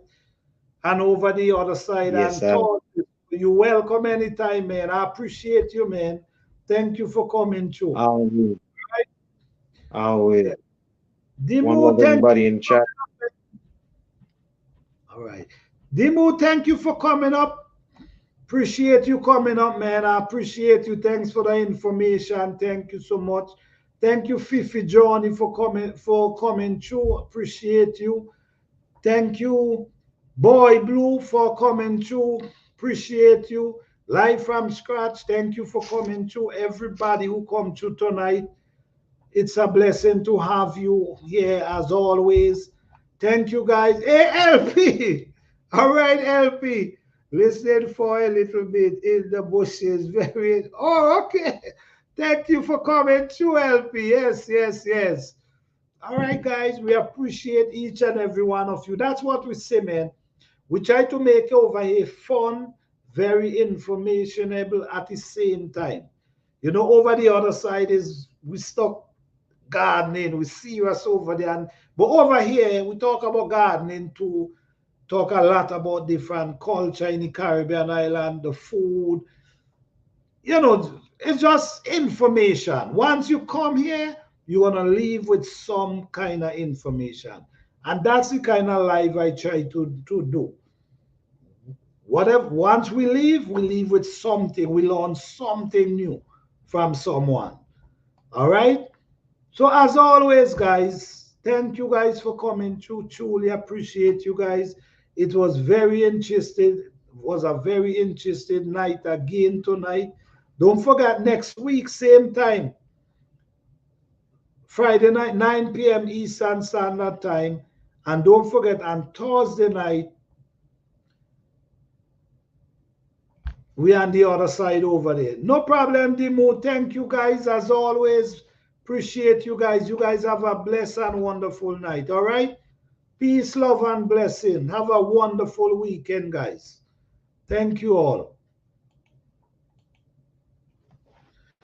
and over the other side Yes, and talk. You're welcome anytime, man. I appreciate you, man. Thank you for coming through. Always. Always. One Dimu, love thank everybody you. in chat. All right. Dimu, thank you for coming up. Appreciate you coming up, man. I appreciate you. Thanks for the information. Thank you so much. Thank you, Fifi Johnny, for coming through. Appreciate you. Thank you, Boy Blue, for coming through. Appreciate you. Live from scratch. Thank you for coming through. Everybody who come through tonight. It's a blessing to have you here as always. Thank you, guys. Hey, LP. All right, LP. Listen for a little bit in the bushes. Very. Oh, okay. Thank you for coming through, LP. Yes, yes, yes. All right, guys. We appreciate each and every one of you. That's what we say, man. We try to make over here fun, very informationable at the same time. You know, over the other side is we stuck gardening, we serious over there. But over here, we talk about gardening to talk a lot about different culture in the Caribbean island, the food. You know, it's just information. Once you come here, you're gonna leave with some kind of information. And that's the kind of life I try to do. Whatever, once we leave with something. We learn something new from someone. All right? So as always, guys, thank you guys for coming through. Truly appreciate you guys. It was very interesting. It was a very interesting night again tonight. Don't forget, next week, same time, Friday night, 9 p.m. Eastern Standard Time. And don't forget, on Thursday night, we on the other side over there. No problem, Dimo. Thank you guys as always. Appreciate you guys. You guys have a blessed and wonderful night. All right? Peace, love, and blessing. Have a wonderful weekend, guys. Thank you all.